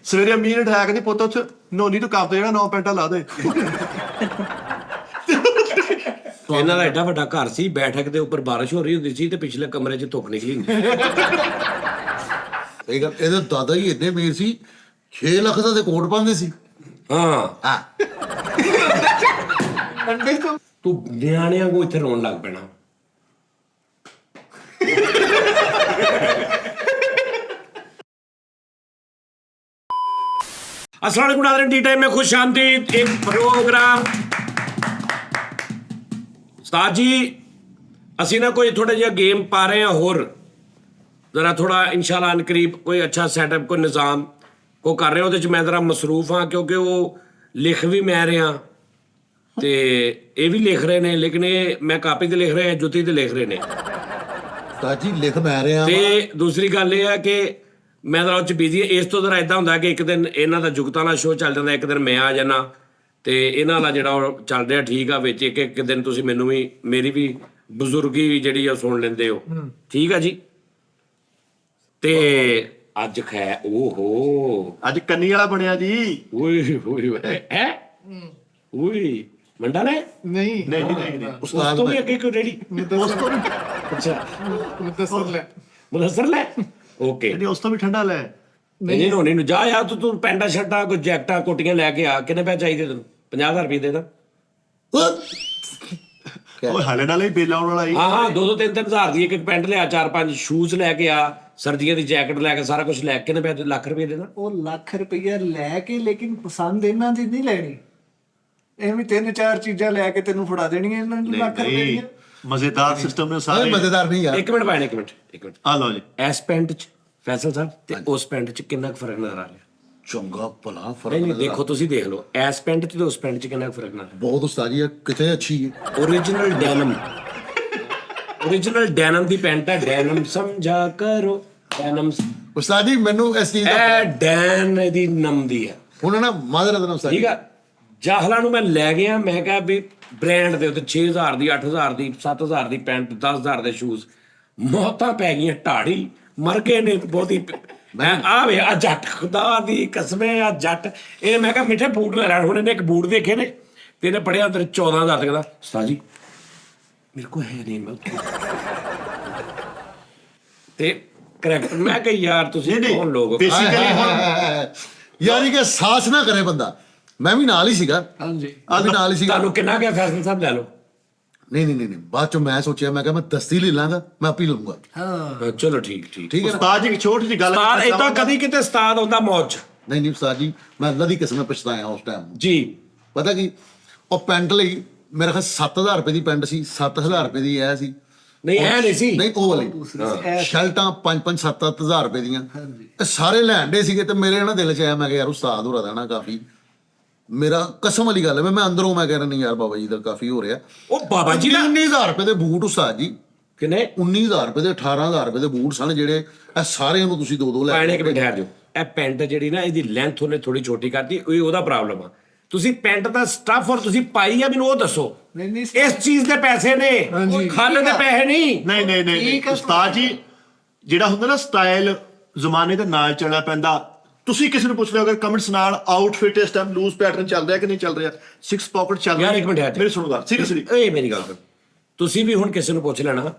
ਸਵੇਰੇ ਅਮੀ ਨੇ ਠਾਇਆ ਕਹਿੰਦੀ ਪੁੱਤ ਉੱਥੇ ਨੋਨੀ ਤੂੰ ਕੱਪ ਜਿਹੜਾ 9 ਪੈਂਟਾਂ ਲਾ ਦੇ। ਇਹਨਾਂ ਦਾ ਐਡਾ ਵੱਡਾ ਘਰ ਸੀ, ਬੈਠਕ ਦੇ ਉੱਪਰ ਬਾਰਿਸ਼ ਹੋ ਰਹੀ ਹੁੰਦੀ ਸੀ ਤੇ ਪਿਛਲੇ ਕਮਰੇ 'ਚ ਧੁੱਪ ਨਿਕਲੀ ਹੁੰਦੀ। ਸਹੀ ਗੱਲ। ਇਹਦੇ ਦਾਦਾ ਜੀ ਇੰਨੇ ਅਮੀਰ ਸੀ, 6 ਲੱਖ ਦਾ ਤੇ ਕੋਟ ਪਾਉਂਦੇ ਸੀ। ਹਾਂ ਤੂੰ ਨਿਆਣਿਆਂ ਕੋ ਇੱਥੇ ਰੋਣ ਲੱਗ ਪੈਣਾ। अस्सलाम वालेकुम नाज़रीन, टी टाइम में खुश आमदीद। एक प्रोग्राम उस्ताद जी ਅਸੀਂ ਨਾ ਕੋਈ ਥੋੜਾ ਜਿਹਾ ਗੇਮ ਪਾ ਰਹੇ ਹਾਂ ਹੋਰ ਜ਼ਰਾ ਥੋੜਾ ਇਨਸ਼ਾਅੱਲਾ ਅਨ ਕਰੀਬ ਕੋਈ ਅੱਛਾ ਸੈਟਅਪ ਕੋਈ ਨਿਜ਼ਾਮ ਕੋ ਕਰ ਰਹੇ ਉਹਦੇ ਚ ਮੈਂ ਜ਼ਰਾ ਮਸਰੂਫ ਹਾਂ ਕਿਉਂਕਿ ਉਹ ਲਿਖ ਵੀ ਮੈਂ ਰਿਹਾ ਤੇ ਇਹ ਵੀ ਲਿਖ ਰਹੇ ਨੇ ਲੇਕਿਨ ਇਹ ਮੈਂ ਕਾਪੀ ਤੇ ਲਿਖ ਰਿਹਾ ਜੁੱਤੀ ਤੇ ਲਿਖ ਰਹੇ ਨੇ ਤਾਜੀ ਲਿਖ ਮੈਂ ਰਿਹਾ ਤੇ ਦੂਸਰੀ ਗੱਲ ਇਹ ਹੈ ਕਿ ਮੈਂ ਜ਼ਰਾ ਉਹ ਚ ਬਿਜ਼ੀ ਇਸ ਤੋਂ ਜ਼ਰਾ ਇਦਾਂ ਹੁੰਦਾ ਕਿ ਇੱਕ ਦਿਨ ਇਹਨਾਂ ਦਾ ਜੁਗਤਾਂ ਵਾਲਾ ਸ਼ੋਅ ਚੱਲ ਜਾਂਦਾ ਇੱਕ ਦਿਨ ਮੈਂ ਆ ਜਾਣਾ ਤੇ ਇਹਨਾਂ ਦਾ ਜਿਹੜਾ ਉਹ ਚੱਲ ਰਿਹਾ ਠੀਕ ਆ ਵਿੱਚ ਇੱਕ ਇੱਕ ਦਿਨ ਤੁਸੀਂ ਮੈਨੂੰ ਵੀ ਮੇਰੀ ਵੀ ਬਜ਼ੁਰਗੀ ਵੀ ਜਿਹੜੀ ਆ ਸੁਣ ਲੈਂਦੇ ਹੋ ਠੀਕ ਆ ਜੀ ਤੇ ਅੱਜ ਖੈ ਓਹੋ ਅੱਜ ਕੰਨੀ ਵਾਲਾ ਬਣਿਆ ਜੀ। ਓਏ ਓਏ ਹੈ ਓਏ ਮੰਡਾ ਨੇ ਨਹੀਂ ਨਹੀਂ ਨਹੀਂ ਉਸ ਤੋਂ ਵੀ ਅੱਗੇ ਕੋਈ ਰੈਡੀ ਉਸ ਤੋਂ ਵੀ ਅੱਛਾ ਮੁਦੱਸਰ ਲੈ ਓਕੇ ਨਹੀਂ ਉਸ ਤੋਂ ਵੀ ਠੰਡਾ ਲੈ ਨਹੀਂ ਹੋਣੀ ਨੂੰ ਜਾ ਯਾਰ ਤੂੰ ਪੈਂਟਾ ਸ਼ਰਟਾਂ ਕੋਈ ਜੈਕਟਾਂ ਕੋਟੀਆਂ ਲੈ ਕੇ ਆ ਕਿੰਨੇ ਪੈਸੇ ਚਾਹੀਦੇ ਤੈਨੂੰ 50,000 ਰੁਪਏ ਦੇ ਦਾਂ ਓਏ ਹਾਲੇ ਨਾਲ ਹੀ ਬਿੱਲ ਆਉਣ ਵਾਲਾ ਹੀ। ਹਾਂ 2-3 ਹਜ਼ਾਰ ਦੀ ਇੱਕ ਪੈਂਟ ਲਿਆ 4-5 ਸ਼ੂਜ਼ ਲੈ ਕੇ ਆ ਸਰਦੀਆਂ ਦੀ ਜੈਕਟ ਲੈ ਕੇ ਸਾਰਾ ਕੁਝ ਲੈ ਕੇ ਕਿੰਨੇ ਪੈਸੇ ਲੱਖ ਰੁਪਏ ਦੇ ਦਾਂ ਉਹ ਲੱਖ ਰੁਪਈਆ ਲੈ ਕੇ ਲੇਕਿਨ ਪਸੰਦ ਇਹਨਾਂ ਦੀ ਨਹੀਂ ਲੈਣੀ ਐਵੇਂ 3-4 ਚੀਜ਼ਾਂ ਲੈ ਕੇ ਤੈਨੂੰ ਫੜਾ ਦੇਣੀਆਂ ਇਹਨਾਂ ਨੂੰ ਲੱਖ ਰੁਪਏ ਦੀਆਂ। ਮਜ਼ੇਦਾਰ ਸਿਸਟਮ ਨੇ ਸਾਰੇ। ਮਜ਼ੇਦਾਰ ਨਹੀਂ ਯਾਰ। ਇੱਕ ਮਿੰਟ ਭਾਈ ਇੱਕ ਮਿੰਟ ਆ ਲਓ ਜੀ। ਐਸ ਪੈਂਟ ਚ ਫੈਸਲ ਸਾਹਿਬ ਤੇ ਉਸ ਪੈਂਟ ਚ ਕਿੰਨਾ ਕੁ ਫਰਕ ਨਜ਼ਰ ਆ ਰਿਹਾ ਚੰਗਾ ਭਲਾ ਫਰਕ ਨਹੀਂ ਨਜ਼ਰ ਦੇਖੋ ਤੁਸੀਂ ਦੇਖ ਲਓ ਐਸ ਪੈਂਟ ਚ ਤੇ ਉਸ ਪੈਂਟ ਚ ਕਿੰਨਾ ਕੁ ਫਰਕ ਨਜ਼ਰ ਬਹੁਤ ਉਸਤਾਦੀ ਹੈ ਕਿਤੇ ਅੱਛੀ ਹੈ। ਓਰੀਜਨਲ ਡੈਨਮ ਦੀ ਪੈਂਟ ਹੈ ਡੈਨਮ ਸਮਝਾ ਕਰੋ ਡੈਨਮ ਉਸਤਾਦੀ ਮੈਨੂੰ ਇਸ ਚੀਜ਼ ਦਾ ਇਹ ਡੈਨ ਦੀ ਨਮ ਦੀ ਹੈ ਹੁਣ ਨਾ ਮਾਜ਼ਰਤ ਨਾਲ ਉਸਤਾਦੀ ਠੀਕ ਆ ਜਾਹਲਾਂ ਨੂੰ ਮੈਂ ਲੈ ਗਿਆ ਮੈਂ ਕਿਹਾ ਵੀ ਬ੍ਰਾਂਡ ਦੇ ਉੱਤੇ 6000 ਦੀ 8000 ਦੀ 7000 ਦੀ ਪੈਂਟ 10000 ਦੇ ਸ਼ੂਜ਼ ਮੌਤਾਂ ਪੈ ਗਈਆਂ ਢਾੜੀ ਮਰ ਗਏ ਨੇ ਬਹੁਤੀ ਮੈਂ ਆ ਵੇ ਆ ਜੱਟ ਖੁਦਾ ਦੀ ਕਸਮੇ ਆ ਜੱਟ ਇਹ ਮੈਂ ਕਿਹਾ ਮਿੱਠੇ ਬੂਟ ਲੈ ਲੈਣ ਹੁਣ ਇਹਨੇ ਇੱਕ ਬੂਟ ਦੇਖੇ ਨੇ ਤੇ ਇਹਨੇ ਪੜਿਆ ਅੰਦਰ 14000 ਤੇ ਕਹਿੰਦਾ ਉਸਤਾਦ ਜੀ ਮੇਰੇ ਕੋ ਹੈ ਨਹੀਂ ਮੈਂ ਤੇ ਕਰੈਕਟ ਮੈਂ ਕਿਹਾ ਯਾਰ ਤੁਸੀਂ ਕੌਣ ਲੋਕ ਬੇਸਿਕਲੀ ਯਾਨੀ ਕਿ ਸਾਥ ਨਾ ਕਰੇ ਬੰਦਾ ਮੈਂ ਵੀ ਨਾਲ ਹੀ ਸੀਗਾ ਹਾਂਜੀ ਆ ਵੀ ਨਾਲ ਹੀ ਸੀਗਾ ਤੁਹਾਨੂੰ ਕਿੰਨਾ ਕਿਹਾ ਫੈਸਲ ਸਾਹਿਬ ਲੈ ਲਓ ਨਹੀਂ ਬਾਅਦ ਚੋਂ ਮੈਂ ਸੋਚਿਆ ਮੈਂ ਕਿਹਾ ਮੈਂ ਦਸਤੀ ਲੈ ਲਾਂਗਾ ਮੈਂ ਆਪੀ ਲਊਂਗਾ ਹਾਂ ਚਲੋ ਠੀਕ ਠੀਕ ਹੈ ਨਾ? ਉਸਤਾਦ ਜੀ ਇੱਕ ਛੋਟੀ ਜਿਹੀ ਗੱਲ ਉਸਤਾਦ ਇਦਾਂ ਕਦੀ ਕਿਤੇ ਉਸਤਾਦ ਹੁੰਦਾ ਮੌਜ ਨਹੀਂ ਉਸਤਾਦ ਜੀ ਮੈਂ ਅੱਲਾ ਦੀ ਕਿਸਮ ਨਾਲ ਪਛਤਾਇਆ ਉਸ ਟਾਈਮ ਜੀ ਪਤਾ ਕੀ ਉਹ ਪੈਂਟ ਲਈ ਮੇਰੇ ਖਿਆਲ 7000 ਰੁਪਏ ਦੀ ਪੈਂਟ ਸੀ 7000 ਰੁਪਏ ਦੀ ਇਹ ਸੀ ਨਹੀਂ ਐ ਨਹੀਂ ਸੀ ਨਹੀਂ ਉਹ ਵਾਲੀ ਸ਼ਰਟਾਂ 5-5 7-7000 ਰੁਪਏ ਦੀਆਂ ਇਹ ਸਾਰੇ ਲੈਂਦੇ ਸੀਗੇ ਤੇ ਮੇਰੇ ਨਾ ਦਿਲ 'ਚ ਆਇਆ ਮੈਂ ਕਿਹਾ ਯਾਰ ਉਸਤਾਦ ਹੋ ਰਹਾ ਨਾ ਕਾਫੀ ਮੇਰਾ ਕਸਮ ਵਾਲੀ ਗੱਲ ਹੈ ਮੈਂ ਅੰਦਰੋਂ ਮੈਂ ਕਹਿ ਰਿਹਾ ਨਹੀਂ ਯਾਰ ਬਾਬਾ ਜੀ ਦਾ ਕਾਫੀ ਹੋ ਰਿਹਾ ਉਹ ਬਾਬਾ ਜੀ ਦਾ 19000 ਰੁਪਏ ਦੇ ਬੂਟ ਉਸਤਾਦ ਜੀ ਕਿਨੇ 19000 ਰੁਪਏ ਦੇ 18000 ਰੁਪਏ ਦੇ ਬੂਟ ਸਨ ਜਿਹੜੇ ਇਹ ਸਾਰਿਆਂ ਨੂੰ ਤੁਸੀਂ ਦੋ ਲੈ ਪਾਣੇ ਕਿ ਬਿਠਾ ਦਿਓ ਇਹ ਪੈਂਟ ਜਿਹੜੀ ਨਾ ਇਹਦੀ ਲੈਂਥ ਉਹਨੇ ਥੋੜੀ ਛੋਟੀ ਕਰਤੀ ਇਹ ਉਹਦਾ ਪ੍ਰੋਬਲਮ ਆ ਤੁਸੀਂ ਪੈਂਟ ਦਾ ਸਟਫ ਔਰ ਤੁਸੀਂ ਪਾਈ ਆ ਮੈਨੂੰ ਉਹ ਦੱਸੋ ਨਹੀਂ ਇਸ ਚੀਜ਼ ਦੇ ਪੈਸੇ ਨੇ ਖਾਲੇ ਦੇ ਪੈਸੇ ਨਹੀਂ ਨਹੀਂ ਉਸਤਾਦ ਜੀ ਜਿਹੜਾ ਹੁੰਦਾ ਨਾ ਸਟਾਈਲ ਜ਼ਮਾਨੇ ਦੇ ਨਾਲ ਚੱਲਣਾ ਪੈਂਦਾ ਤੁਸੀਂ ਕਿਸੇ ਨੂੰ ਪੁੱਛ ਲਿਓ ਅਗਰ ਕਮੈਂਟਸ ਨਾਲ ਆਊਟਫਿਟ ਇਸ ਟਾਈਮ ਲੂਜ਼ ਪੈਟਰਨ ਚੱਲ ਰਿਹਾ ਕਿ ਨਹੀਂ ਚੱਲ ਰਿਹਾ 6 ਪਾਕਟ ਚੱਲ ਰਿਹਾ ਯਾਰ ਇੱਕ ਮਿੰਟ ਮੇਰੀ ਸੁਣੋ ਗੱਲ ਸੀਰੀਅਸਲੀ ਏ ਮੇਰੀ ਗੱਲ ਸੁਣ ਤੁਸੀਂ ਵੀ ਹੁਣ ਕਿਸੇ ਨੂੰ ਪੁੱਛ ਲੈਣਾ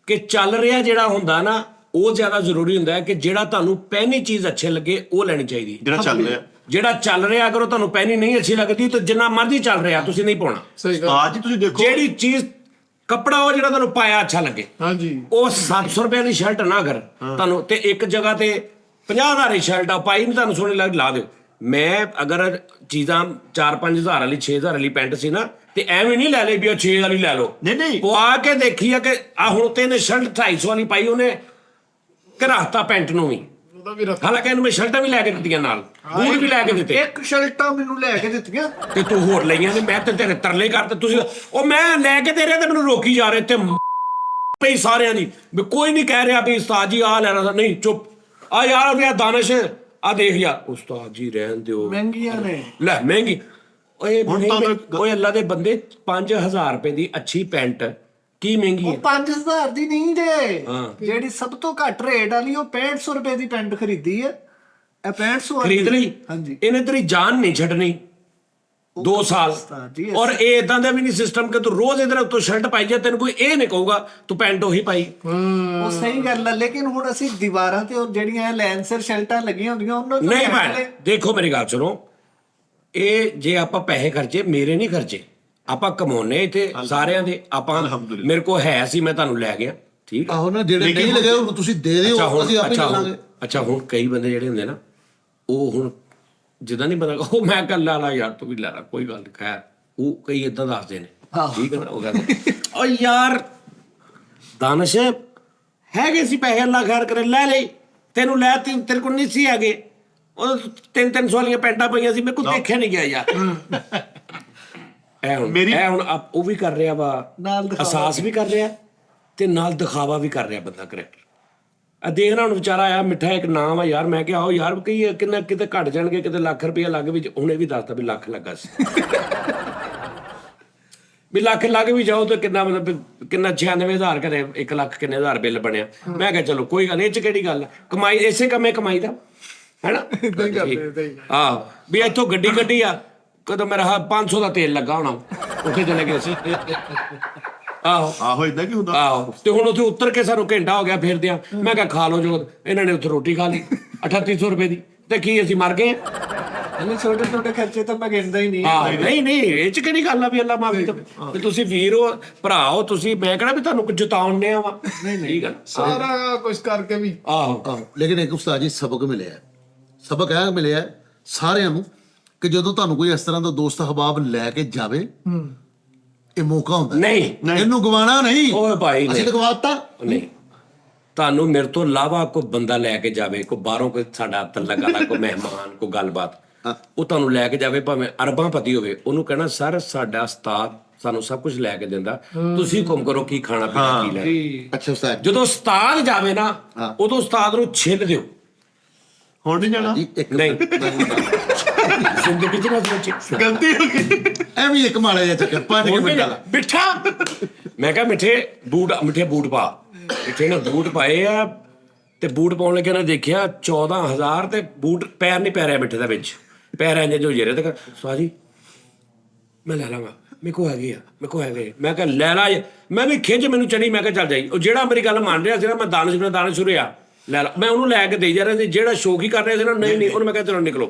ਕਿ ਚੱਲ ਰਿਹਾ ਜਿਹੜਾ ਹੁੰਦਾ ਨਾ ਉਹ ਜ਼ਿਆਦਾ ਜ਼ਰੂਰੀ ਹੁੰਦਾ ਹੈ ਕਿ ਜਿਹੜਾ ਤੁਹਾਨੂੰ ਪਹਿਲੀ ਚੀਜ਼ ਅੱਛੇ ਲੱਗੇ ਉਹ ਲੈਣੀ ਚਾਹੀਦੀ ਜਿਹੜਾ ਚੱਲ ਰਿਹਾ ਜਿਹੜਾ ਚੱਲ ਰਿਹਾ ਅਗਰ ਉਹ ਤੁਹਾਨੂੰ ਪਹਿਲੀ ਨਹੀਂ ਅੱਛੀ ਲੱਗਦੀ ਤਾਂ ਜਿੰਨਾ ਮਰਜ਼ੀ ਚੱਲ ਰਿਹਾ ਤੁਸੀਂ ਨਹੀਂ ਪਾਉਣਾ ਉਸਤਾਦ ਜੀ ਤੁਸੀਂ ਦੇਖੋ ਜਿਹੜੀ ਚੀਜ਼ ਕੱਪੜਾ ਉਹ ਜਿਹੜਾ ਤੁਹਾਨੂੰ ਪਾਇਆ ਅੱਛਾ ਲੱਗੇ ਹਾਂਜੀ ਉਹ 700 ਰੁਪਏ ਦੀ ਸ਼ਰਟ ਨਾ ਕਰ ਤੁਹਾਨੂੰ ਤੇ ਇੱਕ ਜਗ੍ਹਾ ਤੇ 50,000 ਦੀ ਸ਼ਰਟ ਆ ਪਾਈ ਨਹੀਂ ਤੁਹਾਨੂੰ ਸੋਹਣੀ ਲੱਗ ਲਾ ਦਿਓ ਮੈਂ ਅਗਰ ਚੀਜ਼ਾਂ 4-5 ਹਜ਼ਾਰ ਵਾਲੀ 6 ਹਜ਼ਾਰ ਵਾਲੀ ਪੈਂਟ ਸੀ ਨਾ ਤੇ ਐਵੇਂ ਨਹੀਂ ਲੈ ਲਈ ਵੀ ਉਹ 6 ਵਾਲੀ ਲੈ ਲਓ ਨਹੀਂ ਪਵਾ ਕੇ ਦੇਖੀ ਆ ਕਿ ਆ ਹੁਣ ਤੇ ਇਹਨੇ ਸ਼ਰਟ 250 ਵਾਲੀ ਪਾਈ ਉਹਨੇ ਘਰਾਤਾ ਪੈਂਟ ਨੂੰ ਵੀ ਹਾਲਾਂਕਿ ਇਹਨੂੰ ਮੈਂ ਸ਼ਰਟਾਂ ਵੀ ਲੈ ਕੇ ਦਿੱਤੀਆਂ ਨਾਲ ਬੂਟ ਵੀ ਲੈ ਕੇ ਦਿੱਤੇ ਇੱਕ ਸ਼ਰਟਾਂ ਮੈਨੂੰ ਲੈ ਕੇ ਦਿੱਤੀਆਂ ਤੇ ਤੂੰ ਹੋਰ ਲਈਆਂ ਨੇ ਮੈਂ ਤੇ ਤੇਰੇ ਤਰਲੇ ਕਰਤੇ ਤੁਸੀਂ ਉਹ ਮੈਂ ਲੈ ਕੇ ਦੇ ਰਿਹਾ ਤੇ ਮੈਨੂੰ ਰੋਕੀ ਜਾ ਰਹੇ ਤੇ ਪਈ ਸਾਰਿਆਂ ਦੀ ਵੀ ਕੋਈ ਨਹੀਂ ਕਹਿ ਰਿਹਾ ਵੀ ਉਸਤਾਦ ਜੀ ਆ ਲੈਣਾ ਨਹੀਂ ਚੁੱਪ ਆ ਯਾਰ ਉਹ ਦਾਨਿਸ਼ ਆ ਦੇਖ ਯਾਰ ਉਸਤਾਦ ਜੀ ਰਹਿਣ ਦਿਓ ਮਹਿੰਗੀਆਂ ਨੇ ਲੈ ਮਹਿੰਗੀ ਓਏ ਓਏ ਅੱਲਾ ਦੇ ਬੰਦੇ 5000 ਰੁਪਏ ਦੀ ਅੱਛੀ ਪੈਂਟ ਕੀ ਮਹਿੰਗੀ ਉਹ ਹੈ 5000 ਦੀ ਨਹੀਂ ਜੇ ਹਾਂ। ਜਿਹੜੀ ਸਭ ਤੋਂ ਘੱਟ ਰੇਟ ਵਾਲੀ ਉਹ 6500 ਰੁਪਏ ਦੀ ਪੈਂਟ ਖਰੀਦੀ ਹੈ ਇਹ 6500 ਖਰੀਦ ਲਈ ਹਾਂਜੀ ਇਹਨੇ ਤੇਰੀ ਜਾਨ ਨਹੀਂ ਛੱਡਣੀ 2 ਸਾਲ ਜੀ, ਔਰ ਇਹ ਇਦਾਂ ਦਾ ਵੀ ਨਹੀਂ ਸਿਸਟਮ ਕਿ ਤੂੰ ਰੋਜ਼ ਇਹਦੇ ਉੱਤੋਂ ਸ਼ਰਟ ਪਾਈ ਜਾ, ਤੈਨੂੰ ਕੋਈ ਇਹ ਨਹੀਂ ਕਹੂਗਾ ਤੂੰ ਪੈਂਟ ਉਹੀ ਪਾਈ। ਉਹ ਸਹੀ ਗੱਲ ਹੈ, ਲੇਕਿਨ ਹੁਣ ਅਸੀਂ ਦੀਵਾਰਾਂ ਤੇ ਉਹ ਜਿਹੜੀਆਂ ਲੈਂਸਰ ਸ਼ਰਟਾਂ ਲੱਗੀਆਂ ਹੁੰਦੀਆਂ ਉਹਨਾਂ ਤੋਂ ਨਹੀਂ ਹਟ ਭੈਣ ਕੇ- ਦੇਖੋ ਮੇਰੀ ਗੱਲ ਸੁਣੋ, ਇਹ ਜੇ ਆਪਾਂ ਪੈਸੇ ਖਰਚੇ, ਮੇਰੇ ਨਹੀਂ ਖਰਚੇ, ਆਪਾਂ ਕਮਾਉਨੇ ਇੱਥੇ ਸਾਰਿਆਂ ਦੇ, ਆਪਾਂ ਮੇਰੇ ਕੋਲ ਹੈ ਸੀ ਮੈਂ ਤੁਹਾਨੂੰ ਲੈ ਗਿਆ, ਠੀਕ ਆ। ਆਹੋ ਨਾ, ਜਿਹੜੇ ਨਹੀਂ ਲਗੇ ਉਹਨੂੰ ਤੁਸੀਂ ਦੇ ਦਿਓ, ਅਸੀਂ ਆਪੇ ਲੈ ਲਾਂਗੇ। ਅੱਛਾ ਹੁਣ ਕਈ ਬੰਦੇ ਜਿਹੜੇ ਹੁੰਦੇ ਨਾ, ਉਹ ਹੁਣ ਜਿੱਦਾਂ ਨਹੀਂ ਪਤਾ ਉਹ ਮੈਂ ਕੱਲ ਲਾ ਲਾ ਯਾਰ ਤੂੰ ਵੀ ਲੈ ਲਾ ਕੋਈ ਗੱਲ ਨਹੀਂ, ਖੈਰ ਉਹ ਕਈ ਇਦਾਂ ਦੱਸਦੇ ਨੇ, ਠੀਕ ਹੈ ਨਾ, ਉਹ ਕਹਿੰਦੇ ਓ ਯਾਰ ਦਾਨਿਸ਼ ਹੈਗੇ ਸੀ ਪੈਸੇ, ਅੱਲਾ ਖੈਰ ਕਰੇ, ਲੈ ਲਈ, ਤੈਨੂੰ ਲੈ ਤੇਰੇ ਕੋਲ ਨਹੀਂ ਸੀ ਹੈਗੇ, ਉਹ 300 ਵਾਲੀਆਂ ਪੈਂਟਾਂ ਪਈਆਂ ਸੀ, ਮੇਰੇ ਕੋਲ ਦੇਖਿਆ ਨਹੀਂ ਗਿਆ ਯਾਰ। ਇਹ ਹੁਣ ਉਹ ਵੀ ਕਰ ਰਿਹਾ ਵਾ, ਨਾਲ ਦਿਖਾਵਾ ਅਹਿਸਾਸ ਵੀ ਕਰ ਰਿਹਾ ਤੇ ਨਾਲ ਦਿਖਾਵਾ ਵੀ ਕਰ ਰਿਹਾ ਬੰਦਾ ਕਰੈਕਟਰ। ਆ ਦੇਖਣਾ ਹੁਣ ਵਿਚਾਰਾ ਆਇਆ ਮਿੱਠਾ ਇੱਕ ਨਾਮ ਆ ਯਾਰ, ਮੈਂ ਕਿਹਾ ਆਓ ਯਾਰ ਕਈ ਕਿੰਨਾ ਕਿਤੇ ਘਟ ਜਾਣਗੇ, ਕਿਤੇ ਲੱਖ ਰੁਪਇਆ ਲੱਗ ਵੀ, ਉਹਨੇ ਵੀ ਦੱਸਤਾ ਵੀ ਲੱਖ ਲੱਗਾ ਸੀ ਵੀ ਲੱਖ ਲੱਗ ਵੀ ਜਾਓ ਤਾਂ ਕਿੰਨਾ ਮਤਲਬ ਕਿੰਨਾ 96,000 ਕਰੇ 1 ਲੱਖ ਕਿੰਨੇ ਹਜ਼ਾਰ ਬਿੱਲ ਬਣਿਆ। ਮੈਂ ਕਿਹਾ ਚਲੋ ਕੋਈ ਗੱਲ ਨਹੀਂ, ਇਹ ਚ ਕਿਹੜੀ ਗੱਲ ਹੈ, ਕਮਾਈ ਇਸੇ ਕੰਮੇ ਕਮਾਈ ਦਾ ਹੈਨਾ। ਆਹ ਵੀ ਇੱਥੋਂ ਗੱਡੀ ਕੱਢੀ ਆ, ਕਦੋਂ ਮੇਰਾ 500 ਦਾ ਤੇਲ ਲੱਗਾ ਹੋਣਾ, ਉੱਥੇ ਚਲੇ ਗਏ ਸੀ। ਆਹੋ ਇਦਾਂ ਕੀ ਹੁੰਦਾ। ਆਹੋ ਤੇ ਹੁਣ ਉੱਥੇ ਉਤਰ ਕੇ ਸਾਨੂੰ ਘੰਟਾ ਹੋ ਗਿਆ ਫਿਰਦੇ ਆ, ਮੈਂ ਕਿਹਾ ਖਾ ਲਓ ਜੋ, ਇਹਨਾਂ ਨੇ ਉੱਥੇ ਰੋਟੀ ਖਾ ਲਈ 3800 ਰੁਪਏ ਦੀ, ਤੇ ਕੀ ਅਸੀਂ ਮਰ ਗਏ। ਇਹਨੇ ਛੋਟੇ ਛੋਟੇ ਖਰਚੇ ਤਾਂ ਮੈਂ ਗਿਣਦਾ ਹੀ ਨਹੀਂ। ਨਹੀਂ ਇਹ ਚ ਕਿਹੜੀ ਗੱਲ ਆ ਵੀ ਅੱਲਾ ਮਾਫੀ ਤੇ ਤੁਸੀਂ ਵੀਰ ਹੋ, ਭਰਾ ਹੋ ਤੁਸੀਂ, ਮੈਂ ਕਹਿਣਾ ਵੀ ਤੁਹਾਨੂੰ ਜਿਤਾਉਣੇ ਆ ਵਾ, ਠੀਕ ਆ ਸਾਰਾ ਕੁਝ ਕਰਕੇ ਵੀ। ਆਹੋ ਲੇਕਿਨ ਇੱਕ ਉਸਤਾਦ ਜੀ ਸਬਕ ਮਿਲਿਆ, ਸਬਕ ਇਹ ਮਿਲਿਆ ਸਾਰਿਆਂ ਨੂੰ ਕਿ ਜਦੋਂ ਤੁਹਾਨੂੰ ਕੋਈ ਇਸ ਤਰ੍ਹਾਂ ਦਾ ਦੋਸਤ ਹਬਾਬ ਲੈ ਕੇ ਜਾਵੇ, ਇਹ ਮੌਕਾ ਹੁੰਦਾ, ਨਹੀਂ ਇਹਨੂੰ ਗਵਾਣਾ ਨਹੀਂ। ਓਏ ਭਾਈ ਅਸੀਂ ਤਾਂ ਗਵਾਤਾ ਨਹੀਂ, ਤੁਹਾਨੂੰ ਮੇਰੇ ਤੋਂ ਇਲਾਵਾ ਕੋਈ ਬੰਦਾ ਲੈ ਕੇ ਜਾਵੇ, ਕੋਈ ਬਾਹਰੋਂ ਕੋਈ ਸਾਡਾ ਤਲਕ ਵਾਲਾ ਕੋਈ ਮਹਿਮਾਨ, ਕੋਈ ਗੱਲਬਾਤ, ਉਹ ਤੁਹਾਨੂੰ ਲੈ ਕੇ ਜਾਵੇ ਭਾਵੇਂ ਅਰਬਾਂ ਪਤੀ ਹੋਵੇ, ਉਹਨੂੰ ਕਹਿਣਾ ਸਰ ਸਾਡਾ ਉਸਤਾਦ ਸਾਨੂੰ ਸਭ ਕੁਝ ਲੈ ਕੇ ਦਿੰਦਾ, ਤੁਸੀਂ ਹੁਕਮ ਕਰੋ ਕੀ ਖਾਣਾ ਪੀਣਾ ਕੀ ਲੈਣਾ। ਅੱਛਾ ਉਸਤਾਦ ਜਦੋਂ ਉਸਤਾਦ ਜਾਵੇ ਨਾ, ਉਦੋਂ ਉਸਤਾਦ ਨੂੰ ਛਿੱਲ ਦਿਓ। ਹੁਣ ਨਹੀਂ ਜਾਣਾ, ਜੀ, ਇੱਕ ਨਹੀਂ ਜ਼ਿੰਦਗੀ ਚ ਨਾ ਸੋਚੀ ਗਲਤੀ ਹੋ ਗਈ। ਐ ਵੀ ਇੱਕ ਮਾੜਾ ਜਿਹਾ ਚੱਕਰ 5 ਮਿੰਟ ਵਾਲਾ। ਮਿੱਠਾ ਮੈਂ ਕਿਹਾ ਮਿੱਠੇ ਬੂਟ ਪਾ, ਮਿੱਠੇ ਨੇ ਬੂਟ ਪਾਏ ਆ, ਤੇ ਬੂਟ ਪਾਉਣ ਲੱਗੇ ਨਾ ਦੇਖਿਆ 14,000 ਤੇ ਬੂਟ ਪੈਰ ਨਹੀਂ ਪੈ ਰਿਹਾ ਮਿੱਠੇ ਦਾ ਵਿੱਚ, ਪੈਰ ਇੰਜ ਜੋ ਜਿਹੜੇ ਤੇ ਸਵਾਜੀ ਮੈਂ ਲੈ ਲਾਂਗਾ, ਮੇਰੇ ਕੋ ਹੈਗੇ ਆ, ਮੇਰੇ ਕੋ ਹੈਗੇ, ਮੈਂ ਕਿਹਾ ਲੈ ਲਾ, ਮੈਂ ਵੀ ਖਿੱਚ ਮੈਨੂੰ ਚੜੀ, ਮੈਂ ਕਿਹਾ ਚੱਲ ਜਾਈ। ਉਹ ਜਿਹੜਾ ਮੇਰੀ ਗੱਲ ਮੰਨ ਰਿਹਾ ਸੀ ਨਾ, ਮੈਂ ਦਾਨਿਸ਼ ਆ ਲੈ ਲਾ, ਮੈਂ ਉਹਨੂੰ ਲੈ ਕੇ ਦੇਈ ਜਾ ਰਿਹਾ ਸੀ, ਜਿਹੜਾ ਸ਼ੌਕ ਹੀ ਕਰ ਰਿਹਾ ਸੀ ਨਾ, ਨਹੀਂ ਉਹਨੂੰ ਮੈਂ ਕਿਹਾ ਚਲੋ ਨਿਕਲੋ,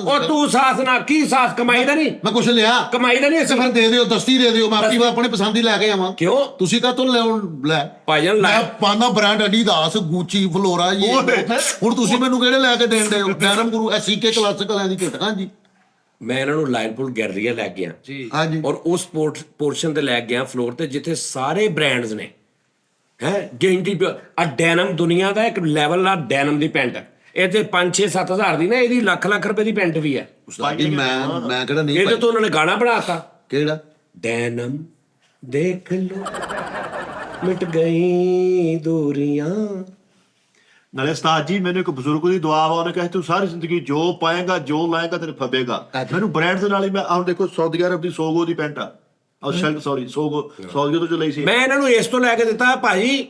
ਉਹ ਤੂੰ ਸਾਥ ਨਾ ਕੀ ਸਾਥ ਕਮਾਈ ਦਾ ਨਹੀਂ, ਮੈਂ ਕੁਛ ਲਿਆ ਕਮਾਈ ਦਾ ਨਹੀਂ, ਫਿਰ ਦੇ ਦਿਓ, ਦਸਤੀ ਦੇ ਦਿਓ, ਮੈਂ ਆਪਣੀ ਆਪਣੇ ਪਸੰਦ ਹੀ ਲੈ ਕੇ ਆਵਾਂ। ਕਿਉਂ ਤੁਸੀਂ ਕਾ ਤੋਂ ਲੈ ਭਾਈਜਾਨ ਮੈਂ ਪਾਣਾ ਬ੍ਰਾਂਡ ਐਡੀਦਾਸ, ਗੂਚੀ, ਫਲੋਰਾ ਜੀ, ਹੁਣ ਤੁਸੀਂ ਮੈਨੂੰ ਕਿਹੜੇ ਲੈ ਕੇ ਦੇਣ ਦੇ ਹੋ? ਡੈਨਮ ਗੁਰੂ ਐਸੀਕੇ ਕਲਾਸਿਕ ਵਾਲਿਆਂ ਦੀ ਕਿਟ। ਹਾਂਜੀ ਮੈਂ ਇਹਨਾਂ ਨੂੰ ਲਾਇਨਪੁਰ ਗੈਲਰੀਆ ਲੈ ਗਿਆ ਜੀ, ਹਾਂਜੀ, ਔਰ ਉਸ ਪੋਰਸ਼ਨ ਤੇ ਲੈ ਗਿਆ ਫਲੋਰ ਤੇ ਜਿੱਥੇ ਸਾਰੇ ਬ੍ਰਾਂਡਸ ਨੇ, ਹੈ ਗੈਂਟੀ ਆ ਡੈਨਮ ਦੁਨੀਆ ਦਾ ਇੱਕ ਲੈਵਲ ਆ ਡੈਨਮ ਦੀ ਪੈਂਟ, ਇਹ ਤੇ 5-6-7 ਹਜ਼ਾਰ ਦੀ ਨਾ, ਇਹਦੀ ਲੱਖ ਰੁਪਏ ਦੀ ਪੈਂਟ ਵੀ ਹੈ। ਉਸਤਾਦ ਜੀ ਮੈਂ ਕਿਹੜਾ ਨਹੀਂ ਇਹਦੇ ਤੋਂ ਉਹਨਾਂ ਨੇ ਗਾਣਾ ਬਣਾਤਾ, ਕਿਹੜਾ ਡੈਨਮ ਦੇਖ ਲੋ ਮਿਟ ਗਈ ਦੂਰੀਆਂ। ਨਾਲੇ ਉਸਤਾਦ ਜੀ ਮੈਨੂੰ ਇੱਕ ਬਜ਼ੁਰਗ ਦੀ ਦੁਆ ਵਾ, ਉਹਨੇ ਕਿਹਾ ਤੂੰ ਸਾਰੀ ਜ਼ਿੰਦਗੀ ਜੋ ਪਾਏਗਾ ਜੋ ਲਾਏਗਾ ਤੈਨੂੰ ਫੱਬੇਗਾ। ਮੈਨੂੰ ਬ੍ਰਾਂਡ ਦੇ ਨਾਲ ਹੀ ਮੈਂ ਆਹ ਦੇਖੋ ਸਾਊਦੀ ਅਰਬ ਦੀ ਸੋਗੋ ਦੀ ਪੈਂਟ ਆ, ਸੋਗੋ ਸਾਊਦੀ ਤੋਂ ਜੋ ਲਈ ਸੀ। ਮੈਂ ਇਹਨਾਂ ਨੂੰ ਇਸ ਤੋਂ ਲੈ ਕੇ ਦਿੱਤਾ ਭਾਈ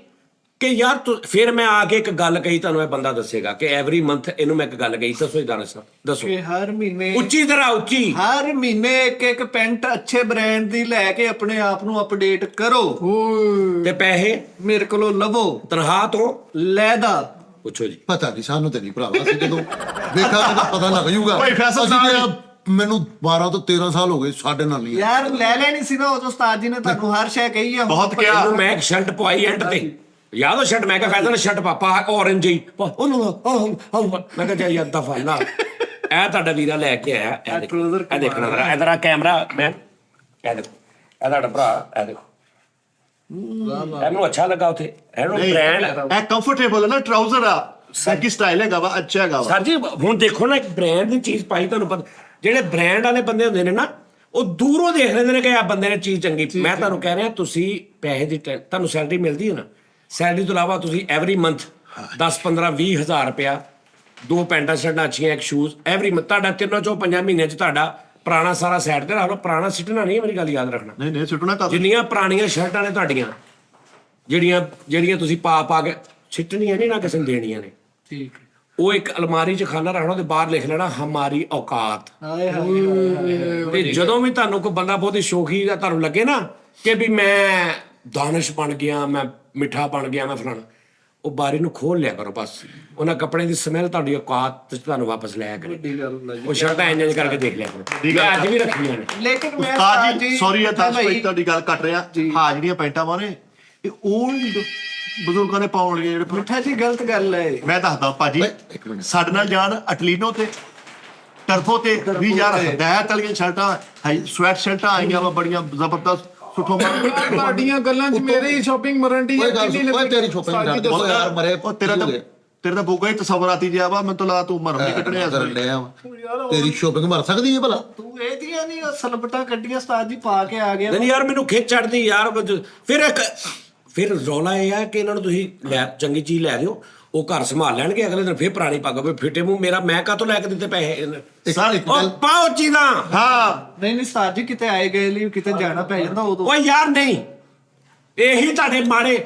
ਕਿ ਯਾਰ ਫਿਰ ਮੈਂ ਆ ਕੇ ਇੱਕ ਗੱਲ ਕਹੀ, ਤੁਹਾਨੂੰ ਇਹ ਬੰਦਾ ਦੱਸੇਗਾ ਕਿ ਐਵਰੀ ਮੰਥ ਇਹਨੂੰ ਮੈਂ ਇੱਕ ਗੱਲ ਕਹੀ, ਦੱਸੋ ਜੀ ਦਾਨਿਸ਼ ਦੱਸੋ, ਕਿ ਹਰ ਮਹੀਨੇ ਉੱਚੀ ਤਰ੍ਹਾਂ ਉੱਚੀ, ਹਰ ਮਹੀਨੇ ਇੱਕ ਪੈਂਟ ਅੱਛੇ ਬ੍ਰਾਂਡ ਦੀ ਲੈ ਕੇ ਆਪਣੇ ਆਪ ਨੂੰ ਅਪਡੇਟ ਕਰੋ, ਤੇ ਪੈਸੇ ਮੇਰੇ ਕੋਲੋਂ ਲਵੋ, ਤਨਖਾਹ ਤੋਂ ਲੈਦਾ। ਪੁੱਛੋ ਜੀ, ਪਤਾ ਨਹੀਂ ਸਾਨੂੰ ਤੇ ਨਹੀਂ ਭਰਾਵਾ, ਅਸੀਂ ਜਦੋਂ ਵੇਖਾਂਗੇ ਤਾਂ ਪਤਾ ਲੱਗ ਜਾਊਗਾ। ਭਾਈ ਫੈਸਲ ਸਾਹਿਬ ਮੈਨੂੰ 12 ਤੋਂ 13 ਸਾਲ ਹੋ ਗਏ, ਸਾਡੇ ਨਾਲ ਨਹੀਂ ਯਾਰ ਲੈ ਲੈਣੀ ਸੀ ਨਾ, ਉਦੋਂ ਉਸਤਾਦ ਜੀ ਨੇ ਤੁਹਾਨੂੰ ਹਰ ਸ਼ੈ ਕਹੀ ਆ। ਬਹੁਤ ਕਿਹਾ। ਇਹਨੂੰ ਮੈਂ ਇੱਕ ਸ਼ਰਟ ਪਵਾਈ ਐਂਡ ਤੇ, ਯਾਦ ਉਹ ਸ਼ਰਟ, ਮੈਂ ਕਿਹਾ ਫੈਸਲ ਸ਼ਰਟ ਪਾਪਾ orange ਹੀ, ਮੈਂ ਕਿਹਾ ਜੀ ਦਫਾ ਨਾ, ਇਹ ਤੁਹਾਡਾ ਵੀਰਾ ਲੈ ਕੇ ਆਇਆ, ਇਹ ਦੇਖਣਾ ਜ਼ਰਾ, ਇਧਰ ਆ ਕੈਮਰਾ ਮੈਨ, ਇਹ ਦੇਖੋ, ਇਹ ਤੁਹਾਡਾ ਭਰਾ, ਇਹ ਦੇਖੋ, ਇਹਨੂੰ ਅੱਛਾ ਲੱਗਾ ਉੱਥੇ, ਇਹਨੂੰ ਬ੍ਰਾਂਡ ਇਹ ਕੰਫਰਟੇਬਲ ਹੈ ਨਾ, ਟਰਾਊਜ਼ਰ ਆ, ਸਾਕੀ ਸਟਾਈਲ ਹੈਗਾ ਵਾ, ਅੱਛਾ ਹੈਗਾ ਵਾ। ਸਰ ਜੀ ਹੁਣ ਦੇਖੋ ਨਾ, ਇੱਕ ਬ੍ਰਾਂਡ ਦੀ ਚੀਜ਼ ਪਾਈ, ਤੁਹਾਨੂੰ ਪਤਾ ਜਿਹੜੇ ਬ੍ਰਾਂਡ ਵਾਲੇ ਬੰਦੇ ਹੁੰਦੇ ਨੇ ਨਾ, ਉਹ ਦੂਰੋਂ ਦੇਖ ਲੈਂਦੇ ਨੇ ਕਿ ਆ ਬੰਦੇ ਨੇ ਚੀਜ਼ ਚੰਗੀ। ਮੈਂ ਤੁਹਾਨੂੰ ਕਹਿ ਰਿਹਾ, ਤੁਸੀਂ ਪੈਸੇ ਦੀ ਤੁਹਾਨੂੰ ਸੈਲਰੀ ਮਿਲਦੀ ਹੈ ਨਾ, ਸੈਲਰੀ ਤੋਂ ਇਲਾਵਾ ਤੁਸੀਂ ਐਵਰੀ ਮੰਥ 10-15-20 ਹਜ਼ਾਰ ਰੁਪਇਆ, 2 ਪੈਂਟਾਂ ਸ਼ਰਟਾਂ ਅੱਛੀਆਂ, ਇੱਕ ਸ਼ੂਜ਼ ਐਵਰੀ ਮੰਥ, ਤੁਹਾਡਾ 3-4-5 ਮਹੀਨਿਆਂ 'ਚ ਤੁਹਾਡਾ ਪੁਰਾਣਾ ਸਾਰਾ ਸਾਈਡ ਤੇ ਰੱਖ ਲਓ। ਪੁਰਾਣਾ ਸਿੱਟਣਾ ਨਹੀਂ ਹੈ, ਮੇਰੀ ਗੱਲ ਯਾਦ ਰੱਖਣਾ। ਨਹੀਂ ਸੁੱਟਣਾ ਕਰ, ਜਿੰਨੀਆਂ ਪੁਰਾਣੀਆਂ ਸ਼ਰਟਾਂ ਨੇ ਤੁਹਾਡੀਆਂ, ਜਿਹੜੀਆਂ ਤੁਸੀਂ ਪਾ ਕੇ ਸਿੱਟਣੀਆਂ ਨਹੀਂ, ਨਾ ਕਿਸੇ ਨੂੰ ਦੇਣੀਆਂ ਨੇ, ਠੀਕ ਉਹ ਇੱਕ ਅਲਮਾਰੀ 'ਚ ਖਾਣਾ ਰੱਖਣਾ ਤੇ ਬਾਹਰ ਲਿਖ ਲੈਣਾ ਹਮਾਰੀ ਔਕਾਤ। ਹਾਏ ਹਾਏ ਤੇ ਜਦੋਂ ਵੀ ਤੁਹਾਨੂੰ ਕੋਈ ਬੰਦਾ ਬਹੁਤੀ ਸ਼ੌਕੀ ਦਾ ਤੁਹਾਨੂੰ ਲੱਗੇ ਨਾ ਕਿ ਵੀ ਮੈਂ ਦਾਨਿਸ਼ ਬਣ ਗਿਆ, ਮੈਂ ਮਿੱਠਾ ਬਣ ਗਿਆ, ਮੈਂ ਫਲਾਣਾ, ਉਹ ਬਾਰੀ ਨੂੰ ਖੋਲ ਲਿਆ ਕਰੋ ਬਸ। ਉਹਨਾਂ ਕੱਪੜੇ ਦੀ ਸਮੈਲ ਤੁਹਾਡੀ ਔਕਾਤ ਤੇ ਤੁਹਾਨੂੰ ਵਾਪਸ ਲੈ ਕਰੇ। ਉਹ ਸ਼ਰਟਾਂ ਇੰਜ ਕਰਕੇ ਦੇਖ ਲਿਆ ਕਰੋ। ਮੈਂ ਅੱਜ ਵੀ ਰੱਖੀਆਂ ਨੇ। ਲੇਕਿਨ ਮੈਂ ਉਸਤਾਦ ਜੀ ਸੌਰੀ ਆ ਦੱਸ ਭਾਈ, ਭਾਈ ਤੁਹਾਡੀ ਗੱਲ ਕੱਟ ਰਿਹਾ। ਹਾਂ ਜਿਹੜੀਆਂ ਪੈਂਟਾਂ ਮਾਰੇ ਇਹ 올ਡ ਬਜ਼ੁਰਗਾਂ ਨੇ ਪਾਉਣ ਲਗੇ ਜਿਹੜੇ ਮਿੱਠਾ ਜੀ ਗਲਤ ਗੱਲ ਹੈ। ਮੈਂ ਦੱਸਦਾ ਭਾਜੀ ਇੱਕ ਮਿੰਟ। ਸਾਡੇ ਨਾਲ ਜਾਣ ਅਟਲੀਨੋ ਤੇ ਟਰਫੋ ਤੇ ਵੀ ਯਾਰ ਹਦਾਇਤ ਵਾਲੀਆਂ ਸ਼ਰਟਾਂ ਸਵੈਟ ਸ਼ਰਟਾਂ ਆਈਆਂ ਵਾ ਬੜੀਆਂ ਜ਼ਬਰਦਸਤ ਸੁੱਠੋ ਮਾਰ। ਤੁਹਾਡੀਆਂ ਗੱਲਾਂ 'ਚ ਮੇਰੀ ਸ਼ਾਪਿੰਗ ਮਰਨ ਦੀ ਕੋਈ ਗੱਲ ਸੁਣ, ਓਏ ਤੇਰੀ shopping ਛੱਡ ਦੇ। ਉਹ ਯਾਰ ਮਰੇ ਉਹ ਤੇਰਾ ਤਾਂ ਭੁੱਗਾ ਹੀ ਤਸਵਰਾਤੀ ਜਿਹਾ ਵਾ ਮੈਨੂੰ ਤਾਂ ਲਾ ਤੂੰ ਮਰਮ ਨਹੀਂ ਕੱਢਣੇ ਕਰਨ ਡਿਆ ਵਾਂ। ਤੇਰੀ ਸ਼ੋਪਿੰਗ ਮਰ ਸਕਦੀ ਹੈ ਭਲਾ? ਤੂੰ ਇਹਦੀਆਂ ਨਹੀਂ ਸਲਬਟਾਂ ਕੱਢੀਆਂ ਉਸਤਾਦ ਜੀ ਪਾ ਕੇ ਆ ਗਿਆ। ਨਹੀਂ ਯਾਰ ਮੈਨੂੰ ਖਿੱਚ ਚੜਦੀ ਯਾਰ। ਫਿਰ ਰੌਲਾ ਇਹ ਆ ਕਿ ਇਹਨਾਂ ਨੂੰ ਤੁਸੀਂ ਲੈ ਚੰਗੀ ਚੀਜ਼ ਲੈ ਦਿਓ, ਉਹ ਘਰ ਸੰਭਾਲ ਲੈਣਗੇ, ਅਗਲੇ ਦਿਨ ਫਿਰ ਪੁਰਾਣੀ ਪੱਗ ਵੀ ਫਿੱਟੇ ਮੂੰਹ ਮੇਰਾ ਮੈਂ ਕਾਹਤੋਂ ਲੈ ਕੇ ਦਿੱਤੇ ਪੈਸੇ? ਸਾਰੀ ਉਹ ਪਾਓ ਚੀਜ਼ਾਂ। ਹਾਂ ਨਹੀਂ ਉਸਤਾਦ ਜੀ ਕਿਤੇ ਆਏ ਗਏ ਲਈ ਕਿਤੇ ਜਾਣਾ ਪੈ ਜਾਂਦਾ ਉਦੋਂ। ਓਏ ਯਾਰ ਨਹੀਂ, ਇਹੀ ਤੁਹਾਡੇ ਮਾੜੇ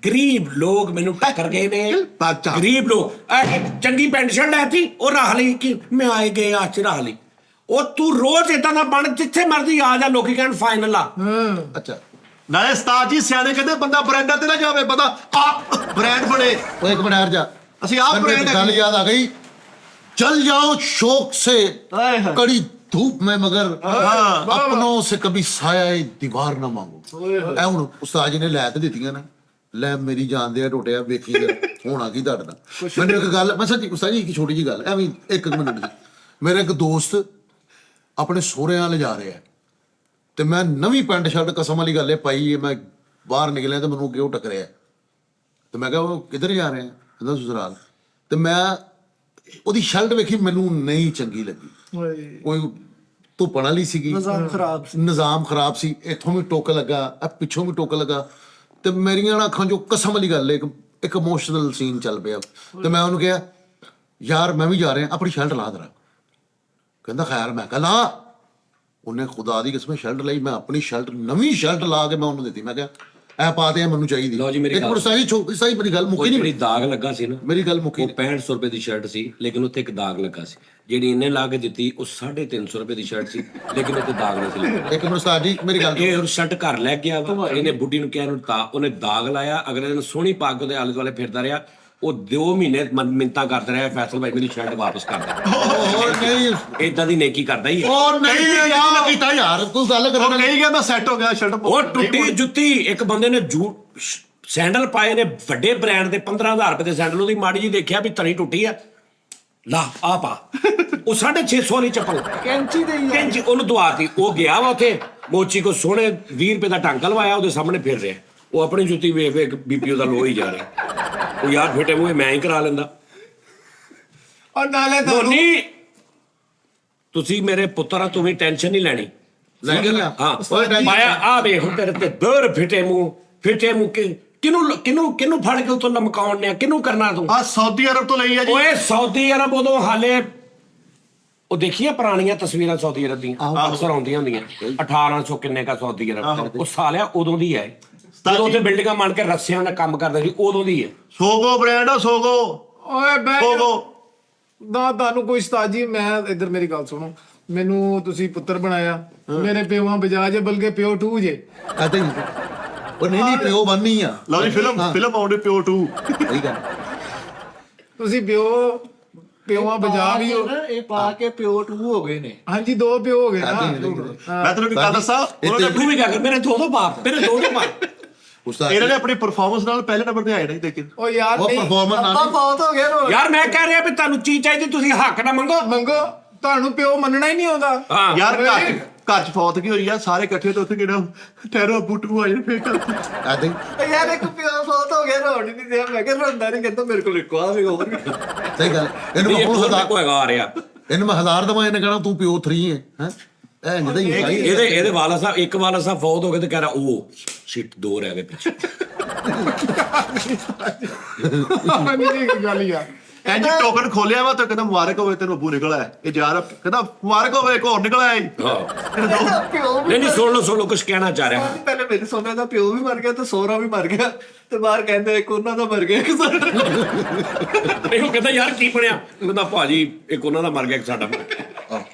ਗਰੀਬ ਲੋਕ ਮੈਨੂੰ ਟੱਕਰ ਗਏ ਨੇ। ਬਾਚਾ। ਗਰੀਬ ਲੋਕ ਚੰਗੀ ਪੈਂਟ ਸ਼ਰਟ ਲੈਤੀ ਉਹ ਰੱਖ ਲਈ ਕਿ ਮੈਂ ਆਏ ਗਏ ਆ ਚ ਰੱਖ ਲਈ। ਉਹ ਤੂੰ ਰੋਜ਼ ਇਦਾਂ ਦਾ ਬਣ ਜਿੱਥੇ ਮਰਜ਼ੀ ਆ ਜਾ, ਲੋਕੀ ਕਹਿਣ ਫਾਈਨਲ ਆ। ਅੱਛਾ ਨਾਲੇ ਉਸਤਾਦ ਜੀ ਸਿਆਣੇ ਕਹਿੰਦੇ ਬੰਦਾ ਬ੍ਰਾਂਡਾਂ ਤੇ ਨਾ ਜਾਵੇ, ਪਤਾ ਆ ਬ੍ਰਾਂਡ ਬਣੇ। ਉਹ ਇੱਕ ਮਿੰਟ ਹਟ ਜਾ। ਅਸੀਂ ਆਪ ਮੈਨੂੰ ਇੱਕ brand ਗੱਲ याद आ गई, चल जाओ शौक से ਹਾਏ ਹਾਏ कड़ी धूप में मगर हाँ। अपनों से कभी साया दीवार ना मांगो। ਇਹ ਹੁਣ ਉਸਤਾਦ ਜੀ ਨੇ ਲੈ ਤੇ ਦਿੱਤੀਆਂ ਨਾ, ਲੈ ਮੇਰੀ ਜਾਨ ਦੇ ਟੋਟਿਆ ਵੇਖੀ ਹੋਣਾ ਕੀ ਤੁਹਾਡੇ ਨਾਲ। ਮੈਨੂੰ ਇੱਕ ਗੱਲ ਮੈਂ ਸੱਚੀ ਉਸਤਾਦ ਜੀ ਇੱਕ ਛੋਟੀ ਜੀ ਗੱਲ ਐਵੇਂ ਇੱਕ ਮਿੰਟ ਦੀ, ਮੇਰਾ ਇੱਕ ਦੋਸਤ ਆਪਣੇ ਸਹੁਰਿਆਂ ਲੈ ਜਾ ਰਿਹਾ ਤੇ ਮੈਂ ਨਵੀਂ ਪੈਂਟ ਸ਼ਰਟ ਕਸਮ ਵਾਲੀ ਗੱਲ ਹੈ ਪਾਈ ਹੈ, ਮੈਂ ਬਾਹਰ ਨਿਕਲਿਆ ਤੇ ਮੈਨੂੰ ਅੱਗੇ ਉਹ ਟੱਕਰਿਆ ਤੇ ਮੈਂ ਕਿਹਾ ਉਹ ਕਿੱਧਰ ਜਾ ਰਹੇ ਆ? ਕਹਿੰਦਾ ਸਸੁਰਾਲ। ਤੇ ਮੈਂ ਉਹਦੀ ਸ਼ਰਟ ਵੇਖੀ, ਮੈਨੂੰ ਨਹੀਂ ਚੰਗੀ ਲੱਗੀ। ਕੋਈ ਧੁੱਪਣ ਵਾਲੀ ਸੀਗੀ, ਨਿਜ਼ਾਮ ਖਰਾਬ ਸੀ। ਨਿਜ਼ਾਮ ਖਰਾਬ ਸੀ, ਇੱਥੋਂ ਵੀ ਟੋਕ ਲੱਗਾ, ਆ ਪਿੱਛੋਂ ਵੀ ਟੋਕ ਲੱਗਾ ਤੇ ਮੇਰੀਆਂ ਅੱਖਾਂ 'ਚੋਂ ਕਸਮ ਵਾਲੀ ਗੱਲ ਇੱਕ ਇਮੋਸ਼ਨਲ ਸੀਨ ਚੱਲ ਪਿਆ। ਤੇ ਮੈਂ ਉਹਨੂੰ ਕਿਹਾ ਯਾਰ ਮੈਂ ਵੀ ਜਾ ਰਿਹਾ, ਆਪਣੀ ਸ਼ਰਟ ਲਾ ਦਰਾ। ਕਹਿੰਦਾ ਖੈਰ। ਮੈਂ ਕਿਹਾ ਲਾ। ਉਹਨੇ ਖੁਦਾ ਦੀ ਕਸਮ ਸ਼ਰਟ ਲਈ, ਮੈਂ ਆਪਣੀ ਸ਼ਰਟ ਨਵੀਂ ਸ਼ਰਟ ਲਾ ਕੇ ਮੈਂ ਉਹਨੂੰ ਦਿੱਤੀ। ਮੈਂ ਕਿਹਾ ਐ ਪਾ ਦੇ ਮੈਨੂੰ ਚਾਹੀਦੀ। ਲਓ ਜੀ ਮੇਰੀ ਇੱਕ ਗੱਲ। ਮਿੰਟ ਸਹੀ ਮੇਰੀ ਗੱਲ ਮੁੱਕੀ ਜਿਹੜੀ ਨਹੀਂ। ਦਾਗ ਲੱਗਾ ਸੀ ਨਾ, ਮੇਰੀ ਗੱਲ ਮੁੱਕੀ ਉਹ 6500 ਰੁਪਏ ਦੀ ਸ਼ਰਟ ਸੀ, ਲੇਕਿਨ ਉੱਥੇ ਇੱਕ ਦਾਗ ਲੱਗਾ ਸੀ। ਜਿਹੜੀ ਇਹਨੇ ਲਾ ਕੇ ਦਿੱਤੀ ਉਹ 350 ਰੁਪਏ ਦੀ ਸ਼ਰਟ ਸੀ, ਲੇਕਿਨ ਉੱਥੇ ਦਾਗ ਨਹੀਂ ਸੀ ਲੱਗਾ। ਇੱਕ ਮਿੰਟ ਉਸਤਾਦ ਜੀ ਮੇਰੀ ਗੱਲ ਇਹ ਸ਼ਰਟ ਘਰ ਲੈ ਗਿਆ ਵਾ, ਇਹਨੇ ਬੁੱਢੀ ਨੂੰ ਕਿਹਾ ਇਹਨੂੰ ਉਹਨੇ ਦਾਗ ਲਾਇਆ। ਅਗਲੇ ਦਿਨ ਸੋਹਣੀ ਪੱਗ ਉਹਦੇ ਆਲੇ ਦੁਆਲੇ ਫਿਰਦਾ ਰਿਹਾ। ਉਹ 2 ਮਹੀਨੇ ਮਿੰਤਾਂ ਕਰਦਾ ਰਿਹਾ, ਫੈਸਲ ਭਾਈ ਮੇਰੀ ਸ਼ਰਟ ਵਾਪਸ ਕਰ ਦੇ। ਉਹ ਨਹੀਂ ਏਦਾਂ ਦੀ ਨੇਕੀ ਕਰਦਾ ਹੀ ਹੈ। ਉਹ ਨਹੀਂ ਯਾਰ ਕੀਤਾ ਯਾਰ ਕੋਈ ਗੱਲ ਉਹ ਕਰਨਾ। ਕਹੀ ਗਿਆ ਮੈਂ ਸੈੱਟ ਹੋ ਗਿਆ ਸ਼ਰਟ। ਉਹ ਟੁੱਟੀ ਜੁੱਤੀ ਇੱਕ ਬੰਦੇ ਨੇ ਸੈਂਡਲ ਪਾਏ ਨੇ ਵੱਡੇ ਬ੍ਰਾਂਡ ਦੇ 15000 ਰੁਪਏ ਦੇ ਸੈਂਡਲ, ਉਹਦੀ ਮਾੜੀ ਜੀ ਦੇਖਿਆ ਵੀ ਤਣੀ ਟੁੱਟੀ ਆ, ਲਾ ਆ ਪਾ। ਉਹ 650 ਵਾਲੀ ਚੱਪਲ ਕੈਂਚੀ ਦੇ ਹੀ ਆ। ਕੈਂਚੀ ਉਹਨੂੰ ਦਵਾਤੀ। ਉਹ ਗਿਆ ਵਾ ਉੱਥੇ ਮੋਚੀ ਕੋ ਸੋਹਣੇ 20 ਰੁਪਏ ਦਾ ਟਾਂਕਾ ਲਵਾਇਆ, ਉਹਦੇ ਸਾਹਮਣੇ ਫਿਰ ਰਿਹਾ। ਉਹ ਆਪਣੀ ਜੁੱਤੀ ਵੇਖ ਵੇਖ ਬੀਪੀਓ ਦਾ ਲੋ ਹੀ ਜਾ ਰਿਹਾ। ਉਹ ਯਾਰ ਫੇਟੇ ਮੂੰਹ ਮੈਂ ਹੀ ਕਰਾ ਲੈਂਦਾ। ਔਰ ਨਾਲੇ ਧੋਨੀ ਤੁਸੀਂ ਮੇਰੇ ਪੁੱਤਰ ਆ, ਤੂੰ ਵੀ ਟੈਨਸ਼ਨ ਨਹੀਂ ਲੈਣੀ। ਲੈ ਕੇ ਲਿਆ। ਹਾਂ ਓਏ ਟੈਨਸ਼ਨ- ਮਾਇਆ ਆ ਵੇ ਹੁਣ ਤੇਰੇ ਤੇ ਦਰ ਫਿੱਟੇ ਮੂੰਹ ਕਿਨੂੰ ਫੜ ਕੇ ਉਤੋਂ ਲਮਕਾਉਣ ਨੇ, ਕਿਨੂੰ ਕਰਨਾ ਤੂੰ? ਆ ਸਾਊਦੀ ਅਰਬ ਤੋਂ ਲਈ ਆ ਜੀ। ਓਏ ਸਾਊਦੀ ਅਰਬ ਉਦੋਂ ਹਾਲੇ ਉਹ ਦੇਖੀਆਂ ਪੁਰਾਣੀਆਂ ਤਸਵੀਰਾਂ ਸਾਊਦੀ ਅਰਬ ਦੀਆਂ ਅਕਸਰ ਆਉਂਦੀਆਂ ਹੁੰਦੀਆਂ 1800 ਕਿੰਨੇ ਕਾ ਸਾਊਦੀ ਅਰਬ। ਉਹ ਸਾਲਿਆ ਉਦੋਂ ਦੀ ਹੈ ਜਦੋਂ ਉੱਥੇ ਬਿਲਡਿੰਗਾਂ ਬਣ ਕੇ ਰੱਸਿਆਂ ਦਾ ਕੰਮ ਕਰਦਾ ਸੀ, ਉਦੋਂ ਦੀ ਹੈ। ਸੋਗੋ ਬ੍ਰਾਂਡ ਆ ਸੋਗੋ। ਓਏ ਬੈ ਸੋਗੋ ਨਾ ਤੁਹਾਨੂੰ ਕੋਈ ਉਸਤਾਦ ਜੀ, ਮੈਂ ਇੱਧਰ ਮੇਰੀ ਗੱਲ ਸੁਣੋ। ਮੈਨੂੰ ਤੁਸੀਂ ਪੁੱਤਰ ਬਣਾਇਆ, ਮੇਰੇ ਪਿਓਾਂ ਬਜਾਜ ਬਲਕਿ ਪਿਓ 2 ਜੇ। ਐਦਾਂ ਹੀ ਉਹ ਨਹੀਂ ਪਿਓ ਬੰਨੀ ਆ। ਲਓ ਜੀ ਫਿਲਮ ਆਉਂਦੀ ਪਿਓ 2। ਸਹੀ ਗੱਲ। ਤੁਸੀਂ ਪਿਓਾਂ ਬਜਾ ਵੀ ਹੋ। ਇਹ ਪਾ ਕੇ ਪਿਓ 2 ਹੋ ਗਏ ਨੇ। ਹਾਂਜੀ 2 ਪਿਓ ਹੋ ਗਏ ਨਾ। ਮੈਂ ਤੈਨੂੰ ਇੱਕ ਗੱਲ ਦੱਸਾਂ, ਉਹਨਾਂ ਨੇ ਤੂੰ ਵੀ ਕਿਆ ਕਰ, ਮੇਰੇ ਦੋ ਬਾਪ, ਮੇਰੇ ਦੋ ਬਾਪ। ਉਸਤਾਦ ਇਹਨਾਂ ਨੇ ਆਪਣੀ ਪਰਫਾਰਮੈਂਸ ਨਾਲ ਪਹਿਲੇ ਨੰਬਰ ਤੇ ਆਏ ਨੇ ਲੇਕਿਨ ਓ ਯਾਰ ਉਹ ਨਹੀਂ ਪਰਫਾਰਮੈਂਸ ਆਪਾਂ ਨਾਲ ਬਹੁਤ ਹੋ ਗਏ ਰੋ। ਯਾਰ ਮੈਂ ਕਹਿ ਰਿਹਾ ਵੀ ਤੁਹਾਨੂੰ ਚੀਜ਼ ਚਾਹੀਦੀ, ਤੁਸੀਂ ਹੱਕ ਨਾ ਮੰਗੋ। ਮੰਗੋ, ਤੁਹਾਨੂੰ ਪਿਓ ਮੰਨਣਾ ਹੀ ਨਹੀਂ ਆਉਂਦਾ। ਹਾਂ ਯਾਰ ਘਰ ਚ ਫੌਤ ਕੀ ਹੋਈ ਆ, ਸਾਰੇ ਇਕੱਠੇ ਤੇ ਉੱਥੇ ਕਿਹੜਾ ਠਹਿਰੋ ਬੁੱਟੂ ਆ ਜਾਣ ਫੇਰ ਕਰ। ਐਦਾਂ ਹੀ ਯਾਰ ਇੱਕ ਪਿਓ ਬਹੁਤ ਹੋ ਗਿਆ ਰੋਣ ਨਹੀਂ ਦਿਆ। ਮੈਂ ਕਿਹਾ ਰੋਂਦਾ ਨਹੀਂ, ਕਹਿੰਦਾ ਮੇਰੇ ਕੋਲ ਇੱਕੋ ਆ ਵੀ ਹੋਰ ਵੀ। ਸਹੀ ਗੱਲ। ਇਹਨੂੰ ਮੈਂ ਹੁਣ ਹਜ਼ਾਰ ਕੋਈ ਆ ਰਿਹਾ। ਇਹਨੂੰ ਮੈਂ 1000 ਦਵਾਂ, ਇਹਨੇ ਕਹਣਾ ਤੂੰ ਪਿਓ 3 ਹੈ। ਹੈ ਇਹ ਨਹੀਂ ਹੀ ਭਾਈ। ਇਹਦੇ ਵਾਲਾ ਸਾਹਿਬ ਇੱਕ ਵਾਲਾ ਸਾਹਿਬ ਫੌਤ ਹੋ ਗਏ ਤੇ ਕਹਿ ਰਿਹਾ ਉਹ ਸ਼ਿਟ 2 ਰਹਿ ਗਏ ਪਿੱਛੇ। ਨਹੀਂ ਇਹ ਗੱਲ ਯਾਰ ਇੰਜ ਟੋਕਨ ਖੋਲਿਆ ਵਾ ਤਾਂ ਕਹਿੰਦਾ ਮੁਬਾਰਕ ਹੋਵੇ ਤੈਨੂੰ ਅੱਬੂ ਨਿਕਲ ਆਇਆ। ਇਹ ਯਾਰ ਕਹਿੰਦਾ ਮੁਬਾਰਕ ਹੋਵੇ ਇੱਕ ਹੋਰ ਨਿਕਲ ਆਇਆ ਜੀ। ਹਾਂ ਪਿਓ ਵੀ ਨਹੀਂ ਸੁਣ ਲਓ ਕੁਝ ਕਹਿਣਾ ਚਾਹ ਰਿਹਾ। ਪਹਿਲੇ ਮੇਰੇ ਸੋਨੇ ਦਾ ਪਿਓ ਵੀ ਮਰ ਗਿਆ ਤੇ ਸੋਹਰਾ ਵੀ ਮਰ ਗਿਆ ਤੇ ਬਾਹਰ ਕਹਿੰਦੇ ਇੱਕ ਉਹਨਾਂ ਦਾ ਮਰ ਗਿਆ ਇੱਕ ਸਾਡਾ। ਨਹੀਂ ਉਹ ਕਹਿੰਦਾ ਯਾਰ ਕੀ ਬਣਿਆ, ਕਹਿੰਦਾ ਭਾਜੀ ਇੱਕ ਉਹਨਾਂ ਦਾ ਮਰ ਗਿਆ ਇੱਕ ਸਾਡਾ ਮਰ ਗਿਆ।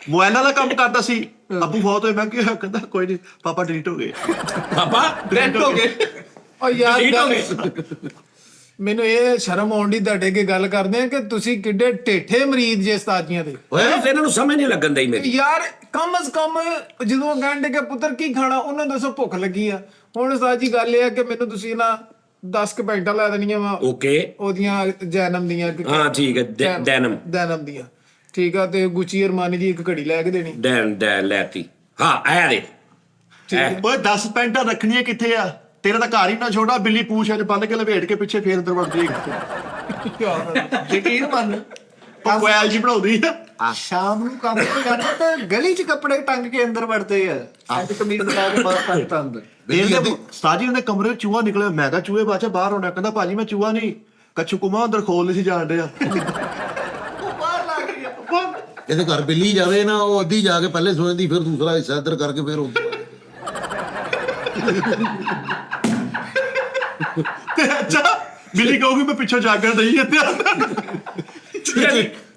ਮੋਬਾਈਲਾਂ ਦਾ ਕੰਮ ਕਰਦਾ ਸੀ, ਅੱਬੂ ਫੌਤ ਹੋਏ। ਮੈਂ ਕਿਹਾ ਕਹਿੰਦਾ ਕੋਈ ਨਹੀਂ ਪਾਪਾ ਡਿਲੀਟ ਹੋ ਗਏ। ਪਾਪਾ ਡੈਡ ਹੋ ਗਏ। ਓ ਯਾਰ delete ਹੋ ਗੱਲ- ਮੈਨੂੰ ਇਹ ਸ਼ਰਮ ਆਉਂਦੀ ਤੁਹਾਡੇ ਕੇ ਗੱਲ ਕਰਦੇ ਆ ਕਿ ਤੁਸੀਂ ਕਿੱਡੇ ਢੇਠੇ ਮਰੀਜ਼ ਜੇ ਉਸਤਾਦ ਦੇ। ਓਏ ਇਹਨਾਂ ਨੂੰ ਸਮਝ ਨਹੀਂ ਲੱਗਣ ਦਈ ਮੇਰੀ। ਯਾਰ ਕਮ ਅਸ ਕਮ ਜਦੋਂ ਕਹਿੰਦੇ ਕਿ ਪੁੱਤਰ ਕੀ ਖਾਣਾ, ਉਹਨਾਂ ਨੂੰ ਦੱਸੋ ਭੁੱਖ ਲੱਗੀ ਆ। ਹੁਣ ਉਸਤਾਦ ਜੀ ਗੱਲ ਇਹ ਆ ਕਿ ਮੈਨੂੰ ਤੁਸੀਂ ਨਾ 10 ਕੁ ਪੈਂਟਾਂ ਲੈ ਦੇਣੀਆਂ ਵਾ ਓਕੇ ਉਹਦੀਆਂ ਜੈਨਮ ਦੀਆਂ। ਹਾਂ ਠੀਕ ਹੈ ਡੈਨਮ ਦੀਆਂ ਠੀਕ ਆ। ਤੇ ਗੁੱਚੀ ਅਰਮਾਨੀ ਦੀ ਇੱਕ ਘੜੀ ਲੈ ਕੇ ਦੇਣੀ। ਡੈਨ ਲੈਤੀ। ਹਾਂ ਆਇਆ ਦੇ ਓਏ 10 ਪੈਂਟਾਂ ਰੱਖਣੀਆਂ ਕਿੱਥੇ ਆ? ਤੇਰਾ ਤਾਂ ਘਰ ਹੀ ਨਾ ਛੋਟਾ, ਬਿੱਲੀ ਪੂਛ ਚ ਬੰਨ ਕੇ ਲਪੇਟ ਕੇ ਪਿੱਛੇ ਫੇਰ ਅੰਦਰ ਵੜਦੀ ਹੈ। ਯਕੀਨ ਮੰਨ ਉਹ ਕੋਇਲ ਜੀ ਬਣਾਉਂਦੀ ਆ। ਸ਼ਾਮ ਨੂੰ ਕੰਮ ਤੇ ਜਾਣਾ ਤੇ ਗਲੀ 'ਚ ਕੱਪੜੇ ਟੰਗ ਕੇ ਅੰਦਰ ਵੜਦੇ ਆ। ਅੱਜ ਕਮੀਜ਼ ਲਾ ਕੇ ਬਾਹਰ ਟੰਗਤਾ ਅੰਦਰ। ਇਹਦੇ ਸਾਜੀ ਦੇ ਕਮਰੇ ਚ ਚੂਹਾ ਨਿਕਲਿਆ। ਮੈਂ ਕਿਹਾ ਚੂਹੇ ਬਾਅਦ ਚ ਬਾਹਰ ਆਉਣਾ। ਕਹਿੰਦਾ ਭਾਜੀ ਮੈਂ ਚੂਹਾ ਨਹੀਂ, ਕੱਛੂ ਕੁਮਾ ਅੰਦਰ ਖੋਲ ਨਹੀਂ ਸੀ ਜਾਣ ਡਿਆ। ਉਹ ਬਾਹਰ ਲੱਗ ਰਹੀ ਆ। ਇਹਦੇ ਘਰ ਬਿੱਲੀ ਜਾਵੇ ਨਾ, ਉਹ ਅੱਧੀ ਜਾ ਕੇ ਪਹਿਲੇ ਸੋਚਦੀ, ਫਿਰ ਦੂਸਰਾ ਹਿੱਸਾ ਇੱਧਰ ਕਰਕੇ ਫਿਰ ਉੱਧਰ। ਤੇ ਅੱਛਾ ਬਿੱਲੀ ਕਹੂਗੀ ਮੈਂ ਪਿੱਛੋਂ ਜਾਗਣ ਦਈ ਇੱਥੇ।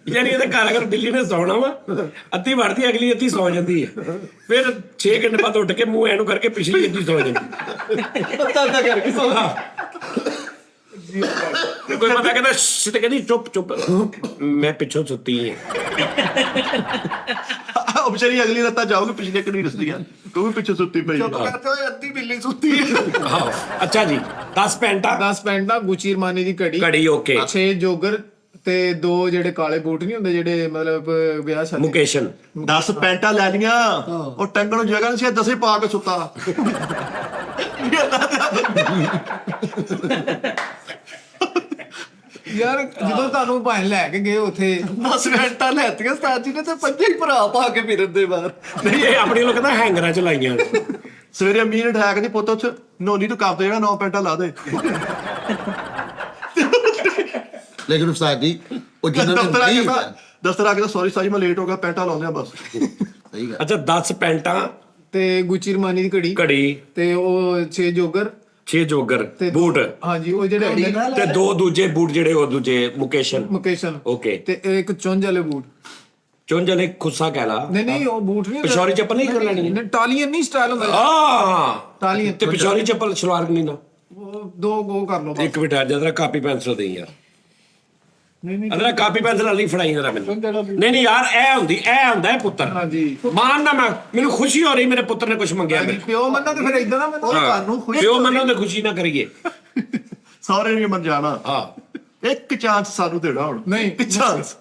ਯਾਨੀ ਇਹਦੇ ਘਰ ਅਗਰ ਬਿੱਲੀ ਨੇ ਸੌਣਾ ਵਾ, ਅੱਧੀ ਵੜਦੀ ਅਗਲੀ ਅੱਧੀ ਸੌ ਜਾਂਦੀ ਹੈ। ਫਿਰ 6 ਘੰਟੇ ਬਾਅਦ ਉੱਠ ਕੇ ਮੂੰਹ ਐਨੂੰ ਕਰਕੇ ਪਿਛਲੀ ਅੱਧੀ ਸੌ ਜਾਂਦੀ। ਪਤਾ ਕਰਕੇ ਸੋਣਾ। ਤੇ ਕੋਈ ਪਤਾ ਕਹਿੰਦਾ ਸ਼ਿਟ, ਤੇ ਕਹਿੰਦੀ ਚੁੱਪ ਮੈਂ ਪਿੱਛੋਂ ਸੁੱਤੀ ਹਾਂ। ਉਹ ਵਿਚਾਰੀ ਅਗਲੀ ਰੱਤਾਂ ਜਾਊਗੀ, ਪਿਛਲੇ ਕਿਹੜੀ ਰਸਦੀਆਂ ਤੂੰ ਵੀ ਪਿੱਛੇ ਸੁੱਤੀ ਪਈ। ਚੁੱਪ ਕਰਦੇ ਹੋਏ ਅੱਧੀ ਬਿੱਲੀ ਸੁੱਤੀ ਹੈ। ਹਾਂ ਅੱਛਾ ਜੀ 10 ਪੈਂਟਾਂ 10 ਪੈਂਟਾਂ ਗੁੱਚੀ ਅਰਮਾਨੀ ਦੀ ਘੜੀ ਓਕੇ 6 ਜੋਗਰ ਤੇ 2 ਜਿਹੜੇ ਕਾਲੇ ਬੂਟ ਨਹੀਂ ਹੁੰਦੇ ਜਿਹੜੇ ਮਤਲਬ ਵਿਆਹ ਸ਼ਾਦੀ। ਮੁਕੇਸ਼ਨ 10 ਪੈਂਟਾਂ ਲੈ ਲੀਆਂ। ਉਹ ਟੰਗਣ ਨੂੰ ਜਗ੍ਹਾ ਨਹੀਂ ਸੀ, 10 ਪਾ ਕੇ ਸੁੱਤਾ। ਯਾਰ ਜਦੋਂ ਤੁਹਾਨੂੰ ਭਾਵੇਂ ਲੈ ਕੇ ਗਏ ਉੱਥੇ 10 ਮਿੰਟਾਂ ਲੈਤੀਆਂ ਉਸਤਾਦ ਜੀ ਨੇ ਤੇ 5 ਹੀ ਭਰਾ ਪਾ ਕੇ ਫਿਰਦੇ ਬਾਹਰ। ਨਹੀਂ ਇਹ ਆਪਣੀ ਲੋਕ ਕਹਿੰਦਾ ਹੈਂਗਰਾਂ ਚ ਲਾਈਆਂ। ਸਵੇਰੇ ਅੰਮੀ ਨੇ ਠਾਇਆ ਕਹਿੰਦੀ ਪੁੱਤ ਉੱਥੇ ਨੋਨੀ ਤੂੰ ਕੱਪ ਦੇ ਜਿਹੜਾ 9 ਪੈਂਟਾਂ ਲਾ ਦੇ। ਲੇਕਿਨ ਉਸਤਾਦ ਜੀ ਉਹ ਜਿਨ੍ਹਾਂ ਦਫ਼ਤਰ ਆ ਨੇ ਕੇ ਨਹੀਂ ਦਫ਼ਤਰ ਆ ਕੇ ਸੌਰੀ ਸਾਜੀ ਮੈਂ ਲੇਟ ਹੋ ਗਿਆ, ਪੈਂਟਾਂ ਲਾਉਂਦੇ ਆ ਬਸ। ਸਹੀ ਗੱਲ। ਅੱਛਾ 10 ਪੈਂਟਾਂ ਤੇ ਗੁੱਚੀ ਅਰਮਾਨੀ ਦੀ ਘੜੀ ਘੜੀ ਤੇ ਉਹ 6 ਜੋਗਰ 6 ਜੋਗਰ ਬੂਟ ਹਾਂਜੀ ਉਹ ਜਿਹੜੇ ਹੁੰਦੇ ਨੇ ਤੇ 2 ਦੂਜੇ ਬੂਟ ਜਿਹੜੇ ਉਹ ਦੂਜੇ ਮੁਕੇਸ਼ਨ ਮੁਕੇਸ਼ਨ ਓਕੇ ਤੇ ਇੱਕ ਚੁੰਝ ਵਾਲੇ ਬੂਟ। ਚੁੰਝ ਵਾਲੇ ਖੁੱਸਾ ਕਹਿ ਲਾ। ਨਹੀਂ ਉਹ ਬੂਟ ਨਹੀਂ ਪਿਸ਼ੌਰੀ ਚੱਪਲ ਨਹੀਂ ਕਰ ਲੈਣੀ ਨਹੀਂ ਟਾਲੀਅਨ ਨਹੀਂ ਸਟਾਈਲ ਹੁੰਦਾ ਆ ਟਾਲੀਅਨ ਤੇ ਪਿਸ਼ੌਰੀ ਚੱਪਲ ਸਲਵਾਰ ਨਹੀਂ ਨਾ। ਉਹ 2 ਗੋ ਕਰ ਲਓ ਬਸ। ਇੱਕ ਮਿੰਟ ਜਦਰਾ ਕਾਪੀ ਪੈਨਸਲ ਦੇ ਯਾਰ। ਨਹੀਂ ਅਦਰਾ ਕਾਪੀ ਪੈਨਸਲ ਵਾਲੀ ਫੜਾਈ ਜਰਾ ਮੈਨੂੰ। ਨਹੀਂ ਯਾਰ ਇਹ ਹੁੰਦਾ ਹੈ ਪੁੱਤਰ। ਹਾਂਜੀ ਮਾਨ ਨਾ ਮੈਨੂੰ ਖੁਸ਼ੀ ਹੋ ਰਹੀ ਮੇਰੇ ਪੁੱਤਰ ਨੇ ਕੁਝ ਮੰਗਿਆ ਮੇਰੇ। ਪਿਓ ਮੰਨਾ ਤੇ ਫਿਰ ਇਦਾਂ ਨਾ ਮੈਨੂੰ ਤੁਹਾਨੂੰ ਖੁਸ਼ੀ ਪਿਓ ਮੰਨੋ ਤੇ ਖੁਸ਼ੀ ਨਾ ਕਰੀਏ। ਸਹੁਰੇ ਨੇ ਮਨ ਜਾਣਾ। ਹਾਂ ਇੱਕ ਚਾਂਸ ਸਾਨੂੰ ਦੇਣਾ ਹੁਣ। ਨਹੀਂ। ਇੱਕ ਚਾਂਸ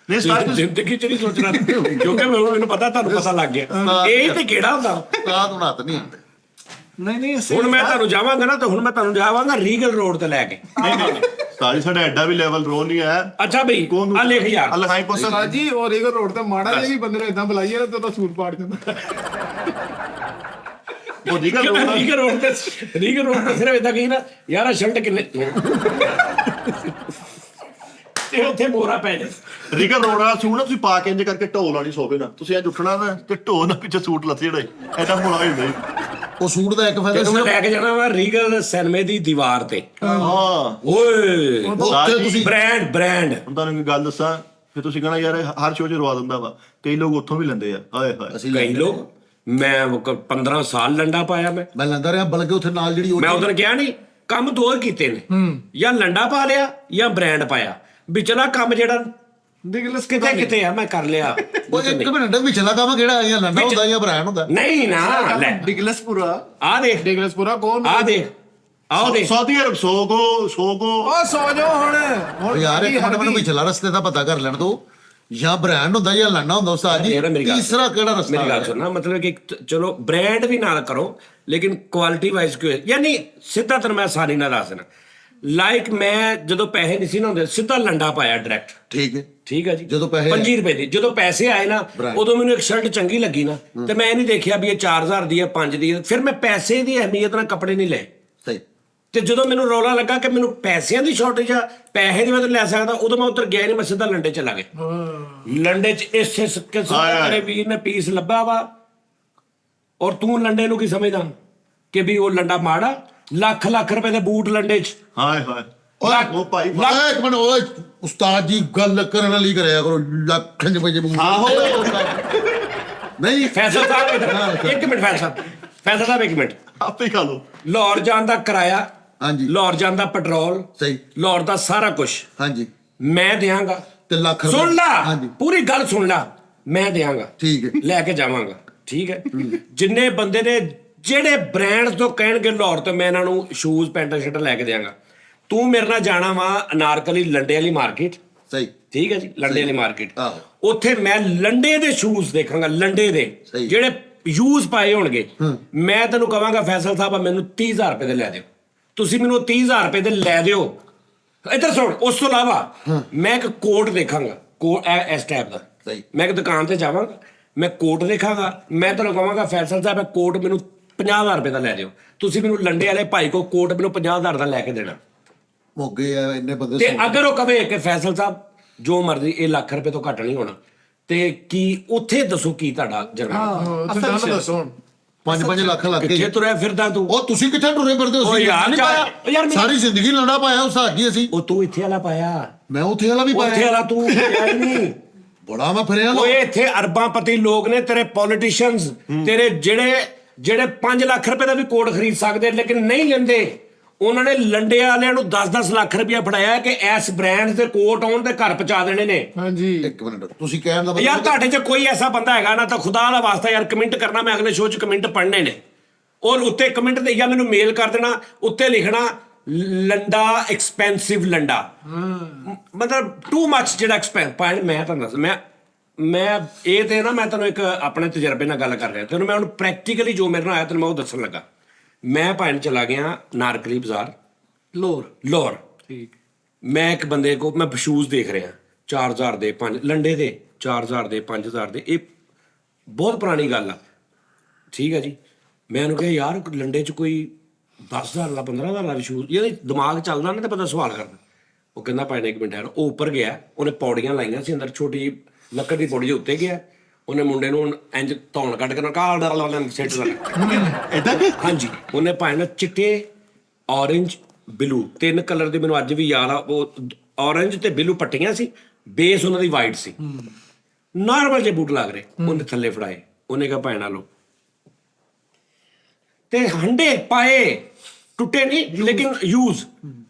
ਨਹੀਂ ਸਟਾਰਟ। ਜ਼ਿੰਦਗੀ ਚ ਨਹੀਂ ਸੋਚਣਾ ਕਿਉਂਕਿ ਮੈਨੂੰ ਪਤਾ ਤੁਹਾਨੂੰ ਪਤਾ ਲੱਗ ਗਿਆ ਇਹ ਤੇ ਕਿਹੜਾ ਹੁੰਦਾ। ਉਸਤਾਦ ਹੁਣ ਹੱਥ ਨਹੀਂ ਹੁੰਦੇ। ਨਹੀਂ ਹੁਣ ਮੈਂ ਤੁਹਾਨੂੰ ਜਾਵਾਂਗਾ ਨਾ ਤੇ ਹੁਣ ਮੈਂ ਤੁਹਾਨੂੰ ਜਾਵਾਂਗਾ ਰੀਗਲ ਰੋਡ ਤੇ ਲੈ ਕੇ। ਸਾਜੀ ਸਾਡਾ ਐਡਾ ਵੀ ਲੈਵਲ ਰੋ ਨਹੀਂ ਹੈ। ਅੱਛਾ ਬਈ ਆ ਲਿਖ ਯਾਰ। ਲਖਾਈ ਪੁੱਤ ਉਸਤਾਦ ਜੀ ਉਹ ਰੀਗਰ ਰੋਡ ਤੇ ਮਾੜਾ ਜਿਹਾ ਵੀ ਬੰਦੇ ਨੂੰ ਇਦਾਂ ਬੁਲਾਈਏ ਨਾ ਤੇ ਉਹਦਾ ਸੂਟ ਪਾੜ ਜਾਂਦਾ। ਉਹ ਦੀਗਾ ਰੀਗਲ ਰੋਡ ਤੇ ਸਿਰਫ ਇਦਾਂ ਕਹੀ ਨਾ ਯਾਰ ਆ ਸ਼ਰਟ ਕਿੰਨੇ ਤੇ ਉੱਥੇ ਮੋਰਾ ਪੈ ਜਾ। ਰੀਗਲ ਰੋਡ ਵਾਲਾ ਸੂਟ ਨਾ ਤੁਸੀਂ ਪਾ ਕੇ ਇੰਜ ਕਰਕੇ ਢੋਲ ਵਾਲੀ ਸੋਵੇ ਨਾ, ਤੁਸੀਂ ਇੰਜ ਉੱਠਣਾ ਨਾ ਤੇ ਢੋਲ ਨਾਲ ਪਿੱਛੇ ਸੂਟ ਲੱਥ ਜਿਹੜਾ ਐਡਾ ਹੋਣਾ ਹੋ ਜਾਂਦਾ ਜੀ। ਉਹ ਸੂਟ ਦਾ ਇੱਕ ਫਾਇਦਾ ਤੈਨੂੰ ਮੈਂ ਸਿਰਫ ਲੈ ਕੇ ਜਾਣਾ ਵਾ ਰੀਗਲ ਸਿਨੇਮੇ ਦੀ ਦੀਵਾਰ ਤੇ। ਹਾਂ ਓਏ ਉੱਥੇ ਤੁਸੀਂ ਬ੍ਰਾਂਡ ਹੁਣ ਤੁਹਾਨੂੰ ਇੱਕ ਗੱਲ ਦੱਸਾਂ, ਫਿਰ ਤੁਸੀਂ ਕਹਣਾ ਯਾਰ ਇਹ ਹਰ ਸ਼ੋਅ 'ਚ ਰਵਾ ਦਿੰਦਾ ਵਾ। ਕਈ ਲੋਕ ਉੱਥੋਂ ਵੀ ਲੈਂਦੇ ਆ। ਹਾਏ ਹਾਏ ਅਸੀਂ ਕਈ ਲੋਕ ਮੈਂ 15 ਸਾਲ ਲੰਡਾ ਪਾਇਆ ਮੈਂ ਲੈਂਦਾ ਰਿਹਾ, ਬਲਕਿ ਉੱਥੇ ਨਾਲ ਜਿਹੜੀ ਉਹ ਮੈਂ ਉਦੋਂ ਕਿਹਾ ਨਹੀਂ ਕੰਮ 2 ਕੀਤੇ ਨੇ ਜਾਂ ਲੰਡਾ ਪਾ ਲਿਆ ਜਾਂ ਬ੍ਰਾਂਡ ਪਾਇਆ ਵਿਚਲਾ ਕੰਮ ਜਿਹੜਾ ਡਿਗਲਸ ਕਿਤੇ ਆ ਮੈਂ ਕਰ ਲਿਆ। ਉਹ ਇੱਕ ਮਿੰਟ ਵਿਚਲਾ ਕੰਮ ਕਿਹੜਾ ਜਾਂ ਲੰਡਾ ਹੁੰਦਾ ਜਾਂ ਬ੍ਰਾਂਡ ਹੁੰਦਾ? ਨਹੀਂ ਨਾ ਲੈ ਡਿਗਲਸ ਪੂਰਾ ਆ ਦੇਖ ਡੇਗਲਸਪੁਰਾ ਕੌਣ ਆ ਦੇਖ ਆਓ ਦੇਖ ਸਾਊਦੀ ਅਰਬ ਸੋਗੋ ਉਹ ਸੋ ਜਾਓ ਹੁਣ ਉਹ ਯਾਰ ਇੱਕ ਮਿੰਟ ਮੈਨੂੰ ਵਿਚਲਾ ਰਸਤੇ ਦਾ ਪਤਾ ਕਰ ਲੈਣ ਦੋ। ਜਾਂ ਬ੍ਰਾਂਡ ਹੁੰਦਾ ਜਾਂ ਲੰਡਾ ਹੁੰਦਾ ਉਸਤਾਦ ਜੀ। ਤੀਸਰਾ ਕਿਹੜਾ ਰਸਤਾ? ਮੇਰੀ ਗੱਲ ਸੁਣਨਾ ਮਤਲਬ ਕਿ ਚਲੋ ਬ੍ਰਾਂਡ ਵੀ ਨਾਲ ਕਰੋ ਲੇਕਿਨ ਕੁਆਲਿਟੀ ਵਾਈਜ਼ ਕਿਉਂ ਯਾਨੀ ਸਿੱਧਾ ਤੈਨੂੰ ਮੈਂ ਸਾਰੀ ਨਾਲ ਦੱਸ ਦੇਣਾ। ਲਾਈਕ ਮੈਂ ਜਦੋਂ ਪੈਸੇ ਨਹੀਂ ਸੀ ਨਾ ਹੁੰਦੇ ਸਿੱਧਾ ਲੰਡਾ ਪਾਇਆ ਡਾਇਰੈਕਟ। ਠੀਕ ਹੈ ਜੀ। ਜਦੋਂ ਪੈਸੇ 25 ਰੁਪਏ ਦੀ ਜਦੋਂ ਪੈਸੇ ਆਏ ਨਾ ਉਦੋਂ ਮੈਨੂੰ ਇੱਕ ਸ਼ਰਟ ਚੰਗੀ ਲੱਗੀ ਨਾ ਤੇ ਮੈਂ ਇਹ ਨਹੀਂ ਦੇਖਿਆ ਵੀ ਇਹ 4000 ਦੀ ਹੈ 5 ਦੀ ਹੈ। ਫਿਰ ਮੈਂ ਪੈਸੇ ਦੀ ਅਹਿਮੀਅਤ ਨਾਲ ਕੱਪੜੇ ਨਹੀਂ ਲਏ। ਸਹੀ ਤੇ ਜਦੋਂ ਮੈਨੂੰ ਰੌਲਾ ਲੱਗਾ ਕਿ ਮੈਨੂੰ ਪੈਸਿਆਂ ਦੀ ਸ਼ਾਰਟੇਜ ਆ, ਪੈਸੇ ਦੀ ਮੈਂ ਤਾਂ ਲੈ ਸਕਦਾ, ਉਦੋਂ ਮੈਂ ਉੱਧਰ ਗਿਆ ਨਹੀਂ, ਮੈਂ ਸਿੱਧਾ ਲੰਡੇ ਚਲਾ ਗਿਆ। ਲੰਡੇ 'ਚ ਇਸੇ ਕਿਸਮ ਦਾ ਤੇਰੇ ਵੀਰ ਨੇ ਪੀਸ ਲੱਭਾ ਵਾ, ਔਰ ਤੂੰ ਲੰਡੇ ਨੂੰ ਕੀ ਸਮਝਦਾ ਕਿ ਵੀ ਉਹ ਲੰਡਾ ਮਾੜਾ? ਲੱਖ ਰੁਪਏ ਦੇ ਬੂਟ ਲੰਡੇ 'ਚ। ਹਾਏ ਹਾਏ ਉਹ ਭਾਈ ਓਏ ਇੱਕ ਮਿੰਟ, ਓਏ ਉਸਤਾਦ ਜੀ ਗੱਲ ਕਰਨ ਵਾਲੀ ਕਰਿਆ ਕਰੋ, ਲੱਖਾਂ ਰੁਪਏ ਦੇ ਬੂਟ। ਆਹੋ ਨਹੀਂ ਫੈਸਲ ਸਾਹਿਬ ਇੱਕ ਮਿੰਟ, ਫੈਸਲ ਸਾਹਿਬ ਇੱਕ ਮਿੰਟ। ਆਪੇ ਹੀ ਖਾ ਲਓ। ਲਾਹੌਰ ਜਾਣ ਦਾ ਕਿਰਾਇਆ, ਹਾਂਜੀ ਲਾਹੌਰ ਜਾਣ ਦਾ ਪੈਟਰੋਲ, ਸਹੀ, ਲਾਹੌਰ ਦਾ ਸਾਰਾ ਕੁਝ ਹਾਂਜੀ ਮੈਂ ਦਿਆਂਗਾ। ਤੇ ਲੱਖ ਰੁਪਏ ਸੁਣ ਲਾ, ਹਾਂਜੀ ਪੂਰੀ ਗੱਲ ਸੁਣ ਲਾ, ਮੈਂ ਦਿਆਂਗਾ, ਠੀਕ ਹੈ ਲੈ ਕੇ ਜਾਵਾਂਗਾ, ਠੀਕ ਹੈ। ਜਿੰਨੇ ਬੰਦੇ ਨੇ ਜਿਹੜੇ ਬ੍ਰਾਂਡਸ ਤੋਂ ਕਹਿਣਗੇ ਲਾਹੌਰ ਤੋਂ, ਮੈਂ ਇਹਨਾਂ ਨੂੰ ਸ਼ੂਜ਼ ਪੈਂਟਾਂ ਸ਼ਰਟਾਂ ਲੈ ਕੇ ਦਿਆਂਗਾ। ਤੂੰ ਮੇਰੇ ਨਾਲ ਜਾਣਾ ਵਾ ਅਨਾਰਕਲੀ ਲੰਡੇ ਵਾਲੀ ਮਾਰਕੀਟ, ਸਹੀ ਠੀਕ ਹੈ ਜੀ, ਲੰਡੇ ਵਾਲੀ ਮਾਰਕੀਟ। ਆਹੋ ਉੱਥੇ ਮੈਂ ਲੰਡੇ ਦੇ ਸ਼ੂਜ਼ ਦੇਖਾਂਗਾ, ਲੰਡੇ ਦੇ ਸਹੀ। ਜਿਹੜੇ ਯੂਜ਼ ਪਾਏ ਹੋਣਗੇ। ਮੈਂ ਤੈਨੂੰ ਕਵਾਂਗਾ ਫੈਸਲ ਸਾਹਿਬ ਮੈਨੂੰ 30,000 ਰੁਪਏ ਦੇ ਲੈ ਦਿਓ, ਤੁਸੀਂ ਮੈਨੂੰ 30,000 ਰੁਪਏ ਦੇ ਲੈ ਦਿਓ। ਇੱਧਰ ਸੁਣ, ਉਸ ਤੋਂ ਇਲਾਵਾ ਮੈਂ ਇੱਕ ਕੋਟ ਦੇਖਾਂਗਾ, ਇਸ ਟਾਈਪ ਦਾ। ਸਹੀ। ਮੈਂ ਇੱਕ ਦੁਕਾਨ ਤੇ ਜਾਵਾਂਗਾ, ਮੈਂ ਕੋਟ ਦੇਖਾਂਗਾ, ਮੈਂ ਤੈਨੂੰ ਕਹਾਂਗਾ ਫੈਸਲ ਸਾਹਿਬ ਇਹ ਕੋਟ ਮੈਨੂੰ 50,000 ਰੁਪਏ ਦਾ ਲੈ ਦਿਓ, ਤੁਸੀਂ ਮੈਨੂੰ ਲੰਡੇ ਵਾਲੇ ਭਾਈ ਕੋ ਕੋਟ ਮੈਨੂੰ 50,000 ਦਾ ਲੈ ਕੇ ਦੇਣਾ। ਮੋਗੇ ਆ ਇੰਨੇ ਬੰਦੇ ਤੇ ਅਗਰ ਉਹ ਕਵੇ ਕਿ ਫੈਸਲ ਸਾਹਿਬ ਜੋ ਮਰਜ਼ੀ, ਇਹ ਲੱਖ ਰੁਪਏ ਤੋਂ ਘੱਟ ਨਹੀਂ ਹੋਣਾ, ਤੇ ਕੀ ਉੱਥੇ ਦੱਸੋ ਕੀ ਤੁਹਾਡਾ ਜਰਨਾ? ਉੱਥੇ ਗੱਲ ਦੱਸੋ ਹੁਣ। 5 ਲੱਖ ਲੱਗ ਕਿੱਥੇ ਗਏ। ਤੁਰਿਆ ਫਿਰਦਾ ਤੂੰ? ਉਹ ਤੁਸੀਂ ਕਿੱਥੇ ਟੁਰੇ ਫਿਰਦੇ ਹੋ? ਓ ਯਾਰ ਨਹੀਂ ਪਾਇਆ। ਯਾਰ ਮੇਰਾ- ਸਾਰੀ ਜ਼ਿੰਦਗੀ ਲੰਡਾ ਪਾਇਆ ਉਸਤਾਦ ਜੀ ਅਸੀਂ। ਉਹ ਤੂੰ ਇੱਥੇ ਵਾਲਾ ਪਾਇਆ, ਮੈਂ ਉੱਥੇ ਵਾਲਾ ਵੀ ਉੱਥੇ ਪਾਇਆ, ਵਾਲਾ ਤੂੰ ਪਾਇਆ ਹੀ ਨਹੀਂ। ਬੜਾ ਮੈਂ ਫਿਰਿਆ ਓਏ ਇੱਥੇ ਅਰਬਾਂਪਤੀ ਲੋਕ ਨੇ ਤੇਰੇ ਪੋਲੀਟੀਸ਼ੀਅਨਸ, ਤੇਰੇ ਜਿਹੜੇ 5 ਲੱਖ ਰੁਪਏ ਦਾ ਵੀ ਕੋਟ ਖਰੀਦ ਸਕਦੇ ਲੇਕਿਨ ਨਹੀਂ ਲੈਂਦੇ। ਉਹਨਾਂ ਨੇ ਲੰਡੇ ਵਾਲਿਆਂ ਨੂੰ 10-10 ਲੱਖ ਰੁਪਇਆ ਫੜਾਇਆ ਕਿ ਇਸ ਬ੍ਰਾਂਡ ਦੇ ਕੋਟ ਆਉਣ ਤੇ ਘਰ ਪਹੁੰਚਾ ਦੇਣੇ ਨੇ। ਹਾਂਜੀ ਇੱਕ ਮਿੰਟ, ਤੁਸੀਂ ਕਹਿਣ ਦਾ ਯਾਰ ਤੁਹਾਡੇ 'ਚ ਕੋਈ ਐਸਾ ਬੰਦਾ ਹੈਗਾ ਨਾ, ਤਾਂ ਖੁਦਾ ਦਾ ਵਾਸਤਾ ਯਾਰ ਕਮੈਂਟ ਕਰਨਾ, ਮੈਂ ਅਗਲੇ ਸ਼ੋਅ 'ਚ ਕਮੈਂਟ ਪੜ੍ਹਨੇ ਨੇ, ਔਰ ਉੱਤੇ ਕਮੈਂਟ ਦੇ ਜਾਂ ਮੈਨੂੰ ਮੇਲ ਕਰ ਦੇਣਾ, ਉੱਤੇ ਲਿਖਣਾ ਲੰਡਾ ਐਕਸਪੈਂਸਿਵ ਲੰਡਾ, ਮਤਲਬ ਟੂ ਮੱਚ ਜਿਹੜਾ ਐਕਸਪੈਂਸ। ਮੈਂ ਤੁਹਾਨੂੰ ਦੱਸ, ਮੈਂ ਇਹ ਤੇ ਨਾ, ਮੈਂ ਤੁਹਾਨੂੰ ਇੱਕ ਆਪਣੇ ਤਜਰਬੇ ਨਾਲ ਗੱਲ ਕਰ ਰਿਹਾ, ਤੈਨੂੰ ਮੈਂ ਹੁਣ ਪ੍ਰੈਕਟੀਕਲੀ ਜੋ ਮੇਰੇ ਨਾਲ ਆਇਆ ਤੈਨੂੰ ਮੈਂ ਉਹ ਦੱਸਣ ਲੱਗਾ। ਮੈਂ ਭਾਣ ਚਲਾ ਗਿਆ ਨਾਰਕਲੀ ਬਾਜ਼ਾਰ, ਲਾਹੌਰ। ਠੀਕ। ਮੈਂ ਇੱਕ ਬੰਦੇ ਕੋ ਮੈਂ ਸ਼ੂਜ਼ ਦੇਖ ਰਿਹਾ, 4,000 ਦੇ 5 ਲੰਡੇ ਦੇ, 4,000 ਦੇ 5,000 ਦੇ। ਇਹ ਬਹੁਤ ਪੁਰਾਣੀ ਗੱਲ ਆ, ਠੀਕ ਹੈ ਜੀ। ਮੈਂ ਉਹਨੂੰ ਕਿਹਾ ਯਾਰ ਲੰਡੇ 'ਚ ਕੋਈ 10,000 ਦਾ 15,000 ਦਾ ਸ਼ੂਜ਼, ਯਾਰ ਦਿਮਾਗ ਚੱਲਦਾ ਨਾ ਤੇ ਬੰਦਾ ਸਵਾਲ ਕਰਦਾ। ਉਹ ਕਹਿੰਦਾ ਭਾਈ ਨੇ ਇੱਕ ਮਿੰਟ ਯਾਰ, ਉਹ ਉੱਪਰ ਗਿਆ, ਉਹਨੇ ਪੌੜੀਆਂ ਲਾਈਆਂ ਸੀ ਅੰਦਰ, ਛੋਟੀ ਲੱਕੜ ਦੀ ਪੌੜੀ ਦੇ ਉੱਤੇ ਗਿਆ, ਉਹਨੇ ਮੁੰਡੇ ਨੂੰ ਇੰਜ ਧੌਣ ਕੱਢ ਕੇ ਨਾ ਕਾਲ ਡਰ ਲਾ ਸੈੱਟ ਕਰ ਏਦਾਂ ਕਿ ਹਾਂਜੀ। ਉਹਨੇ ਭਾਵੇਂ ਨਾ ਚਿੱਟੇ, ਔਰੇਂਜ, ਬਲੂ, 3 ਕਲਰ ਦੇ ਮੈਨੂੰ ਅੱਜ ਵੀ ਯਾਦ ਆ। ਉਹ ਔਰੇਂਜ ਤੇ ਬਲੂ ਪੱਟੀਆਂ ਸੀ, ਬੇਸ ਉਹਨਾਂ ਦੀ ਵਾਈਟ ਸੀ, ਨਾਰਮਲ ਜਿਹੇ ਬੂਟ ਲੱਗ ਰਹੇ। ਉਹਨੇ ਥੱਲੇ ਫੜਾਏ, ਉਹਨੇ ਕਿਹਾ ਭਾਵੇਂ ਨਾ ਲਓ, ਤੇ ਹੰਡੇ ਪਾਏ, ਟੁੱਟੇ ਨਹੀਂ ਲੇਕਿਨ ਯੂਜ਼।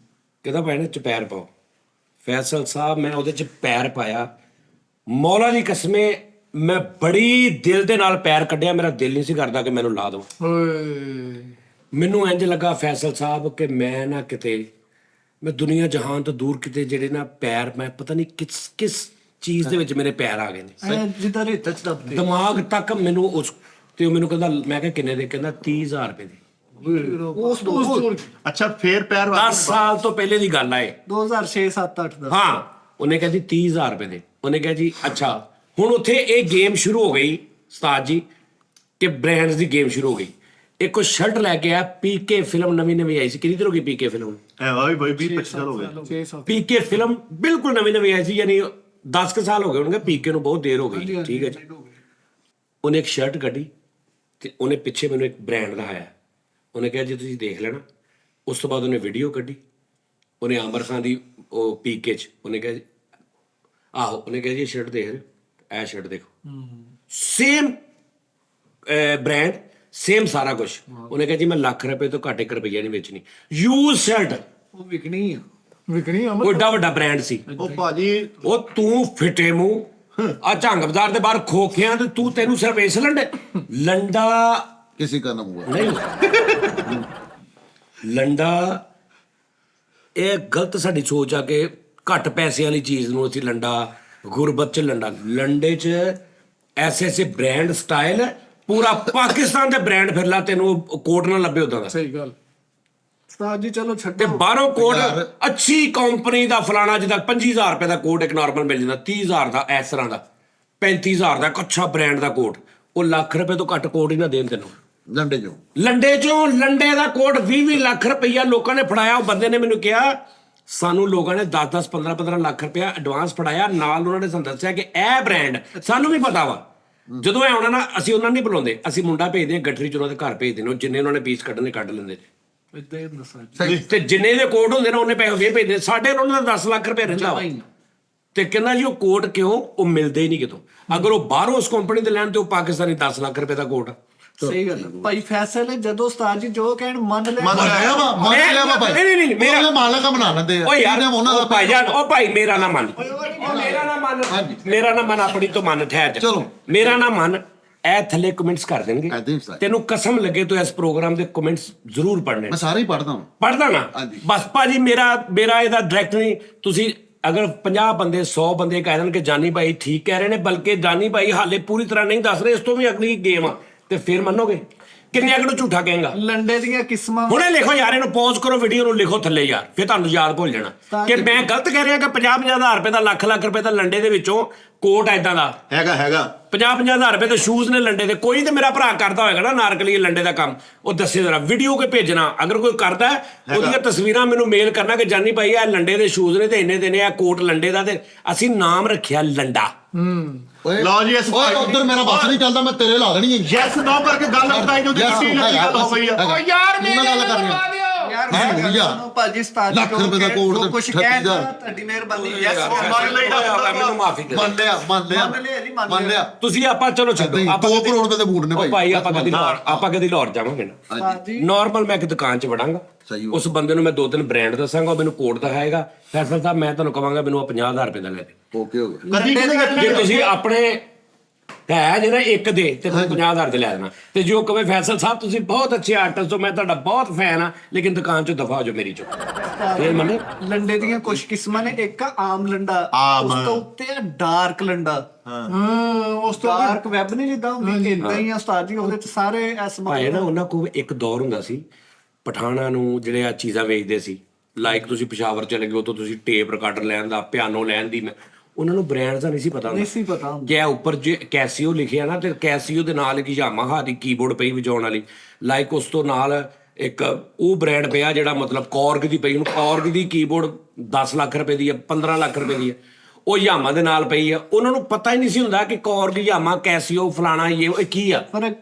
ਕਹਿੰਦਾ ਭਾਵੇਂ ਨਾ ਚ ਪੈਰ ਪਾਓ। ਫੈਸਲ ਸਾਹਿਬ ਮੈਂ ਉਹਦੇ ਚ ਪੈਰ ਪਾਇਆ, ਮੌਲਾ ਦੀ ਕਸਮੇ ਮੈਂ ਬੜੀ ਦਿਲ ਦੇ ਨਾਲ ਪੈਰ ਕੱਢਿਆ, ਮੇਰਾ ਦਿਲ ਨਹੀਂ ਸੀ ਕਰਦਾ ਕਿ ਮੈਨੂੰ ਲਾ ਦਵਾਂ। ਓਏ ਮੈਨੂੰ ਇੰਜ ਲੱਗਾ ਫੈਸਲ ਸਾਹਿਬ ਕਿ ਮੈਂ ਨਾ ਕਿਤੇ, ਮੈਂ ਦੁਨੀਆ ਜਹਾਨ ਤੋਂ ਦੂਰ ਕਿਤੇ ਜਿਹੜੇ ਨਾ ਪੈਰ, ਮੈਂ ਪਤਾ ਨਹੀਂ ਕਿਸ ਚੀਜ਼ ਦੇ ਵਿੱਚ ਮੇਰੇ ਪੈਰ ਆ ਗਏ ਨੇ, ਜਿੱਦਾਂ ਰੇਤ ਚ ਦੱਬਦੇ। ਦਿਮਾਗ ਤੱਕ ਮੈਨੂੰ ਉਸ। ਤੇ ਉਹ ਮੈਨੂੰ ਕਹਿੰਦਾ, ਮੈਂ ਕਿਹਾ ਕਿੰਨੇ ਦੇ? ਕਹਿੰਦਾ 30,000 ਰੁਪਏ ਦੇ। ਅੱਛਾ ਫੇਰ ਪੈਰ 10 ਸਾਲ ਤੋਂ ਪਹਿਲੇ ਦੀ ਗੱਲ ਆ ਇਹ। 2006 7 8 ਦਾ। ਹਾਂ, ਉਹਨੇ ਕਿਹਾ ਜੀ 30,000 ਰੁਪਏ ਦੇ। ਉਹਨੇ ਕਿਹਾ ਜੀ ਅੱਛਾ। ਹੁਣ ਉੱਥੇ ਇਹ ਗੇਮ ਸ਼ੁਰੂ ਹੋ ਗਈ ਉਸਤਾਦ ਜੀ, ਕਿ ਬ੍ਰਾਂਡਸ ਦੀ ਗੇਮ ਸ਼ੁਰੂ ਹੋ ਗਈ। ਇੱਕ ਉਹ ਸ਼ਰਟ ਲੈ ਕੇ ਆਇਆ, ਪੀਕੇ ਫਿਲਮ ਨਵੀਂ ਆਈ ਸੀ। ਕਿੰਨੀ ਦੇਰ ਹੋ ਗਈ ਪੀਕੇ ਫਿਲਮ? ਐ ਓਏ ਬਈ 20-25 ਸਾਲ ਹੋ ਗਏ। 6 7 ਪੀਕੇ ਫਿਲਮ ਬਿਲਕੁਲ ਨਵੀਂ ਆਈ ਸੀ, ਯਾਨੀ 10 ਕੁ ਸਾਲ ਹੋ ਗਏ ਹੋਣਗੇ। ਪੀਕੇ ਨੂੰ ਬਹੁਤ ਦੇਰ ਹੋ ਗਈ, ਠੀਕ ਹੈ ਜੀ। ਉਹਨੇ ਇੱਕ ਸ਼ਰਟ ਕੱਢੀ ਤੇ ਉਹਨੇ ਪਿੱਛੇ ਮੈਨੂੰ ਇੱਕ ਬ੍ਰਾਂਡ ਦਿਖਾਇਆ। ਉਹਨੇ ਕਿਹਾ ਜੀ ਤੁਸੀਂ ਦੇਖ ਲੈਣਾ। ਉਸ ਤੋਂ ਬਾਅਦ ਉਹਨੇ ਵੀਡੀਓ ਕੱਢੀ, ਉਹਨੇ ਆਮਰ ਖਾਨ ਦੀ ਉਹ ਪੀਕੇ 'ਚ, ਉਹਨੇ ਕਿਹਾ ਜੀ ਆਹੋ, ਉਹਨੇ ਕਿਹਾ ਜੀ ਇਹ ਸ਼ਰਟ ਦੇਖ ਰਹੇ, ਇਹ ਸ਼ਰਟ ਦੇਖੋ, ਸੇਮ ਬ੍ਰਾਂਡ, ਸੇਮ ਸਾਰਾ ਕੁਝ। ਉਹਨੇ ਕਿਹਾ ਜੀ ਮੈਂ ਲੱਖ ਰੁਪਏ ਤੋਂ ਘੱਟ 1 ਰੁਪਈਆ ਨਹੀਂ ਵੇਚਣੀ, ਯੂਜ਼ ਸ਼ਰਟ। ਉਹ ਵਿਕਣੀ ਆ। ਵਿਕਣੀ ਆ ਉਹ ਏਡਾ ਵੱਡਾ ਬ੍ਰਾਂਡ ਸੀ। ਉਹ ਭਾਜੀ ਉਹ ਤੂੰ ਫਿੱਟੇ ਮੂੰਹ ਆ ਝੰਗ ਬਾਜ਼ਾਰ ਦੇ ਬਾਹਰ ਖੋਖਿਆਂ ਤੇ ਤੈਨੂੰ ਸਿਰਫ ਇਸ ਲੰਡਾ ਕਿਸੇ ਦਾ ਨਾ ਹੁਆ ਨਹੀਂ ਲੰਡਾ। ਇਹ ਗਲਤ ਸਾਡੀ ਸੋਚ ਆ ਕਿ ਘੱਟ ਪੈਸੇ ਵਾਲੀ ਚੀਜ਼ ਨੂੰ ਅਸੀਂ ਲੰਡਾ, ਗੁਰਬਤ ਚ ਲੰਡਾ। ਲੰਡੇ ਚ ਐਸੇ ਬ੍ਰਾਂਡ ਸਟਾਈਲ, ਪੂਰਾ ਪਾਕਿਸਤਾਨ ਦੇ ਬ੍ਰਾਂਡ ਫਿਰ ਲਾ, ਤੈਨੂੰ ਕੋਟ ਨਾ ਲੱਭੇ ਉਦਾਂ ਦਾ। ਸਹੀ ਗੱਲ। ਉਸਤਾਦ ਜੀ ਚਲੋ ਤੇ ਛੱਡੋ। ਬਾਹਰੋਂ ਕੋਟ ਅੱਛੀ ਕੰਪਨੀ ਦਾ ਫਲਾਣਾ, ਜਿੱਦਾਂ 25,000 ਰੁਪਏ ਦਾ ਕੋਟ ਇੱਕ ਨਾਰਮਲ ਮਿਲ ਜਾਂਦਾ, 30,000 ਦਾ ਇਸ ਤਰ੍ਹਾਂ ਦਾ, 35,000 ਦਾ ਇੱਕ ਅੱਛਾ ਬ੍ਰਾਂਡ ਦਾ ਕੋਟ। ਉਹ ਲੱਖ ਰੁਪਏ ਤੋਂ ਘੱਟ ਕੋਟ ਹੀ ਨਾ ਦੇਣ ਤੈਨੂੰ। ਲੰਡੇ ਚੋਂ ਲੰਡੇ ਦਾ ਕੋਟ 20 ਲੱਖ ਰੁਪਈਆ ਲੋਕਾਂ ਨੇ ਫੜਾਇਆ। ਉਹ ਬੰਦੇ ਨੇ ਮੈਨੂੰ ਕਿਹਾ ਸਾਨੂੰ ਲੋਕਾਂ ਨੇ 10 15 ਲੱਖ ਰੁਪਇਆ ਐਡਵਾਂਸ ਫੜਾਇਆ, ਨਾਲ ਉਹਨਾਂ ਨੇ ਸਾਨੂੰ ਦੱਸਿਆ ਕਿ ਇਹ ਬ੍ਰਾਂਡ ਸਾਨੂੰ ਵੀ ਪਤਾ ਵਾ। ਜਦੋਂ ਇਹ ਆਉਣਾ ਨਾ ਅਸੀਂ ਉਹਨਾਂ ਨੂੰ ਨਹੀਂ ਬੁਲਾਉਂਦੇ, ਅਸੀਂ ਮੁੰਡਾ ਭੇਜਦੇ ਹਾਂ ਗੱਠਰੀ ਚ ਉਹਨਾਂ ਦੇ ਘਰ ਭੇਜਦੇ ਨੇ, ਉਹ ਜਿੰਨੇ ਉਹਨਾਂ ਨੇ ਪੀਸ ਕੱਢਣੇ ਕੱਢ ਲੈਂਦੇ ਨੇ। ਇਦਾਂ ਹੀ ਦੱਸਾਂ ਤੇ ਜਿੰਨੇ ਦੇ ਕੋਟ ਹੁੰਦੇ ਨੇ ਉਹਨੇ ਪੈਸੇ ਫੇਰ ਭੇਜਦੇ। ਸਾਡੇ ਉਹਨਾਂ ਦਾ 10 ਲੱਖ ਰੁਪਏ ਰਹਿੰਦਾ ਵਾ। ਤੇ ਕਹਿੰਦਾ ਜੀ ਉਹ ਕੋਟ ਕਿਉਂ, ਉਹ ਮਿਲਦੇ ਹੀ ਨਹੀਂ ਕਿਤੋਂ। ਅਗਰ ਉਹ ਬਾਹਰੋਂ ਉਸ ਕੰਪਨੀ ਦੇ ਲੈਣ ਤੇ ਉਹ ਪਾਕਿਸਤਾਨੀ 10 ਲੱਖ ਰੁਪਏ ਦਾ ਕੋਟ। ਸਹੀ ਗੱਲ ਹੈ ਭਾਈ। ਫੈਸਲ ਜਦੋਂ ਉਸਤਾਦ ਜੀ ਜੋ ਕਹਿਣ ਮੰਨ ਲੈ। ਨਹੀਂ ਮੇਰਾ ਮਾਲਕ ਬਣਾ ਲੈਂਦੇ ਆ ਓ ਯਾਰ ਉਹ ਭਾਈ ਜਾਨ, ਉਹ ਭਾਈ ਮੇਰਾ ਨਾ ਮੰਨ, ਮੇਰਾ ਨਾ ਮੰਨ, ਆਪਣੀ ਤੋਂ ਮੰਨ, ਠਹਿਰ ਜਾ। ਚਲੋ ਮੇਰਾ ਨਾ ਮੰਨ, ਇਹ ਥੱਲੇ ਕਮੈਂਟਸ ਕਰ ਦੇਣਗੇ। ਤੈਨੂੰ ਕਸਮ ਲੱਗੇ ਤੂੰ ਇਸ ਪ੍ਰੋਗਰਾਮ ਦੇ ਕਮੈਂਟਸ ਜ਼ਰੂਰ ਪੜ੍ਹਨੇ। ਮੈਂ ਸਾਰੇ ਹੀ ਪੜ੍ਹਦਾ ਨਾ ਬਸ ਭਾਜੀ। ਮੇਰਾ ਇਹਦਾ ਡਾਇਰੈਕਟ ਨਹੀਂ। ਤੁਸੀਂ ਅਗਰ 50 ਬੰਦੇ 100 ਬੰਦੇ ਕਹਿ ਦੇਣ ਕਿ ਜਾਨੀ ਭਾਈ ਠੀਕ ਕਹਿ ਰਹੇ ਨੇ, ਬਲਕਿ ਜਾਨੀ ਭਾਈ ਹਾਲੇ ਪੂਰੀ ਤਰ੍ਹਾਂ ਨਹੀਂ ਦੱਸ ਰਹੇ, ਇਸ ਤੋਂ ਵੀ ਅਗਲੀ ਗੇਮ ਆ, ਤੇ ਫਿਰ ਮੰਨੋਗੇ? ਕਿੰਨੇ ਅਗਰ ਝੂਠਾ ਕਹੇਗਾ? ਲੰਡੇ ਦੀਆਂ ਕਿਸਮਾਂ ਹੁਣੇ ਲਿਖੋ ਯਾਰ, ਇਹਨੂੰ ਪੌਜ਼ ਕਰੋ, ਵੀਡੀਓ ਨੂੰ ਲਿਖੋ ਥੱਲੇ ਯਾਰ, ਫਿਰ ਤੁਹਾਨੂੰ ਯਾਦ ਭੁੱਲ ਜਾਣਾ ਕਿ ਮੈਂ ਗਲਤ ਕਹਿ ਰਿਹਾ ਕਿ 50 ਹਜ਼ਾਰ ਰੁਪਏ ਦਾ, ਲੱਖ ਰੁਪਏ ਦਾ ਲੰਡੇ ਦੇ ਵਿੱਚੋਂ ਕੋਟ ਏਦਾਂ ਦਾ ਹੈਗਾ 50 ਹਜ਼ਾਰ ਰੁਪਏ ਦੇ ਸ਼ੂਜ਼ ਨੇ ਲੰਡੇ ਦੇ। ਕੋਈ ਤੇ ਮੇਰਾ ਭਰਾ ਕਰਦਾ ਹੋਏਗਾ ਨਾ ਨਾਰਕਲੀ ਲੰਡੇ ਦਾ ਕੰਮ, ਉਹ ਦੱਸੇ ਜਰਾ ਵੀਡੀਓ ਕੇ ਭੇਜਣਾ। ਅਗਰ ਕੋਈ ਕਰਦਾ ਉਹਦੀਆਂ ਤਸਵੀਰਾਂ ਮੈਨੂੰ ਮੇਲ ਕਰਨਾ ਕਿ ਜਾਨੀ ਭਾਈ ਇਹ ਲੰਡੇ ਦੇ ਸ਼ੂਜ਼ ਨੇ ਤੇ ਇੰਨੇ ਦੇ ਨੇ, ਇਹ ਕੋਟ ਲੰਡੇ ਦਾ, ਤੇ ਅਸੀਂ ਨਾਮ ਰੱਖਿਆ ਲੰਡਾ। ਲਓ ਜੀ ਇਸ ਉਧਰ ਮੇਰਾ ਬਸ ਨਹੀਂ ਚੱਲਦਾ, ਮੈਂ ਤੇਰੇ ਲਾ ਦੇਣੀ ਹੈ। ਯੈਸ ਨੋ ਕਰਕੇ ਗੱਲ ਬਤਾਈ ਜੋ ਦਿੱਤੀ ਗੱਲ ਹੋ ਗਈ ਆ। ਓ ਯਾਰ ਮੇਰੇ ਗੱਲ ਨਾਲ ਕਰ ਲਵਾ ਦਿਓ ਯਾਰ ਭਾਜੀ ਉਸਤਾਦ ਜੀ ਲੱਖ ਰੁਪਏ ਦਾ ਕੋਟ ਕੁਝ ਕਹਿਣਾ ਤੁਹਾਡੀ ਮਿਹਰਬਾਨੀ। ਯੈਸ ਮੈਨੂੰ ਮਾਫੀ ਦੇ ਮੰਨ ਲਿਆ ਤੁਸੀਂ। ਆਪਾਂ ਚਲੋ ਛੱਡੋ, ਆਪਾਂ 2 ਕਰੋੜ ਰੁਪਏ ਦੇ ਬੂਟ ਨੇ ਭਾਈ ਆਪਾਂ ਕਦੀ ਲਾਹੌਰ ਜਾਵਾਂਗੇ ਨਾ, ਨਾਰਮਲ ਮੈਂ ਇੱਕ ਦੁਕਾਨ 'ਚ ਵੜਾਂਗਾ, ਉਸ ਬੰਦੇ ਨੂੰ ਮੈਂ 2-3 ਬ੍ਰਾਂਡ ਦੱਸਾਂਗਾ, ਉਹ ਮੈਨੂੰ ਕੋਟ ਦਿਖਾਏਗਾ। ਫੈਸਲ ਸਾਹਿਬ ਮੈਂ ਤੁਹਾਨੂੰ ਕਹਾਂਗਾ ਮੈਨੂੰ 50,000 ਰੁਪਏ ਦਾ ਲੈ ਦੇ। ਓਕੇ ਹੋ ਗਿਆ। ਜੇ ਤੁਸੀਂ ਆਪਣੇ ਹੈ ਜਿਹੜਾ ਇੱਕ ਦੇ ਤੇ 50,000 ਦੇ ਲੈ ਦੇਣਾ। ਤੇ ਜੋ ਕਹੇ ਫੈਸਲ ਸਾਹਿਬ ਤੁਸੀਂ ਬਹੁਤ ਅੱਛੇ ਆਰਟਿਸਟ ਹੋ, ਮੈਂ ਤੁਹਾਡਾ ਬਹੁਤ ਫੈਨ ਆ, ਲੇਕਿਨ ਦੁਕਾਨ 'ਚੋਂ ਦਫਾ ਹੋ ਜਾਓ ਮੇਰੀ 'ਚੋਂ, ਫੇਰ ਮੰਨੇ। ਲੰਡੇ ਦੀਆਂ ਕੁਝ ਕਿਸਮਾਂ ਨੇ। ਇੱਕ ਆਮ ਲੰਡਾ, ਉਸ ਤੋਂ ਉੱਤੇ ਆ ਡਾਰਕ ਲੰਡਾ। ਉਸ ਤੋਂ ਡਾਰਕ ਵੈਬ ਨਹੀਂ ਜਿੱਦਾਂ ਹੁੰਦੀ, ਇਦਾਂ ਹੀ ਆ ਉਸਤਾਦ ਜੀ। ਉਹਦੇ 'ਚ ਸਾਰੇ ਭਾਈ ਨਾ ਉਹਨਾਂ ਕੋਲ ਇੱਕ ਦੌਰ ਹੁੰਦਾ ਸੀ, ਪਠਾਨਾਂ ਨੂੰ ਜਿਹੜੇ ਆ ਚੀਜ਼ਾਂ ਵੇਚਦੇ ਸੀ, ਲਾਈਕ ਤੁਸੀਂ ਪਿਸ਼ਾਵਰ ਚਲੇ ਗਏ, ਉਤੋਂ ਤੁਸੀਂ ਟੇਪ ਰਿਕਾਰਡਰ ਲੈਣ ਦਾ, ਪਿਆਨੋ ਲੈਣ ਦੀ, ਉਹਨਾਂ ਨੂੰ ਬ੍ਰਾਂਡ ਦਾ ਨਹੀਂ ਸੀ ਪਤਾ ਹੁੰਦਾ ਕਿ ਉੱਪਰ ਜੇ ਕੈਸੀਓ ਲਿਖਿਆ ਨਾ, ਤੇ ਕੈਸੀਓ ਦੇ ਨਾਲ ਇੱਕ ਯਾਮਾਹਾ ਦੀ ਕੀਬੋਰਡ ਪਈ ਵਜਾਉਣ ਵਾਲੀ, ਲਾਈਕ ਉਸ ਤੋਂ ਨਾਲ ਇੱਕ ਉਹ ਬ੍ਰਾਂਡ ਪਿਆ ਜਿਹੜਾ ਮਤਲਬ ਕੌਰਗ ਦੀ ਪਈ, ਉਹਨੂੰ ਕੌਰਗ ਦੀ ਕੀਬੋਰਡ 10 ਲੱਖ ਰੁਪਏ ਦੀ ਹੈ, 15 ਲੱਖ ਰੁਪਏ ਦੀ ਹੈ, ਉਹ ਯਾਮਾ ਦੇ ਨਾਲ ਪਈ ਆ। ਉਹਨਾਂ ਨੂੰ ਪਤਾ ਹੀ ਨਹੀਂ ਸੀ ਹੁੰਦਾ ਕਿ ਕੌਰਗ, ਯਾਮਾ, ਕੈਸੀਓ, ਫਲਾਣਾ ਇਹ ਕੀ ਆ, ਫਰਕ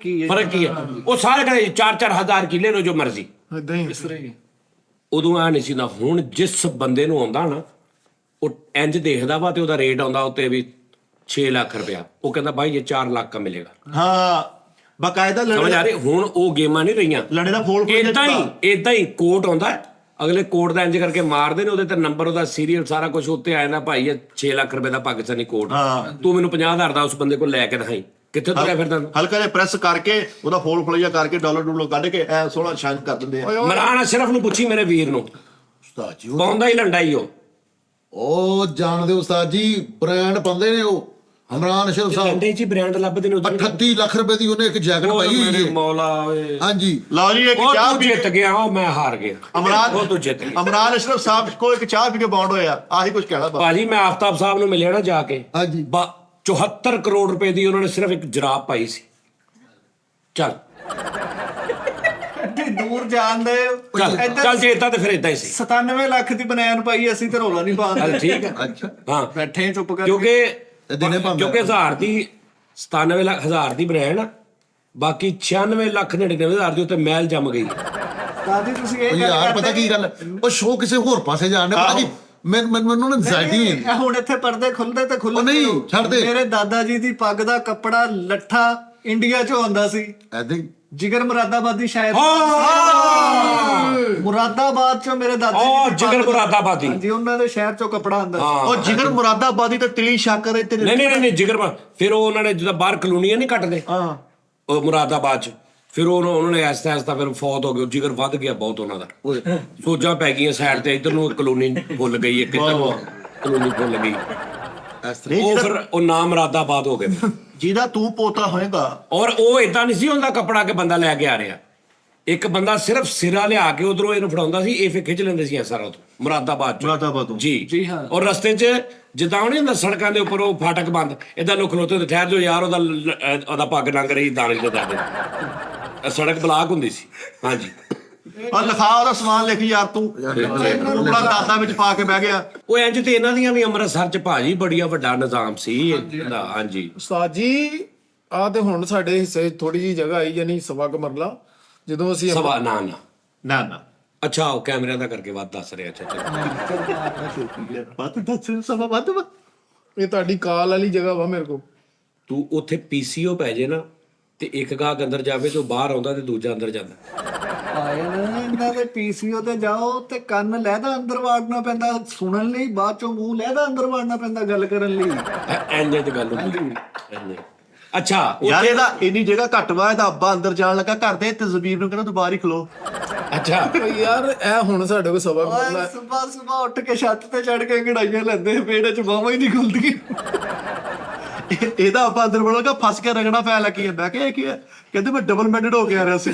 ਕੀ ਆ। ਉਹ ਸਾਰੇ ਕਹਿੰਦੇ 4-4 ਹਜ਼ਾਰ ਕੀ ਲੈ ਲਓ ਜੋ ਮਰਜ਼ੀ। ਉਦੋਂ ਆ ਨਹੀਂ ਸੀ ਨਾ। ਹੁਣ ਜਿਸ ਬੰਦੇ ਨੂੰ ਆਉਂਦਾ ਨਾ, ਉਹ ਇੰਜ ਦੇਖਦਾ ਵਾ ਤੇ ਉਹਦਾ ਰੇਟ ਆਉਂਦਾ ਉੱਤੇ ਵੀ 6 ਲੱਖ ਰੁਪਇਆ, ਉਹ ਕਹਿੰਦਾ ਭਾਈ ਇਹ 4 ਲੱਖ ਦਾ ਮਿਲੇਗਾ। ਹਾਂ ਬਕਾਇਦਾ ਸਮਝ ਆ ਰਹੀ? ਹੁਣ ਉਹ ਗੇਮਾਂ ਨਹੀਂ ਰਹੀਆਂ। ਲੜੇ ਦਾ ਫੋਲ ਏਦਾਂ ਹੀ ਕੋਟ ਆਉਂਦਾ, ਅਗਲੇ ਕੋਟ ਦਾ ਇੰਜ ਕਰਕੇ ਮਾਰਦੇ ਨੇ, ਉਹਦੇ ਤੇ ਨੰਬਰ, ਉਹਦਾ ਸੀਰੀਅਲ, ਸਾਰਾ ਕੁਝ ਉੱਤੇ ਆ ਜਾਂਦਾ। ਭਾਈ ਇਹ 6 ਲੱਖ ਰੁਪਏ ਦਾ ਪਾਕਿਸਤਾਨੀ ਕੋਟ, ਤੂੰ ਮੈਨੂੰ 50,000 ਦਾ ਉਸ ਬੰਦੇ ਕੋਲ ਲੈ ਕੇ ਦਿਖਾਈ, ਕਿੱਥੇ ਤੁਰਿਆ ਫਿਰਦਾ? ਹਲਕਾ ਜਿਹਾ ਪ੍ਰੈਸ ਕਰਕੇ ਉਹਦਾ ਫੋਲ ਫਲਿਆ ਕਰਕੇ ਡਾਲਰ ਕੱਢ ਕੇ ਐ ਸੋਹਣਾ ਸ਼ਾਨ ਕਰ ਦਿੰਦੇ ਆ। ਮਰਾਨ ਅਸ਼ਰਫ ਨੂੰ ਪੁੱਛੀ ਮੇਰੇ ਵੀਰ ਨੂੰ, ਉਸਤਾਦ ਜੀ ਪਾਉਂਦਾ ਹੀ ਲੰਡਾ ਹੀ ਉਹ ਜਾਣਦੇ ਉਸਤਾਦ ਜੀ, ਬ੍ਰਾਂਡ ਪਾਉਂਦੇ ਨੇ ਉਹ। ਇਮਰਾਨ ਅਸ਼ਰਫ ਸਾਹਿਬ ਲੰਡੇ 'ਚ ਬ੍ਰਾਂਡ ਲੱਭਦੇ ਨੇ। 38 ਲੱਖ ਰੁਪਏ ਦੀ ਉਹਨੇ ਇੱਕ ਜੈਕਟ ਪਾਈ ਹੋਈ ਹੈ। ਮੌਲਾ ਹਾਂਜੀ ਲਓ ਜੀ ਇੱਕ ਚਾਹ ਤੂੰ ਜਿੱਤ ਗਿਆ, ਉਹ ਮੈਂ ਹਾਰ ਗਿਆ। ਉਹ ਤੂੰ ਜਿੱਤ ਗਿਆ। ਇਮਰਾਨ ਅਸ਼ਰਫ ਸਾਹਿਬ ਕੋ ਇੱਕ ਚਾਹ ਪੀ ਕੇ ਬੌਂਡ ਹੋਇਆ, ਆਹੀ ਕੁਝ ਕਹਿਣਾ ਬਸ। ਭਾਜੀ ਮੈਂ ਆਫਤਾਬ ਸਾਹਿਬ ਨੂੰ ਮਿਲਿਆ ਨਾ ਜਾ ਕੇ, ਹਾਂਜੀ 74 ਕਰੋੜ ਰੁਪਏ ਦੀ ਉਹਨਾਂ ਨੇ ਸਿਰਫ ਇੱਕ ਜਰਾਬ ਪਾਈ ਸੀ। ਚੱਲ ਦੂਰ ਜਾਣਦੇ ਚੱਲ ਜੇ ਏਦਾਂ ਤੇ ਫਿਰ ਏਦਾਂ ਹੀ ਸੀ। 97 ਲੱਖ ਦੀ ਬਨੈਣ ਪਾਈ, ਅਸੀਂ ਤੇ ਰੋਲਾ ਨਹੀਂ ਪਾਉਂਦੇ। ਠੀਕ ਹੈ ਅੱਛਾ ਹਾਂ, ਬੈਠੇ ਚੁੱਪ ਕਰਕੇ। ਕਿਉਂਕਿ 97,000 ਦੀ ਬ੍ਰਾਂਡ, ਬਾਕੀ 96,99,000 ਦੀ ਉੱਤੇ ਮਹਿਲ ਜੰਮ ਗਈ। ਦਾਦੀ ਤੁਸੀਂ ਇਹ ਯਾਰ ਪਤਾ ਕੀ ਗੱਲ, ਉਹ ਸ਼ੋਅ ਕਿਸੇ ਹੋਰ ਪਾਸੇ ਜਾਣ ਨੇ, ਪਤਾ ਕੀ ਮੈਨੂੰ ਐਂਜ਼ਾਈਟੀ ਹੈ। ਹੁਣ ਇੱਥੇ ਪਰਦੇ ਖੁੱਲਦੇ ਤੇ ਖੁੱਲਦੇ ਨਹੀਂ ਛੱਡਦੇ। ਮੇਰੇ ਦਾਦਾ ਜੀ ਦੀ ਪੱਗ ਦਾ ਕੱਪੜਾ ਲੱਠਾ ਇੰਡੀਆ ਚੋਂ ਆਉਂਦਾ ਸੀ, ਐਦਾਂ ਜਿਗਰ ਮੁਰਾਦਾਬਾਦੀ ਸ਼ਾਇਦ। ਮੁਰਾਦਾਬਾਦ ਚੋਂ ਮੇਰੇ ਦਾਦਾ ਜੀ ਜਿਗਰ ਮੁਰਾਦਾਬਾਦੀ, ਜੀ ਉਹਨਾਂ ਦੇ ਸ਼ਹਿਰ ਚੋਂ ਕੱਪੜਾ ਆਉਂਦਾ ਸੀ। ਉਹ ਜਿਗਰ ਮੁਰਾਦਾਬਾਦੀ ਤੇ ਤਿਲੀ ਸ਼ਾਕਰ ਇੱਥੇ ਨਹੀਂ ਜਿਗਰ, ਫਿਰ ਉਹ ਉਹਨਾਂ ਨੇ ਜਿੱਦਾਂ ਬਾਹਰ ਕਲੋਨੀਆਂ ਨਹੀਂ ਕੱਟਦੇ ਉਹ ਮੁਰਾਦਾਬਾਦ 'ਚ, ਫਿਰ ਉਹਨਾਂ ਨੇ ਐਸਤਾ ਫਿਰ ਫੌਤ ਹੋ ਗਏ, ਜਿਗਰ ਵੱਧ ਗਿਆ ਬਹੁਤ ਉਹਨਾਂ ਦਾ, ਸੋਜਾਂ ਪੈ ਗਈਆਂ ਸਾਈਡ ਤੇ, ਇੱਧਰ ਨੂੰ ਕਲੋਨੀ ਫੁੱਲ ਗਈ, ਇੱਕ ਕਲੋਨੀ ਫੁੱਲ ਗਈ, ਉਹ ਫਿਰ ਉਹ ਨਾਮ ਮੁਰਾਦਾਬਾਦ ਹੋ ਗਿਆ। ਜਿਹਦਾ ਤੂੰ ਪੋਤਾ ਹੋਏਗਾ। ਔਰ ਉਹ ਏਦਾਂ ਨਹੀਂ ਸੀ ਹੁੰਦਾ ਕੱਪੜਾ ਕਿ ਬੰਦਾ ਲੈ ਕੇ ਆ ਰਿਹਾ, ਇੱਕ ਬੰਦਾ ਸਿਰਫ ਸਿਰਾ ਲਿਆ ਕੇ ਉਧਰੋਂ ਇਹਨੂੰ ਫੜਾਉਂਦਾ ਸੀ, ਇਹ ਫਿਰ ਖਿੱਚ ਲੈਂਦੇ ਸੀ ਸਾਰਾ ਉਦੋਂ ਮੁਰਾਦਾਬਾਦ ਤੋਂ। ਜੀ ਹਾਂ। ਔਰ ਰਸਤੇ 'ਚ ਜਿੱਦਾਂ ਉਹ ਨਹੀਂ ਹੁੰਦਾ ਸੜਕਾਂ ਦੇ ਉੱਪਰ ਉਹ ਫਾਟਕ ਬੰਦ, ਏਦਾਂ ਲੋਕ ਖਲੋਤੇ ਤੇ ਠਹਿਰ ਜੋ ਯਾਰ, ਉਹਦਾ ਪੱਗ ਲੰਘ ਰਹੀ ਦਾਣੇ ਦੇ ਦਾਣੇ, ਸੜਕ ਬਲਾਕ ਹੁੰਦੀ ਸੀ। ਹਾਂਜੀ, ਆ ਲਿਖਾ ਉਹਦਾ ਸਮਾਨ ਲਿਖ ਯਾਰ ਤੂੰ ਪੂਰਾ ਦਾਦਾ ਵਿੱਚ ਪਾ ਕੇ ਬਹਿ ਗਿਆ। ਉਹ ਇੰਜ ਤੇ ਇਹਨਾਂ ਦੀਆਂ ਵੀ ਅੰਮ੍ਰਿਤਸਰ ਚ ਭਾਜੀ ਬੜੀਆ ਵੱਡਾ ਨਿਜ਼ਾਮ ਸੀ ਇਹਦਾ। ਹਾਂਜੀ ਉਸਤਾਦ ਜੀ ਆ ਤੇ ਹੁਣ ਸਾਡੇ ਹਿੱਸੇ ਥੋੜੀ ਜੀ ਜਗ੍ਹਾ ਆਈ ਯਾਨੀ ਸਵਾ ਕੁ ਮਰਲਾ ਜਦੋਂ ਅਸੀਂ ਸਵਾ ਨਾ ਨਾ ਨਾ ਅੱਛਾ, ਉਹ ਕੈਮਰਿਆਂ ਦਾ ਕਰਕੇ ਵੱਧ ਦੱਸ ਰਿਹਾ। ਅੱਛਾ ਬਾਤ ਦੱਸ ਸਭਾ ਬਾਤ ਇਹ ਤੁਹਾਡੀ ਕਾਲ ਵਾਲੀ ਜਗ੍ਹਾ ਵਾ ਮੇਰੇ ਕੋਲ। ਤੂੰ ਉੱਥੇ ਪੀਸੀਓ ਪੈ ਜੇ ਨਾ ਤੇ ਇੱਕ ਗਾਹਕ ਅੰਦਰ ਜਾਵੇ ਤੇ ਉਹ ਬਾਹਰ ਆਉਂਦਾ ਤੇ ਦੂਜਾ ਅੰਦਰ ਜਾਂਦਾ। ਆਏ ਨਾ ਇਹਨਾਂ ਦੇ ਪੀਸੀਓ ਤੇ ਜਾਓ ਤੇ ਕੰਨ ਲਹਿਦਾ ਅੰਦਰ ਵਾੜਨਾ ਪੈਂਦਾ ਸੁਣਨ ਲਈ, ਬਾਅਦ ਚੋਂ ਮੂੰਹ ਲਹਿਦਾ ਅੰਦਰ ਵਾੜਨਾ ਪੈਂਦਾ ਗੱਲ ਕਰਨ ਲਈ। ਐਂਜੇ ਤੇ ਗੱਲ ਹੁੰਦੀ। ਅੱਛਾ ਯਾਰ ਉੱਥੇ ਇਹਦਾ ਇੰਨੀ ਜਗ੍ਹਾ ਘੱਟ ਵਾ, ਇਹਦਾ ਅੱਬਾ ਅੰਦਰ ਜਾਣ ਲੱਗਾ ਘਰ ਦੇ ਤੇ ਜ਼ਬੀਰ ਨੂੰ ਕਹਿੰਦਾ ਤੂੰ ਬਾਹਰ ਹੀ ਖਲੋ। ਅੱਛਾ ਓ ਯਾਰ ਇਹ ਹੁਣ ਸਾਡੇ ਕੋਲ ਸਵਾ ਕੁ ਮਰਲਾ ਓਏ ਸੁਬਾ ਉੱਠ ਕੇ ਛੱਤ ਤੇ ਚੜ ਕੇ ਗੜਾਈਆਂ ਲੈਂਦੇ, ਪੇੜੇ ਚ ਬਾਹਾਂ ਹੀ ਨਹੀਂ ਖੁੱਲਦੀਆਂ। ਇਹਦਾ ਅੱਬਾ ਅੰਦਰ ਵੜੋਗਾ ਫਸ ਕੇ ਰਗੜਾ ਪੈ ਲੱਗੀ ਜਾਂਦਾ ਕਿ ਇਹ ਕੀ ਹੈ? ਕਹਿੰਦੇ ਮੈਂ ਡਬਲ ਮੈਂਡਡ ਹੋ ਕੇ ਆ ਰਿਹਾ ਸੀ।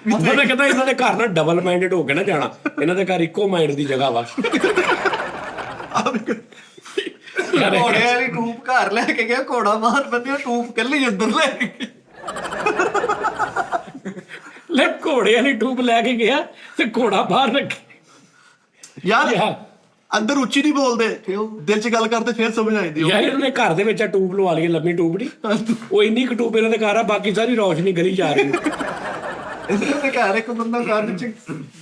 ਉਹਨਾਂ ਨੇ ਕਹਿੰਦਾ ਇਹਨਾਂ ਦੇ ਘਰ ਨਾਲ ਡਬਲ ਮਾਈਂਡਡ ਹੋ ਕੇ ਨਾ ਜਾਣਾ, ਇਹਨਾਂ ਦੇ ਘਰ ਇੱਕੋ ਮਾਈਂਡ ਦੀ ਜਗ੍ਹਾ ਵਾ। ਘੋੜੇ ਵਾਲੀ ਟੂਪ ਘਰ ਲੈ ਕੇ ਗਿਆ, ਘੋੜਾ ਬਾਹਰ ਬੰਨਿਆ, ਟੂਪ ਕੱਲੀ ਅੰਦਰ ਲੈ ਕੇ ਗਿਆ। ਲੈ ਘੋੜੇ ਵਾਲੀ ਟੂਬ ਲੈ ਕੇ ਗਿਆ ਤੇ ਘੋੜਾ ਬਾਹਰ ਰੱਖਿਆ। ਯਾਰ ਯਾਰ ਅੰਦਰ ਉੱਚੀ ਨਹੀਂ ਬੋਲਦੇ, ਦਿਲ 'ਚ ਗੱਲ ਕਰਦੇ ਫਿਰ ਸਮਝ ਆ ਜਾਂਦੀ। ਯਾਰ ਇਹਨਾਂ ਨੇ ਘਰ ਦੇ ਵਿੱਚ ਟੂਬ ਲਵਾ ਲਈ, ਲੰਮੀ ਟੂਬ ਨਹੀਂ, ਉਹ ਇੰਨੀ ਕੁ ਟੂਬ ਇਹਨਾਂ ਦੇ ਘਰ ਆ, ਬਾਕੀ ਸਾਰੀ ਰੌਸ਼ਨੀ ਗਲੀ ਜਾ ਰਹੀ ਹੈ। ਇਹਨਾਂ ਦੇ ਘਰ ਇੱਕ ਬੰਦਾ ਕੰਨ ਚ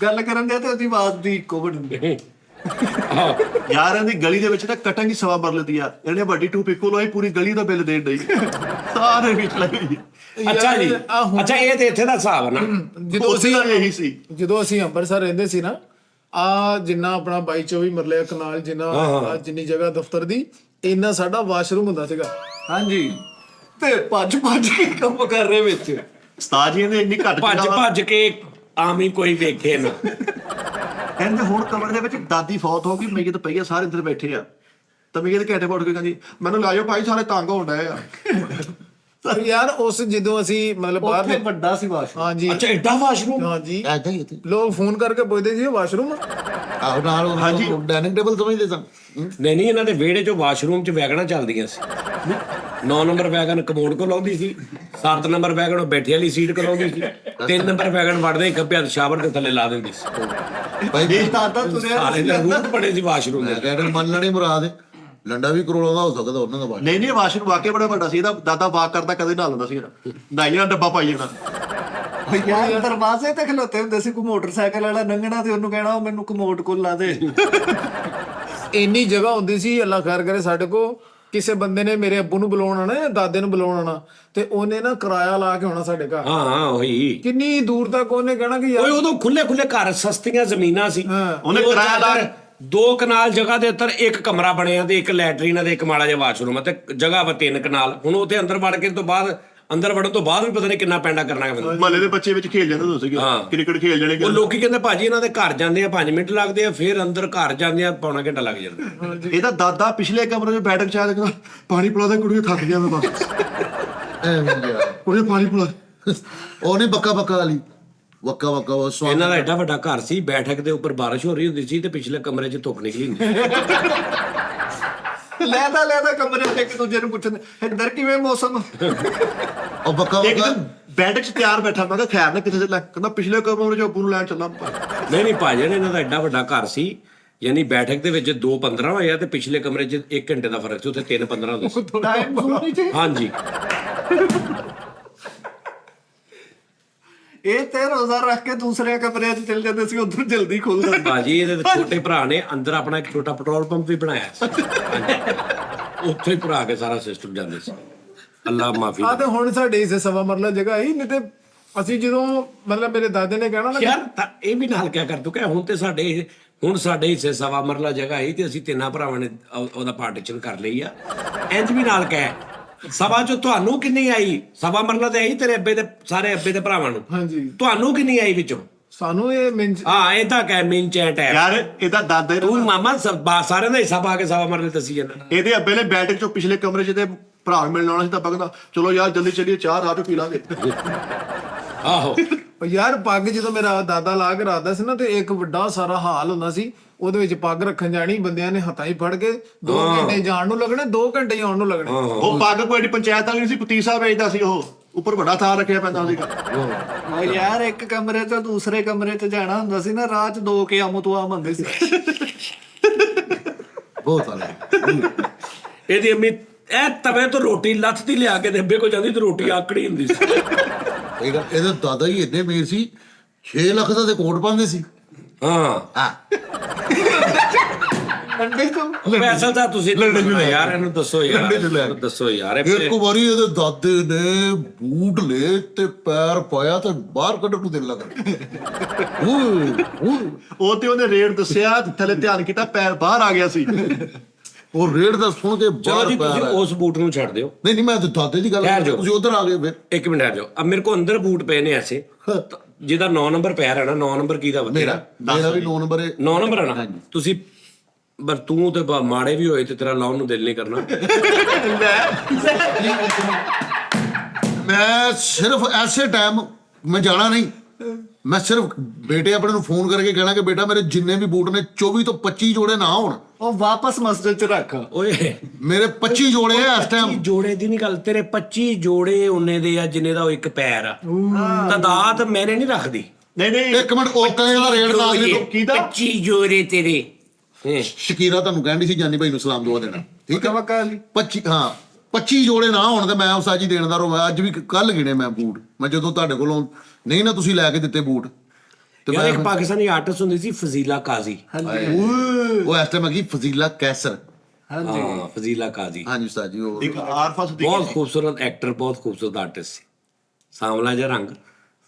ਗੱਲ ਕਰਨ ਦਿਆ ਤੇ ਉਹਦੀ ਆਵਾਜ਼ ਦੀ ਇੱਕੋ ਬਣਦੀ। ਯਾਰ ਇਹਦੀ ਗਲੀ ਦੇ ਵਿੱਚ ਨਾ ਕਟਾਂਗੀ ਸਵਾ ਮਰਲੇ ਦੀ ਆ, ਇਹਨੇ ਵੱਡੀ ਟੂਪ ਇੱਕੋ ਲਵਾਈ, ਪੂਰੀ ਗਲੀ ਦਾ ਬਿੱਲ ਦੇਣ ਡਈ ਸਾਰੇ ਵਿੱਚ ਲੱਗੀ। ਅੱਛਾ ਜੀ, ਅੱਛਾ ਇਹ ਤੇ ਇੱਥੇ ਦਾ ਹਿਸਾਬ ਆ ਨਾ। ਜਦੋਂ ਅਸੀਂ ਇਹੀ ਸੀ ਜਦੋਂ ਅਸੀਂ ਅੰਮ੍ਰਿਤਸਰ ਰਹਿੰਦੇ ਸੀ ਨਾ, ਆ ਜਿੰਨਾ ਆਪਣਾ 22-24 ਮਰਲੇ ਕਨਾਲ ਜਿੰਨਾ ਆਹ ਜਿੰਨੀ ਜਗ੍ਹਾ ਦਫ਼ਤਰ ਦੀ, ਇੰਨਾ ਸਾਡਾ ਵਾਸ਼ਰੂਮ ਹੁੰਦਾ ਸੀਗਾ। ਹਾਂਜੀ, ਤੇ ਭੱਜ ਕੇ ਕੰਮ ਕਰ ਰਹੇ ਵਿੱਚ। ਉਸਤਾਦ ਜੀ ਨੇ ਇੰਨੀ ਘੱਟ ਭੱਜ ਭੱਜ ਕੇ ਆਮ ਹੀ ਕੋਈ ਵੇਖੇ ਨਾ। ਕਹਿੰਦੇ ਹੁਣ ਕਮਰੇ ਦੇ ਵਿੱਚ ਦਾਦੀ ਫੌਤ ਹੋ ਗਈ, ਮੇਰੀ ਤਾਂ ਪਈ ਆ, ਸਾਰੇ ਅੰਦਰ ਬੈਠੇ ਆ, ਤਾਂ ਮੇਰੀ ਤਾਂ ਘੰਟੇ ਉੱਠ ਕੇ ਕਹਿੰਦੀ ਮੈਨੂੰ ਲਾਇਓ ਭਾਈ, ਸਾਰੇ ਤੰਗ ਹੋਣ ਡਏ ਆ। ਪਰ ਯਾਰ ਉਸ ਜਦੋਂ ਅਸੀਂ ਮਤਲਬ ਬਾਹਰ ਉੱਥੇ ਵੱਡਾ ਸੀ ਵਾਸ਼ਰੂਮ। ਹਾਂਜੀ ਅੱਛਾ ਐਡਾ ਵਾਸ਼ਰੂਮ? ਹਾਂਜੀ, ਐਦਾਂ ਹੀ ਇੱਥੇ ਲੋਕ ਫੋਨ ਕਰਕੇ ਪੁੱਛਦੇ ਸੀ ਵਾਸ਼ਰੂਮ। ਆਹੋ ਨਾਲ ਡਾਈਨਿੰਗ ਟੇਬਲ ਸਮਝਦੇ ਸਨ। ਨਹੀਂ ਇਹਨਾਂ ਦੇ ਵਿਹੜੇ 'ਚ ਵਾਸ਼ਰੂਮ 'ਚ ਵੈਗਣਾ ਚੱਲਦੀਆਂ ਸੀ। 9 ਨੰਬਰ ਵੈਗਨ ਕਮੋਡ ਕੋਲ ਆਉਂਦੀ ਸੀ, 7 ਨੰਬਰ ਵੈਗਨ ਉਹ ਬੈਠੇ ਵਾਲੀ ਸੀਟ ਕੋਲ ਆਉਂਦੀ ਸੀ, 3 ਨੰਬਰ ਵੈਗਨ ਵੜਦੇ ਖੱਬੇ ਹੱਥ ਸ਼ਾਵਰ ਦੇ ਥੱਲੇ ਲਾ ਦਿੰਦੀ ਸੀ। ਭਾਈ ਦਾਦਾ ਤੁਰਿਆ ਸਾਰੇ ਦੇ ਰੂਟ ਬਣੇ ਸੀ ਵਾਸ਼ਰੂਮ ਦੇ। ਮੈਂ ਕਹਿੰਦਾ ਮੰਨ ਲੈਣੀ ਮੁਰਾਦ ਹੈ, ਲੰਡਾ ਵੀ ਕਰੋੜਾਂ ਦਾ ਹੋ ਸਕਦਾ ਉਹਨਾਂ ਦਾ ਬਾਅਦ। ਨਹੀਂ ਵਾਸ਼ਰੂਮ ਵਾਕਿਆ ਬੜਾ ਵੱਡਾ ਸੀ, ਇਹਦਾ ਦਾਦਾ ਵਾਕ ਕਰਦਾ ਕਦੇ ਨਹਾ ਲੈਂਦਾ ਸੀ, ਨਾਈਆਂ ਦਾ ਡੱਬਾ ਪਾਈ ਜਾਣਾ। ਯਾਰ ਦਰਵਾਜ਼ੇ ਤੇ ਖਲੋਤੇ ਹੁੰਦੇ ਸੀ, ਕੋਈ ਮੋਟਰਸਾਈਕਲ ਵਾਲਾ ਲੰਘਣਾ ਤੇ ਉਹਨੂੰ ਕਹਿਣਾ ਮੈਨੂੰ ਕਮੋਡ ਕੋਲ ਲਾ ਦੇ। ਇੰਨੀ ਜਗ੍ਹਾ ਹੁੰਦੀ ਸੀ, ਅੱਲਾ ਖੈਰ ਕਰੇ ਸਾਡੇ ਕੋ ਕਿਸੇ ਬੰਦੇ ਨੇ ਮੇਰੇ ਅੱਬੂ ਨੂੰ ਬੁਲਾਉਣ ਆਣਾ ਜਾਂ ਦਾਦੇ ਨੂੰ ਬੁਲਾਉਣ ਆਣਾ, ਤੇ ਉਹਨੇ ਨਾ ਕਿਰਾਇਆ ਲਾ ਕੇ ਆਉਣਾ ਸਾਡੇ ਘਰ। ਹਾਂ ਉਹੀ। ਕਿੰਨੀ ਦੂਰ ਤੱਕ ਉਹਨੇ ਕਹਿਣਾ ਕਿ ਓਏ ਯਾਰ ਉਦੋਂ ਖੁੱਲੇ ਖੁੱਲੇ ਘਰ, ਸਸਤੀਆਂ ਜ਼ਮੀਨਾਂ ਸੀ। ਉਹਨੇ ਕਿਰਾਇਆ ਲਾ 2 ਕਨਾਲ ਜਗ੍ਹਾ ਦੇ ਉੱਤੇ ਇੱਕ ਕਮਰਾ ਬਣਿਆ ਤੇ ਇੱਕ ਲੈਟਰੀਨ ਤੇ ਇੱਕ ਮਾੜਾ ਜਿਹਾ ਵਾਸ਼ਰੂਮ ਤੇ ਜਗ੍ਹਾ ਵਾ 3 ਕਨਾਲ। ਹੁਣ ਉੱਥੇ ਅੰਦਰ ਵੜ ਕੇ ਤੋਂ ਬਾਅਦ, ਅੰਦਰ ਵੜਨ ਤੋਂ ਬਾਅਦ ਵੀ ਪਤਾ ਨਹੀਂ ਕਿੰਨਾ ਪੈਂਡਾ ਕਰਨਾ ਹੈ। ਮਹੱਲੇ ਦੇ ਬੱਚੇ ਵਿੱਚ ਖੇਲ ਜਾਂਦੇ ਹੁੰਦੇ ਸੀਗੇ, ਕ੍ਰਿਕਟ ਖੇਲ ਜਾਣੇ। ਉਹ ਲੋਕੀ ਕਹਿੰਦੇ ਭਾਜੀ ਇਹਨਾਂ ਦੇ ਘਰ ਜਾਂਦੇ ਆ 5 ਮਿੰਟ ਲੱਗਦੇ ਆ, ਫਿਰ ਅੰਦਰ ਘਰ ਜਾਂਦੇ ਆ ਪੌਣਾ ਘੰਟਾ ਲੱਗ ਜਾਂਦਾ। ਇਹਦਾ ਦਾਦਾ ਪਿਛਲੇ ਕਮਰੇ 'ਚ ਬੈਠਕ ਚਾਹ ਕਹਿੰਦਾ ਪਾਣੀ ਪਿਲਾ ਦੇ ਕੁੜੀਆਂ, ਥੱਕ ਗਿਆ ਮੈਂ ਬਸ, ਐਵੇਂ ਯਾਰ ਕੁੜੀਆਂ ਪਾਣੀ ਪਿਲਾ। ਉਹ ਨਹੀਂ ਬੱਕਾ ਵਾਲੀ ਵੱਕਾ ਉਹ ਸਵਾਦ। ਇਹਨਾਂ ਦਾ ਐਡਾ ਵੱਡਾ ਘਰ ਸੀ, ਬੈਠਕ ਦੇ ਉੱਪਰ ਬਾਰਿਸ਼ ਹੋ ਰਹੀ ਹੁੰਦੀ ਸੀ ਤੇ ਪਿਛਲੇ ਕਮਰੇ 'ਚ ਧੁੱਪ ਨਿਕਲੀ ਹੁੰਦੀ। ਲੈਦਾ ਕਮਰੇ ਤੇ ਇੱਕ ਦੂਜੇ ਨੂੰ ਪੁੱਛਦੇ ਇੱਧਰ ਕਿਵੇਂ ਮੌਸਮ। ਉਹ ਬੱਕਾ ਇੱਕ ਦਿਨ ਬੈਠਕ 'ਚ ਤਿਆਰ ਬੈਠਾ, ਮੈਂ ਕਿਹਾ ਖੈਰ ਨਾ ਕਿਤੇ ਕਹਿੰਦਾ ਪਿਛਲੇ ਕਮਰੇ 'ਚ ਅੱਬੂ ਨੂੰ ਲੈਣ ਚੱਲਾਂ। ਨਹੀਂ ਭਾਜਨ ਇਹਨਾਂ ਦਾ ਐਡਾ ਵੱਡਾ ਘਰ ਸੀ, ਯਾਨੀ ਬੈਠਕ ਦੇ ਵਿੱਚ 2:15 ਹੋਇਆ ਤੇ ਪਿਛਲੇ ਕਮਰੇ 'ਚ 1 ਘੰਟੇ ਦਾ ਫਰਕ ਸੀ, ਉੱਥੇ 3:15 ਹੁੰਦਾ ਸੀ। ਟਾਈਮ ਜ਼ੋਨ ਚ ਹਾਂਜੀ ਇਹ ਤੇ ਰੋਜ਼ਾ ਰੱਖ ਕੇ ਦੂਸਰੇ ਕਮਰੇ 'ਚ ਚਲ ਜਾਂਦੇ ਸੀ, ਉਧਰ ਜਲਦੀ ਖੁੱਲ ਜਾਂਦੇ। ਭਾਜੀ ਇਹਦੇ ਛੋਟੇ ਭਰਾ ਨੇ ਅੰਦਰ ਆਪਣਾ ਇੱਕ ਛੋਟਾ ਪੈਟਰੋਲ ਪੰਪ ਵੀ ਬਣਾਇਆ ਸੀ। ਹਾਂਜੀ। ਉੱਥੇ ਹੀ ਭਰਾ ਕੇ ਸਾਰਾ ਸਿਸਟਮ ਜਾਂਦੇ ਸੀ। ਅੱਲਾ ਮਾਫੀ। ਆ ਤੇ ਹੁਣ ਸਾਡੇ ਇਸੇ ਸਵਾ ਮਰਲਾ ਜਗ੍ਹਾ ਹੀ ਨਹੀਂ ਤੇ ਅਸੀਂ ਜਦੋਂ ਮਤਲਬ ਮੇਰੇ ਦਾਦੇ ਨੇ ਕਹਿਣਾ ਨਾ ਯਾਰ ਇਹ ਵੀ ਨਾਲ ਕਿਆ ਕਰ ਤੂੰ ਕਿ ਹੁਣ ਸਾਡੇ ਹਿੱਸੇ ਸਵਾ ਮਰਲਾ ਜਗ੍ਹਾ ਹੀ ਤੇ ਅਸੀਂ 3 ਭਰਾਵਾਂ ਨੇ ਉਹਦਾ ਪਾਰਟੀਸ਼ਨ ਕਰ ਲਈ ਆ। ਇੰਜ ਵੀ ਨਾਲ ਕਹਿ ਸਭਾ ਚੋਂ ਤੁਹਾਨੂੰ ਕਿੰਨੀ ਆਈ? ਸਵਾ ਮਰਲਾ ਤੇ ਆਈ ਤੇਰੇ ਅੱਬੇ ਦੇ, ਸਾਰੇ ਅੱਬੇ ਦੇ ਭਰਾਵਾਂ ਨੂੰ। ਹਾਂਜੀ, ਤੁਹਾਨੂੰ ਕਿੰਨੀ ਆਈ ਵਿੱਚੋਂ? ਸਾਨੂੰ ਇਹ ਮਿੰਚ ਹਾਂ ਏਦਾਂ ਕਹਿ ਮਿੰਚੈਂਟ ਹੈ ਯਾਰ ਇਹਦਾ ਦਾਦਾ ਤੂੰ ਮਾਮਾ ਸਾਰਿਆਂ ਦਾ ਹਿੱਸਾ ਪਾ ਕੇ ਸਵਾ ਮਰਲੇ ਦੱਸੀ ਜਾਂਦਾ। ਇਹਦੇ ਅੱਬੇ ਨੇ ਬੈਠਕ 'ਚੋਂ ਪਿਛਲੇ ਕਮਰੇ 'ਚ ਤੇ ਭਰਾ ਨੂੰ ਮਿਲਣ ਆਉਣਾ ਸੀ, ਤਾਂ ਕਹਿੰਦਾ ਚਲੋ ਯਾਰ ਜਲਦੀ ਚੱਲੀਏ, ਚਾਹ ਰਾਤ ਨੂੰ ਪੀ ਲਾਂਗੇ। ਆਹੋ ਯਾਰ ਪੱਗ ਜਦੋਂ ਮੇਰਾ ਦਾਦਾ ਲਾ ਕੇ ਰੱਖਦਾ ਸੀ ਨਾ ਤੇ ਇੱਕ ਵੱਡਾ ਸਾਰਾ ਹਾਲ ਹੁੰਦਾ ਸੀ, ਉਹਦੇ ਵਿੱਚ ਪੱਗ ਰੱਖਣ ਜਾਣੀ, ਬੰਦਿਆਂ ਨੇ ਹੱਥਾਂ 'ਚ ਫੜ ਕੇ 2 ਘੰਟੇ ਜਾਣ ਨੂੰ ਲੱਗਣੇ, 2 ਘੰਟੇ ਹੀ ਆਉਣ ਨੂੰ ਲੱਗਣੇ। ਉਹ ਪੱਗ ਕੋਈ ਨੀ, ਪੰਚਾਇਤ ਵਾਲੀ ਨਹੀਂ ਸੀ, ਪਤੀਸਾ ਵੇਚਦਾ ਸੀ ਉਹ, ਉੱਪਰ ਵੱਡਾ ਥਾਂ ਰੱਖਿਆ ਪੈਂਦਾ ਸੀਗਾ। ਉਹ ਯਾਰ ਇੱਕ ਕਮਰੇ ਤੋਂ ਦੂਸਰੇ ਕਮਰੇ 'ਚ ਜਾਣਾ ਹੁੰਦਾ ਸੀ ਨਾ, ਰਾਹ 'ਚ 2 ਕੇ ਆਮੋ ਤੋਂ ਆਮ ਹੁੰਦੇ ਸੀ। ਬਹੁਤ ਆਲੇ ਇਹਦੀ ਅੰਮੀ ਇਹ ਤਵੇ ਤੋਂ ਰੋਟੀ ਲੱਥਦੀ ਲਿਆ ਕੇ ਤੇ ਅੱਬੇ ਕੋ ਜਾਂਦੀ ਤੇ ਰੋਟੀ ਆਕੜੀ ਹੁੰਦੀ ਸੀ। ਇਹਦੇ ਦਾਦਾ ਹੀ ਇੰਨੇ ਅਮੀਰ ਸੀ, 6 ਲੱਖ ਦਾ ਤੇ ਕੋਟ ਪਾਉਂਦੇ ਸੀ। ਹਾਂ ਅੰਡੇ ਤੋਂ ਪੈਸਾ ਤਾਂ ਤੁਸੀਂ ਯਾਰ ਇਹਨੂੰ ਦੱਸੋ ਯਾਰ, ਇਹਨੂੰ ਦੱਸੋ ਯਾਰ। ਇੱਕ ਵਾਰੀ ਇਹਦੇ ਦਾਦੇ ਨੇ ਬੂਟ ਲਏ ਤੇ ਪੈਰ ਪਾਇਆ ਤੇ ਬਾਹਰ ਕੱਢਣ ਨੂੰ ਦਿਲ ਲੱਗ ਉਹ ਤੇ ਉਹਨੇ ਰੇਟ ਦੱਸਿਆ, ਥੱਲੇ ਧਿਆਨ ਕੀਤਾ, ਪੈਰ ਬਾਹਰ ਆ ਗਿਆ ਸੀ। ਉਹ ਰੇਡ ਦਾ ਸੁਣ ਕੇ ਚਲੋ ਬਾਹਰ ਜੀ ਪੈਰ ਤੁਸੀਂ ਆਇਆ। ਉਸ ਬੂਟ ਨੂੰ ਛੱਡ ਦਿਓ। ਨਹੀਂ ਮੈਂ ਤਾਂ ਦਾਦੇ ਦੀ ਗੱਲ ਠਹਿਰ ਜਾਓ। ਤੁਸੀਂ ਉਧਰ ਆ ਗਏ ਫਿਰ। ਇੱਕ ਮਿੰਟ ਠਹਿਰ ਜਾਓ। अब मेरे को अंदर बूट पे ने ऐसे ਜਿਹਦਾ 9 ਨੰਬਰ ਪੈਰ ਹੈ ਨਾ, 9 ਨੰਬਰ ਕਿਹਦਾ ਵਾ? ਮੇਰਾ ਵੀ 9 ਨੰਬਰ ਹੈ। 9 ਨੰਬਰ ਹੈ ਨਾ ਤੁਸੀਂ, ਪਰ ਤੂੰ ਤੇ ਮਾੜੇ ਵੀ ਹੋਏ ਤੇ ਤੇਰਾ ਲਾਉਣ ਨੂੰ ਦਿਲ ਨਹੀਂ ਕਰਨਾ। ਮੈਂ ਸਿਰਫ ਐਸੇ ਟਾਈਮ ਮੈਂ ਜਾਣਾ ਨਹੀਂ, ਮੈਂ ਸਿਰਫ ਬੇਟੇ ਆਪਣੇ ਨੂੰ ਫੋਨ ਕਰਕੇ ਕਹਿਣਾ ਕਿ ਬੇਟਾ ਮੇਰੇ ਜਿੰਨੇ ਵੀ ਬੂਟ ਨੇ 24 ਤੋਂ 25 ਜੋੜੇ ਨਾ ਹੋਣ, ਉਹ ਵਾਪਸ ਮਸਜਿਦ 'ਚ ਰੱਖ। ਓਏ ਮੇਰੇ 25 ਜੋੜੇ ਆ ਇਸ ਟਾਈਮ। ਜੋੜੇ ਦੀ ਨਹੀਂ ਗੱਲ, ਤੇਰੇ 25 ਜੋੜੇ ਉਹਨੇ ਦੇ ਆ ਜਿੰਨੇ ਦਾ ਉਹ ਇੱਕ ਪੈਰ ਆ। ਤਾਦਾਦ ਮੈਨੇ ਨਹੀਂ ਰੱਖਦੀ। ਨਹੀਂ ਇੱਕ ਮਿੰਟ, ਉਹ ਕਹੇ ਦਾ ਰੇਟ ਲਾ ਦੇ ਤੂੰ। ਕਿਹਦਾ? 25 ਜੋੜੇ ਤੇਰੇ। ਸ਼ਕੀਰਾ ਤੁਹਾਨੂੰ ਕਹਿੰਦੀ ਸੀ ਜਾਨੀ ਭਾਈ ਨੂੰ ਸਲਾਮ ਦੁਆ ਦੇਣਾ, ਠੀਕ ਹੈ। ਵਕਾ ਲਈ 25 ਹਾਂ 25 ਜੋੜੇ ਨਾ ਹੋਣ ਤੇ ਮੈਂ ਉਸ ਸਾਜੀ ਦੇਣ ਦਾ ਰੋ। ਅੱਜ ਵੀ ਕੱਲ ਗਿਣੇ ਮੈਂ ਬੂਟ, ਮੈਂ ਜਦੋਂ ਤੁਹਾਡੇ ਕੋਲੋਂ ਨਹੀਂ ਨਾ ਤੁਸੀਂ ਲੈ ਕੇ ਦਿੱਤੇ ਬੂਟ ਤੇ ਯਾਰ ਮੈਂ ਇੱਕ ਪਾਕਿਸਤਾਨੀ ਆਰਟਿਸਟ ਹੁੰਦੀ ਸੀ ਫਜ਼ੀਲਾ ਕਾਜ਼ੀ। ਉਹ ਇਸ ਟਾਈਮ ਹੈਗੀ ਫਜ਼ੀਲਾ ਕੈਸਰ। ਹਾਂਜੀ ਹਾਂ ਫਜ਼ੀਲਾ ਕਾਜ਼ੀ ਹਾਂਜੀ ਉਸਤਾਦ ਜੀ ਉਹ ਇੱਕ ਆਰਫਾ ਸਿੱਦੀਕੀ बहुत खूबसूरत एक्टर, बहुत खूबसूरत आर्टिस्ट, सांवला जा रंग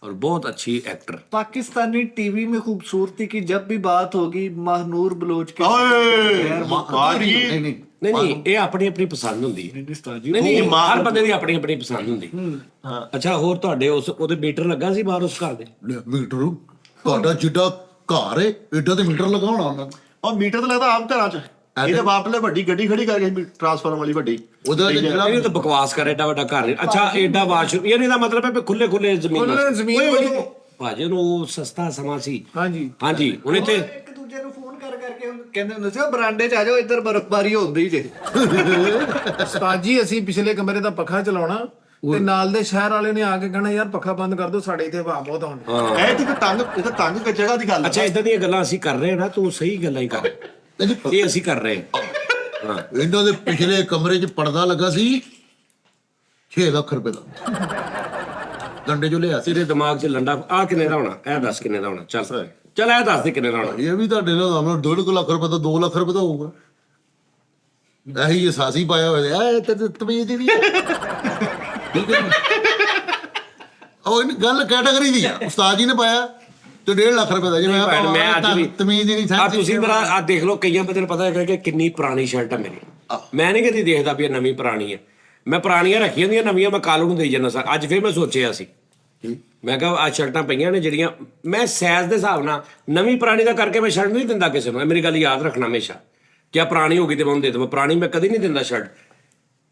और बहुत अच्छी एक्टर। पाकिस्तानी टीवी में खूबसूरती की जब भी बात होगी महानूर बलोच के ਓਏ ਬਾਜੀ ਨਹੀਂ ਨਹੀਂ नहीं नहीं ये अपनी अपनी पसंद ਹੁੰਦੀ ਹੈ। उस्ताद जी ਨਹੀਂ ਨਹੀਂ ਹਰ ਬੰਦੇ ਦੀ ਆਪਣੀ ਆਪਣੀ ਪਸੰਦ ਹੁੰਦੀ। ਅੱਛਾ ਹੋਰ ਤੁਹਾਡੇ ਉਸ ਉਹਦੇ ਮੀਟਰ ਲੱਗਾ ਸੀ ਬਾਹਰ ਉਸ ਘਰ ਦੇ? ਮੀਟਰ ਤੁਹਾਡਾ ਜਿੱਡਾ ਘਰ ਹੈ ਏਡਾ ਤੇ ਮੀਟਰ ਲਗਾਉਣਾ ਉਹਨਾਂ ਨੇ। ਉਹ ਮੀਟਰ ਤਾਂ ਲੱਗਦਾ ਆਮ ਘਰਾਂ 'ਚ। ਇਹਦੇ ਬਾਪ ਨੇ ਵੱਡੀ ਗੱਡੀ ਖੜੀ ਕਰਕੇ ਟਰਾਂਸਫਾਰਮਰ ਵਾਲੀ ਵੱਡੀ। ਉਹਦਾ ਤੇ ਜਿਹੜਾ ਇਹ ਤਾਂ ਬਕਵਾਸ ਕਰ, ਏਡਾ ਵੱਡਾ ਘਰ ਨਹੀਂ। ਅੱਛਾ ਏਡਾ ਵਾਸ਼ਰੂਮ, ਯਾਰ ਇਹਦਾ ਮਤਲਬ ਹੈ ਖੁੱਲੇ ਖੁੱਲੇ ਜ਼ਮੀਨ ਜ਼ਮੀਨ ਭਾਜੀ ਨੂੰ ਸਸਤਾ ਸਮਾਂ ਸੀ। ਹਾਂਜੀ ਹਾਂਜੀ ਹੁਣ ਇੱਥੇ ਇੱਕ ਦੂਜੇ ਨੂੰ ਫੋਨ ਕਰ ਕਰਕੇ ਕਹਿੰਦੇ ਹੁੰਦੇ ਸੀ, ਉਹ ਬਰਾਂਡੇ 'ਚ ਆ ਜਾਓ, ਇੱਧਰ ਬਰਫ਼ਬਾਰੀ ਹੁੰਦੀ ਜੇ। ਉਸਤਾਦ ਜੀ ਅਸੀਂ ਪਿਛਲੇ ਕਮਰੇ ਦਾ ਪੱਖਾ ਚਲਾਉਣਾ ਤੇ ਨਾਲ ਦੇ ਸ਼ਹਿਰ ਵਾਲੇ ਨੇ ਆ ਕੇ ਕਹਿਣਾ ਯਾਰ ਪੱਖਾ ਬੰਦ ਕਰ ਦਿਓ, ਸਾਡੇ ਇੱਥੇ ਹਵਾ ਬਹੁਤ ਆਉਂਦੀ। ਇਹ ਤੇ ਤੰਗ ਕਿ ਜਗ੍ਹਾ ਦੀ ਗੱਲ ਹੈ। ਅੱਛਾ ਇਦਾਂ ਦੀਆਂ ਗੱਲਾਂ ਅਸੀਂ ਕਰ ਰਹੇ ਹਾਂ ਨਾ, ਤੂੰ ਸਹੀ ਗੱਲਾਂ ਹੀ ਕਰ, ਇਹ ਅਸੀਂ ਕਰ ਰਹੇ ਹਾਂ। ਇਹਨਾਂ ਦੇ ਪਿਛਲੇ ਕਮਰੇ 'ਚ ਪਰਦਾ ਲੱਗਾ ਸੀ 6 ਲੱਖ ਰੁਪਏ ਦਾ, ਡੰਡੇ ਜੋ ਲਿਆ ਸੀ। ਤੇਰੇ ਦਿਮਾਗ 'ਚ ਲੰਡਾ ਆ ਕਿੰਨੇ ਦਾ ਹੋਣਾ? ਇਹ ਦੱਸ ਕਿੰਨੇ ਦਾ ਹੋਣਾ? ਚੱਲ ਚੱਲ ਇਹ ਦੱਸ ਦੇ ਕਿੰਨੇ ਦਾ ਹੋਣਾ। ਇਹ ਵੀ ਤੁਹਾਡੇ ਨਾਲ ਆਪਣਾ 1.5 ਲੱਖ ਰੁਪਏ ਦਾ 2 ਲੱਖ ਰੁਪਏ ਦਾ ਹੋਊਗਾ। ਇਹੀ ਇਹ ਸਾਸੀ ਪਾਇਆ ਹੋਇਆ ਐ ਤੇ ਤਮੀਜ਼ ਦੀ ਠੀਕ ਹੈ। ਉਹ ਗੱਲ ਕੈਟਾਗਰੀ ਦੀ ਆ, ਉਸਤਾਦ ਜੀ ਨੇ ਪਾਇਆ ਤੇ 1.5 ਲੱਖ ਰੁਪਏ ਦਾ। ਜਿਵੇਂ ਮੈਂ ਅੱਜ ਵੀ ਤਮੀਜ਼ ਹੀ ਨਹੀਂ ਆ ਤੁਸੀਂ ਮੇਰਾ ਆ ਦੇਖ ਲਓ, ਕਈਆਂ ਬੰਦੇ ਨੂੰ ਪਤਾ ਹੈ ਕਿ ਕਿੰਨੀ ਪੁਰਾਣੀ ਸ਼ਰਟ ਹੈ ਮੇਰੀ। ਮੈਂ ਨਹੀਂ ਕਦੀ ਦੇਖਦਾ ਵੀ ਇਹ ਨਵੀਂ ਪੁਰਾਣੀ ਹੈ। ਮੈਂ ਪੁਰਾਣੀਆਂ ਰੱਖੀਆਂ ਹੁੰਦੀਆਂ, ਨਵੀਆਂ ਮੈਂ ਕਾਲੂ ਨੂੰ ਦੇਈ ਜਾਂਦਾ ਸਰ। ਅੱਜ ਫਿਰ ਮੈਂ ਸੋਚਿਆ ਸੀ, ਮੈਂ ਕਿਹਾ ਆ ਸ਼ਰਟਾਂ ਪਈਆਂ ਨੇ ਜਿਹੜੀਆਂ ਮੈਂ ਸਾਈਜ਼ ਦੇ ਹਿਸਾਬ ਨਾਲ ਨਵੀਂ ਪੁਰਾਣੀ ਦਾ ਕਰਕੇ ਮੈਂ ਸ਼ਰਟ ਨਹੀਂ ਦਿੰਦਾ ਕਿਸੇ ਨੂੰ। ਇਹ ਮੇਰੀ ਗੱਲ ਯਾਦ ਰੱਖਣਾ ਹਮੇਸ਼ਾ ਕਿ ਆ ਪੁਰਾਣੀ ਹੋ ਗਈ ਤੇ ਮੈਂ ਉਹਨੂੰ ਦੇ ਦੇਵਾਂ। ਪੁਰਾਣੀ ਮੈਂ ਕਦੀ ਨਹੀਂ ਦਿੰਦਾ ਸ਼ਰਟ।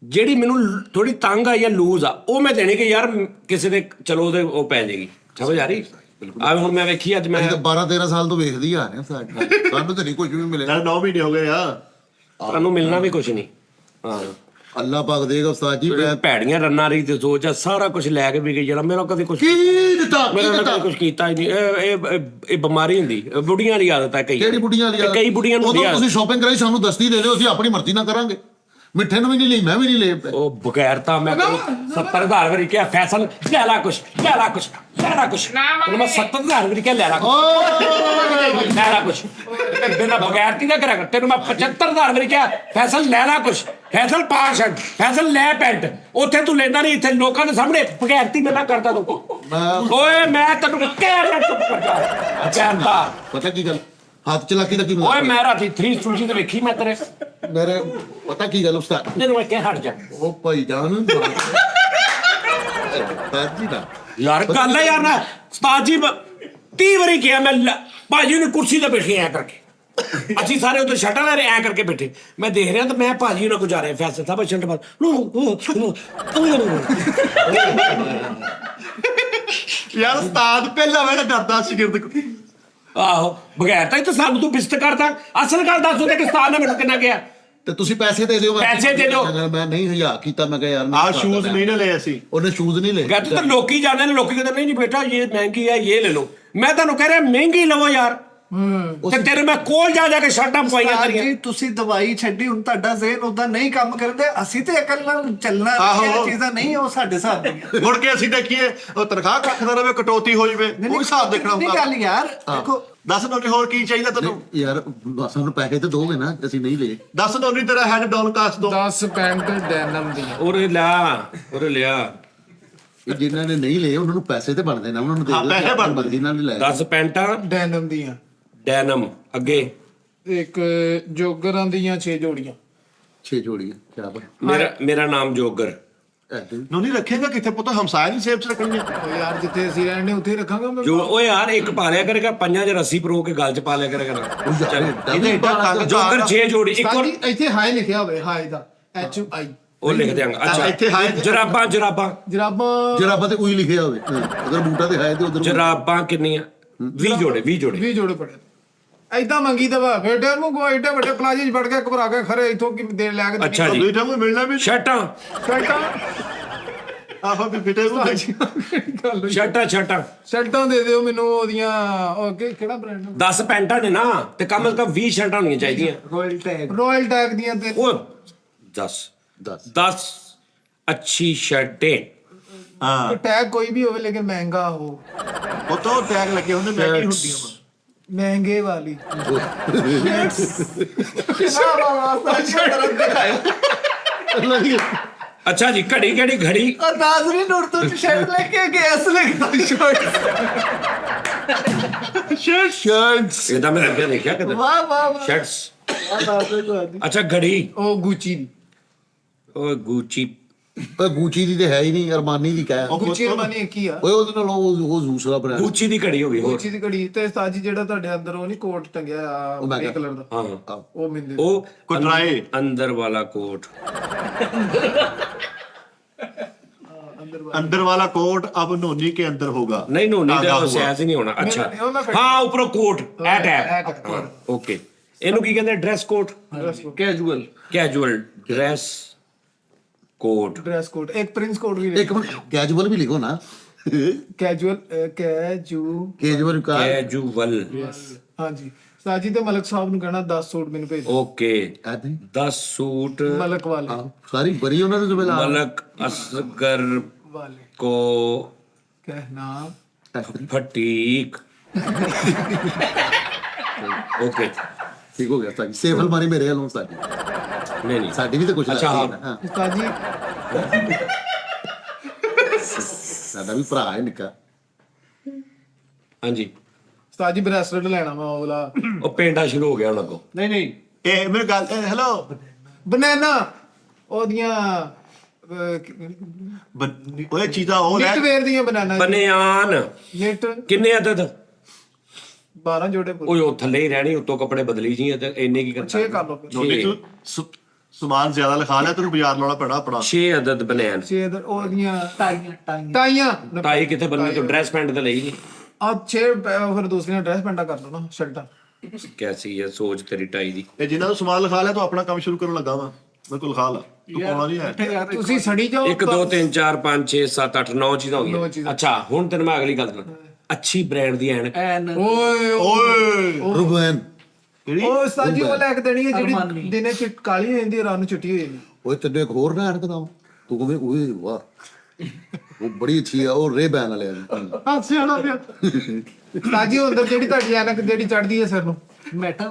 ਜਿਹੜੀ ਮੈਨੂੰ ਥੋੜੀ ਤੰਗ ਆ ਜਾਂ ਲੂਜ਼ ਆ ਉਹ ਮੈਂ ਦੇਣੀ ਕਿ ਯਾਰ ਕਿਸੇ ਦੇ ਚਲੋ ਉਹਦੇ ਉਹ ਪੈ ਜਾਏਗੀ। ਸਮਝ ਆ ਰਹੀ? ਆ ਹੁਣ ਮੈਂ ਵੇਖੀ ਅੱਜ ਮੈਂ 12-13 ਸਾਲ ਤੋਂ ਵੇਖਦੀ ਆ ਰਹੇ ਸਾਡੇ, ਸਾਨੂੰ ਤਾਂ ਨਹੀਂ ਕੁਝ ਵੀ ਮਿਲਿਆ। ਨਾਲ 9 ਮਹੀਨੇ ਹੋ ਗਏ ਆ। ਤੁਹਾਨੂੰ ਮਿਲਣਾ ਵੀ ਕੁਝ ਨਹੀਂ। ਹਾਂ ਅੱਲਾਹ ਪਾਕ ਦੇਗਾ ਉਸਤਾਦ ਜੀ। ਮੈਂ ਭੈੜੀਆਂ ਰੰਨਾਂ ਰਹੀ ਤੇ ਸੋਚ ਆ ਸਾਰਾ ਕੁਝ ਲੈ ਕੇ ਵੀ ਗਈ। ਜਿਹੜਾ ਮੇਰਾ ਕਦੇ ਕੁਝ ਕੀ ਦਿੱਤਾ ਮੇਰਾ ਕਦੇ ਕੁਝ ਕੀਤਾ ਹੀ ਨਹੀਂ। ਇਹ ਬਿਮਾਰੀ ਹੁੰਦੀ, ਬੁੱਢੀਆਂ ਵਾਲੀ ਆਦਤ ਹੈ ਕਈ। ਕਿਹੜੀ ਬੁੱਢੀਆਂ ਵਾਲੀ ਕਈ ਬੁੱਢੀਆਂ ਨੂੰ ਉਦੋਂ ਤੁਸੀਂ ਸ਼ਾਪਿੰਗ ਕਰਾਈ ਸਾਨੂੰ ਦਸਤੀ ਦੇ ਦਿਓ, ਅਸੀਂ ਆਪਣੀ ਮਰਜ਼ੀ ਨਾਲ ਕਰਾਂਗੇ। ਮਿੱਠੇ ਨੂੰ ਵੀ ਨਹੀਂ ਲਈ, ਮੈਂ ਵੀ ਨਹੀਂ ਲਏ। ਉਹ ਬਗੈਰਤਾ ਮੈਂ 70,000 ਵਾਰੀ ਕਿਹਾ ਫੈਸਲ ਲੈ ਲਾ ਕੁਛ, ਲੈ ਲਾ ਕੁਛ, ਲੈ ਲਾ ਕੁਛ। ਮੈਂ 70,000 ਵਾਰੀ ਕਿਹਾ ਲੈ ਲਾ ਕੁਛ, ਲੈ ਲਾ ਕੁਛ। ਬਿਨਾਂ ਬਗੈਰਤੀ ਨਾ ਕਰਿਆ ਕਰ। ਤੈਨੂੰ ਮੈਂ 75,000 ਵਾਰੀ ਕਿਹਾ ਫੈਸਲ ਲੈ ਲਾ ਕੁਛ, ਫੈਸਲ ਪਾ ਸ਼ਰਟ, ਫੈਸਲ ਲੈ ਪੈਂਟ। ਉੱਥੇ ਤੂੰ ਲੈਂਦਾ ਨਹੀਂ, ਇੱਥੇ ਲੋਕਾਂ ਦੇ ਸਾਹਮਣੇ ਬਗੈਰਤੀ ਮੈਂ ਕਰਦਾ ਤੂੰ। ਓਏ ਮੈਂ ਤੈਨੂੰ ਕਹਿ ਰਿਹਾ ਚੁੱਪ ਕਰ ਜਾ। ਪਤਾ ਕੀ ਗੱਲ, ਹੱਥ ਚਲਾਕੀ ਦਾ ਕੀ ਓਏ ਮਤਲਬ? ਮੈਂ ਰਾਤੀ 3 ਸੂਚੀ ਤੇ ਵੇਖੀ ਮੈਂ ਤੇਰੇ। ਮੇਰੇ ਪਤਾ ਕੀ ਗੱਲ ਉਸਤਾਦ, ਤੈਨੂੰ ਮੈਂ ਕਿਹਾ ਹਟ ਜਾ ਉਹ ਭਾਈ ਜਾਨ ਸਾਜੀ ਦਾ ਯਾਰ। ਗੱਲ ਹੈ ਯਾਰ ਨਾ ਉਸਤਾਦ ਜੀ 30 ਵਾਰੀ ਕਿਹਾ ਮੈਂ ਭਾਜੀ ਨੇ ਕੁਰਸੀ ਤੇ ਬੈਠੇ ਐ ਕਰਕੇ। ਅਸੀਂ ਸਾਰੇ ਉੱਤੇ ਸ਼ਟਰ ਲੈ ਰਹੇ ਐ ਕਰਕੇ ਬੈਠੇ। ਮੈਂ ਦੇਖ ਰਿਹਾ ਤਾਂ ਮੈਂ ਭਾਜੀ ਨਾਲ ਗੁਜ਼ਾਰਿਆ ਫੈਸਲਾ ਸਾਹਿਬ ਸ਼ਟਰ ਬਾਅਦ ਯਾਰ ਉਸਤਾਦ ਪਹਿਲਾਂ ਮੈਂ ਡਰਦਾ ਸ਼ਾਗਿਰਦ ਕੋ। ਆਹੋ ਬਗੈਰ ਤਾਂ ਹੀ ਤਾਂ ਸਾਨੂੰ ਤੂੰ ਬਿਸਤ ਕਰਦਾ। ਅਸਲ ਗੱਲ ਦੱਸ ਉਹਦੇ ਕਿਸਾਨ ਨੇ ਮੈਨੂੰ ਕਿੰਨਾ ਗਿਆ। ਤੇ ਤੁਸੀਂ ਪੈਸੇ ਦੇ ਦਿਓ। ਪੈਸੇ ਦੇ ਦਿਓ। ਮੈਂ ਨਹੀਂ ਹਜ਼ਾਰ ਕੀਤਾ, ਮੈਂ ਕਿਹਾ ਯਾਰ ਨਹੀਂ ਆਹ ਉਸਤਾਦ ਸ਼ੂਜ਼ ਦਾ ਨਹੀਂ ਨਾ ਲਏ ਅਸੀਂ। ਉਹਨੇ ਸ਼ੂਜ਼ ਨਹੀਂ ਲਏ। ਗਿਆ ਤੂੰ ਤਾਂ ਲੋਕੀ ਜਾਣਦੇ ਨੇ, ਲੋਕੀ ਕਹਿੰਦੇ ਨਹੀਂ ਬੇਟਾ ਇਹ ਮਹਿੰਗੀ ਹੈ ਇਹ ਲੈ ਲਓ। ਮੈਂ ਤੁਹਾਨੂੰ ਕਹਿ ਰਿਹਾ ਮਹਿੰਗੀ ਲਵੋ ਯਾਰ। ਤੇ ਤੇਰੇ ਮੈਂ ਕੋਲ ਜਾ ਜਾ ਕੇ ਸ਼ਰਟਾਂ ਪਵਾਈਆਂ ਉਸਤਾਦ ਕਰੀਆਂ। ਜੀ ਤੁਸੀਂ ਦਵਾਈ ਛੱਡੀ, ਹੁਣ ਤੁਹਾਡਾ ਜ਼ਿਹਨ ਉਦਾਂ ਨਹੀਂ ਕੰਮ ਕਰਦੇ। ਅਸੀਂ ਤੇ ਅਕਲ ਨਾਲ ਚੱਲਣਾ, ਆਹੋ। ਇਹ ਚੀਜ਼ਾਂ ਨਹੀਂ ਉਹ ਸਾਡੇ ਹਿਸਾਬ ਦੀਆਂ। ਮੁੜ ਕੇ ਅਸੀਂ ਦੇਖੀਏ ਉਹ ਤਨਖਾਹ ਕੱਖ ਨਾ ਰਵੇ, ਕਟੌਤੀ ਹੋ ਜਵੇ, ਉਹ ਹਿਸਾਬ ਦੇਖਣਾ ਨਹੀਂ ਹੁੰਦਾ। ਗੱਲ ਯਾਰ ਦੇਖੋ, ਦੱਸ ਨੋਨੀ ਹੋਰ ਕੀ ਚਾਹੀਦਾ ਤੈਨੂੰ? ਯਾਰ ਸਾਨੂੰ ਪੈਸੇ ਤੇ ਦੋਗੇ ਨਾ, ਅਸੀਂ ਨਹੀਂ ਲਏ। ਦੱਸ ਨੋਨੀ ਤੇਰਾ ਹੈਡ ਡਾਊਨ ਕਾਸਟ ਦੋ। 10 ਪੈਂਟ ਡੈਨਮ ਦੀਆਂ। ਉਰੇ ਲਿਆ ਇਹ ਜਿਨ੍ਹਾਂ ਨੇ ਨਹੀਂ ਲਏ ਉਹਨਾਂ ਨੂੰ ਪੈਸੇ ਤੇ ਬਣਦੇ ਨਾ, ਉਹਨਾਂ ਨੂੰ ਦੇ ਹਾਂ, ਪੈਸੇ ਬਣਦੇ। ਮਰਜ਼ੀ ਨਾਲ ਨਹੀਂ ਲੈ 10 ਪੈਂਟਾਂ ਡੈਨਮ ਦੀਆਂ, ਡੈਨਮ ਅੱਗੇ ਇੱਕ ਜੋਗਰਾਂ ਦੀਆਂ 6 ਜੋੜੀਆਂ। 6 ਜੋੜੀਆਂ। ਕਿਆ ਮੇਰਾ ਨਾਮ ਜੋਗਰ। ਨੋਨੀ ਰੱਖੇਗਾ ਕਿੱਥੇ ਪੁੱਤ? ਹਮਸਾਇਆ ਨਹੀਂ ਸੇਬ ਚ ਰੱਖਣੀਆਂ। ਉਹ ਯਾਰ ਜਿੱਥੇ ਅਸੀਂ ਰਹਿੰਦੇ ਉੱਥੇ ਹੀ ਰੱਖਾਂਗਾ ਮੈਂ। ਜੋ ਓਏ ਯਾਰ ਇੱਕ ਪਾ ਲਿਆ ਕਰੇਗਾ, ਪੰਜਾਂ 'ਚ ਰੱਸੀ ਪਰੋ ਕੇ ਗਲ 'ਚ ਪਾ ਲਿਆ ਕਰੇਗਾ। ਇਹਦੇ ਏਡਾ ਤੰਗ ਜੋਗਰ 6 ਜੋੜੀ ਇੱਕ ਉਸਤਾਦ ਹੋਰ ਜੀ, ਇੱਥੇ ਹਾਈ ਲਿਖਿਆ ਹੋਵੇ, ਹਾਈ ਦਾ HI। ਉਹ ਲਿਖ ਦਿਆਂਗਾ। ਅੱਛਾ ਇੱਥੇ ਹਾਏ ਜਰਾਬਾਂ ਜਰਾਬਾਂ ਜਰਾਬਾਂ ਤੇ ਉਹੀ ਲਿਖਿਆ ਹੋਵੇ। ਅਗਰ ਬੂਟਾ ਤੇ ਹੈ ਤੇ ਉਧਰ ਜਰਾਬਾਂ ਕਿੰਨੀਆਂ? 20 ਜੋੜੇ 20 ਜੋੜੇ ਪੜੇ। ਐਦਾਂ ਮੰਗੀ ਦਵਾ ਬੇਟੇ ਨੂੰ ਕੋ ਐਡੇ ਵੱਡੇ ਪਲਾਜੇ 'ਚ ਵੜ ਕੇ ਘਬਰਾ ਕੇ ਖਰੇ ਇਥੋਂ ਕਿ ਦੇਣ ਲੈ ਕੇ ਅੱਛਾ ਜੀ। ਬੇਟਾ ਕੋਈ ਮਿਲਣਾ ਵੀ ਸ਼ਰਟਾਂ ਆਹੋ ਵੀ ਬੇਟੇ ਨੂੰ ਸ਼ਰਟਾਂ ਦੇ ਦਿਓ ਮੈਨੂੰ ਉਹਦੀਆਂ। ਉਹ ਕਿਹੜਾ ਬ੍ਰਾਂਡ? 10 ਪੈਂਟਾਂ ਨੇ ਨਾ ਤੇ ਕਮ ਸੇ ਕਮ 20 ਸ਼ਰਟਾਂ ਹੋਣੀਆਂ ਚਾਹੀਦੀਆਂ। ਰਾਇਲ ਟੈਗ ਦੀਆਂ ਤੇ ਉਹ 10 ਅੱਛੀ ਸ਼ਰਟें। ਹਾਂ ਟੈਗ ਕੋਈ ਵੀ ਹੋਵੇ ਲੇਕਿਨ ਮਹਿੰਗਾ ਹੋ। ਉਹ ਤੋਂ ਟੈਗ ਲੱਗੇ ਹੁੰਦੇ, ਮਹਿੰਗੀ ਹੁੰਦੀਆਂ ਵਾ। ਮਹਿੰਗੇ ਵਾਲੀ। ਅੱਛਾ ਜੀ ਘੜੀ ਕਿਹੜੀ ਘੜੀ? और नाजरीन उर्दू की शर्ट लेके गए असली ਸ਼ਰਟਸ। ਇਹਦਾ ਮੈਂ ਅੱਗੇ ਦੇਖਿਆ ਕਦੇ। वाह वाह वाह ਸ਼ਰਟਸ। वाह ਅੱਛਾ ਘੜੀ ਉਹ ਗੁੱਚੀ ਦੀ। ਉਹ ਗੁੱਚੀ। ਪਰ ਗੂਚੀ ਦੀ ਤੇ ਹੈ ਹੀ ਨਹੀਂ, ਅਰਮਾਨੀ ਦੀ ਕਹਿ। ਗੁੱਚੀ ਅਰਮਾਨੀ ਇੱਕ ਹੀ ਆ। ਓਏ ਉਹਦੇ ਨਾਲ ਉਹ ਦੂਸਰਾ ਬ੍ਰਾਂਡ। ਗੁੱਚੀ ਦੀ ਘੜੀ ਹੋ ਗਈ ਹੋਰ। ਗੁੱਚੀ ਦੀ ਘੜੀ ਤੇ ਸਾਜੀ ਜਿਹੜਾ ਤੁਹਾਡੇ ਅੰਦਰ ਉਹ ਨਹੀਂ ਕੋਟ ਟੰਗਿਆ ਆ ਗ੍ਰੇ ਕਲਰ ਦਾ, ਹਾਂ ਉਹ ਮਿਲਦੇ। ਉਹ ਕੁਟਰਾਏ ਅੰਦਰ ਵਾਲਾ ਕੋਟ। अंदर वाला कोट अब नोनी के अंदर होगा। नहीं नोनी धागा ਦਾ हुआ। ਸਾਈਜ਼ ਹੀ ਨਹੀਂ ਹੋਣਾ। ਅੱਛਾ ਨਹੀਂ, ਉਹ ਮੈਂ ਹਾਂ ਉੱਪਰੋਂ ਕੋਟ ਐ ਟੈਪ। ਕੋਟ। ਓਕੇ ਇਹਨੂੰ ਕੀ ਕਹਿੰਦੇ? ਡਰੈਸ ਕੋਟ। कैजुअल ਕੈਜੂਅਲ ਡਰੈਸ ਕੋਟ। ਡਰੈਸ ਕੋਡ ਇੱਕ ਪ੍ਰਿੰਸ ਕੋਡ ਵੀ ਇੱਕ ਮਿੰਟ, ਕੈਜੂਅਲ ਵੀ ਲਿਖੋ ਨਾ। ਕੈਜੂਅਲ ਕੈਜੂਅਲ ਕਾ ਕੈਜੂਅਲ ਹਾਂਜੀ। ਸਾਜੀ ਤੇ ਮਲਕ ਸਾਹਿਬ ਨੂੰ ਕਹਿਣਾ 10 ਸੂਟ ਮੈਨੂੰ ਭੇਜ ਦਿਓ। ਓਕੇ ਆਦੇ 10 ਸੂਟ ਮਲਕ ਵਾਲੇ ਸਾਰੀ ਬਰੀ ਉਹਨਾਂ ਦੇ ਜ਼ੁਬੇਲਾ ਮਲਕ ਅਸਗਰ ਵਾਲੇ ਕੋ ਕਹਿਣਾ। ਫਟੀਕ। ਓਕੇ ਠੀਕ ਹੋ ਗਿਆ ਸਾਡੀ ਸੇਫ ਅਲਮਾਰੀ ਮੇਰੇ ਵੱਲੋਂ ਸਾਡੀ ਨਹੀਂ ਸਾਡੀ ਵੀ ਤਾਂ ਕੁਝ ਅੱਛਾ, ਲੱਗਦੀ ਹੈ ਨਾ। ਸਾਜੀ ਸਾਡਾ ਵੀ ਭਰਾ ਹੈ ਨਿੱਕਾ। ਹਾਂਜੀ ਸਾਜੀ ਬ੍ਰੈਸਲੇਟ ਲੈਣਾ ਮੈਂ ਉਹ ਵਾਲਾ ਉਹ ਪੇਂਡਾ ਸ਼ੁਰੂ ਹੋ ਗਿਆ ਉਹਨਾਂ ਕੋ। नहीं नहीं ए मेरे गाल हेलो ਬਨਾਨਾ ਉਹਦੀਆਂ ओए चीजा हो ਨਿੱਟ रहा ਵੇਅਰ ਦੀਆਂ ਬਨਾਨਾ ਬਨਿਆਨ ਨਿੱਟ ਕਿੰਨੇ ਅਦਦ? 12 ਜੋੜੇ ਓਏ ਉਹ ਥੱਲੇ ਹੀ ਰਹਿਣੀ, ਉੱਤੋਂ ਕੱਪੜੇ ਬਦਲੀ ਜੀ ਤੇ ਇੰਨੇ ਕੀ ਕਰਨਾ? 6 ਕਰ ਲਓ ਫਿਰ। नोनी तू सामान ज्यादा लिखा लिया, तेन बाजार लाना पैना अपना। 6 ਅਦਦ ਬਨਿਆਨ। 6 ਉਹਦੀਆਂ टाइयां टाइयां ਟਾਈਆਂ ਟਾਈ ਕਿੱਥੇ ਬੰਨਣੀ? ਤੂੰ ਡਰੈਸ ਪੈਂਟ ਤੇ ਲਈ ਨਹੀਂ। ਆ 6 ਫਿਰ ਦੂਸਰੀਆਂ ਡਰੈਸ ਪੈਂਟਾਂ ਕਰ ਲਓ ਨਾ, ਸ਼ਰਟਾਂ। ਕੈਸੀ ਹੈ ਸੋਚ ਤੇਰੀ ਟਾਈ ਦੀ। ਇਹ ਜਿਨ੍ਹਾਂ ਨੂੰ ਸਮਾਨ ਲਿਖਾ ਲਿਆ ਤੂੰ ਆਪਣਾ ਕੰਮ ਸ਼ੁਰੂ ਕਰਨ ਲੱਗਾ ਵਾ। ਮੇਰੇ ਕੋਲ ਲਿਖਾ ਲਾ, ਤੂੰ ਪਾਉਣਾ ਨਹੀਂ ਹੈ। ਤੁਸੀਂ ਸੜੀ ਜਾਓ 1 2 3 4 5 6 7 8 9 ਚੀਜ਼ਾਂ ਹੋ ਨੌ ਗਈਆਂ। ਚੀਜ਼ਾਂ। ਅੱਛਾ ਹੁਣ ਤੈਨੂੰ ਮੈਂ ਅਗਲੀ ਗੱਲ ਦੱਸਾਂ। ਅੱਛੀ ਬ੍ਰਾਂਡ ਦੀ ਐਨਕ। एन ਓਏ ਓਏ ਰੁਬਨ ਉਹ ਸਾਜੀ ਉਹ ਲੈ ਕੇ ਦੇਣੀ ਹੈ ਅਰਮਾਨੀ। ਜਿਹੜੀ ਦਿਨੇ ਚਿੱਟ ਕਾਲੀ ਹੋ ਜਾਂਦੀ ਹੈ, ਰਾਤ ਨੂੰ ਚਿੱਟੀ ਹੋ ਜਾਂਦੀ। ਓਏ ਤੈਨੂੰ ਇੱਕ ਹੋਰ ਨਾ ਰੱਖਦਾ ਤੂੰ ਕਹਵੇਂ ਓਏ ਵਾਹ ਉਹ ਬੜੀ ਅੱਛੀ ਆ, ਉਹ ਰੇ ਬੈਨ ਵਾਲੇ ਆ। ਹਾਂ ਸਿਆਣਾ ਪਿਆ ਸਾਜੀ ਉਹ ਅੰਦਰ ਜਿਹੜੀ ਤੁਹਾਡੀ ਐਨਕ ਜਿਹੜੀ ਚੜਦੀ ਹੈ ਸਿਰ ਨੂੰ। मेटा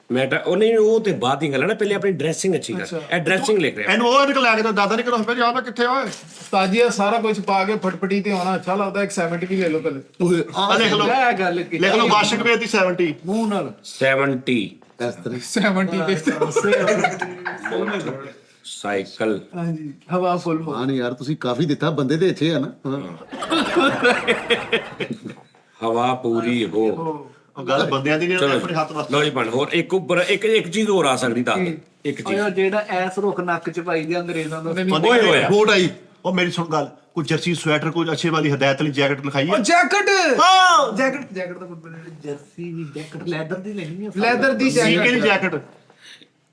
ਮੈਂ ਤਾਂ ਉਹ ਨਹੀਂ, ਉਹ ਤੇ ਬਾਅਦ ਦੀ ਗੱਲ ਹੈ ਨਾ, ਪਹਿਲੇ ਆਪਣੀ ਡਰੈਸਿੰਗ ਅੱਛੀ ਕਰ। ਇਹ ਡਰੈਸਿੰਗ ਲਿਖ ਰਿਹਾ। ਇਹਨੂੰ ਉਹ ਨਿਕਲ ਕੇ ਦਾਦਾ ਨਿਕਲ ਹੋਵੇ ਜਾਂਦਾ ਕਿੱਥੇ ਓਏ। ਸਾਜੀ ਇਹ ਸਾਰਾ ਕੁਝ ਪਾ ਕੇ ਫਟਫਟੀ ਤੇ ਆਉਣਾ ਅੱਛਾ ਲੱਗਦਾ। ਇੱਕ 70 ਵੀ ਲੈ ਲਓ ਪਹਿਲੇ। ਓਏ ਆ ਲਿਖ ਲਓ, ਲੈ गल की ਲਿਖ ਲਓ ਵਾਸ਼ਿੰਗ ਵੇ ਦੀ 70। मुंह नाल 70 ਇਸ ਤਰ੍ਹਾਂ 70 ਤੇ ਸਾਈਕਲ। ਹਾਂਜੀ ਹਵਾ ਫੁੱਲ ਹੋ। ਹਾਂ ਨਹੀਂ ਯਾਰ ਤੁਸੀਂ ਕਾਫੀ ਦਿੱਤਾ, ਬੰਦੇ ਤੇ ਅੱਛੇ ਆ ਨਾ। ਹਵਾ ਪੂਰੀ ਹੋ। ਉਹ ਗੱਲ ਬੰਦਿਆਂ ਦੀ ਨਹੀਂ, ਆਪਣੇ ਹੱਥ ਵਾਸਤੇ। ਲੋ ਜੀ ਬਣ ਹੋਰ ਇੱਕ ਉੱਪਰ ਇੱਕ ਚੀਜ਼ ਹੋਰ ਆ ਸਕਦੀ ਤਾਂ ਇੱਕ ਚੀਜ਼। ओए जेड़ा ऐस रुख नक च पाई दे अंग्रेजां दा ਓਏ ਹੋਇਆ ਕੋਟ ਆਈ ਉਹ ਮੇਰੀ ਸੁਣ ਗੱਲ, ਕੋਈ ਜਰਸੀ ਸਵੈਟਰ, ਕੋਈ ਅੱਛੇ ਵਾਲੀ ਹਦਾਇਤ ਵਾਲੀ ਜੈਕਟ ਲਿਖਾਈ ਹੈ। ਜੈਕਟ ਹਾਂ, ਜੈਕਟ ਦਾ ਜਰਸੀ ਦੀ ਜੈਕਟ ਲੈਦਰ ਦੀ ਲੈਣੀ ਹੈ। ਲੈਦਰ ਦੀ ਕਿਹੜੀ ਜੈਕਟ ਜੈਕਟ?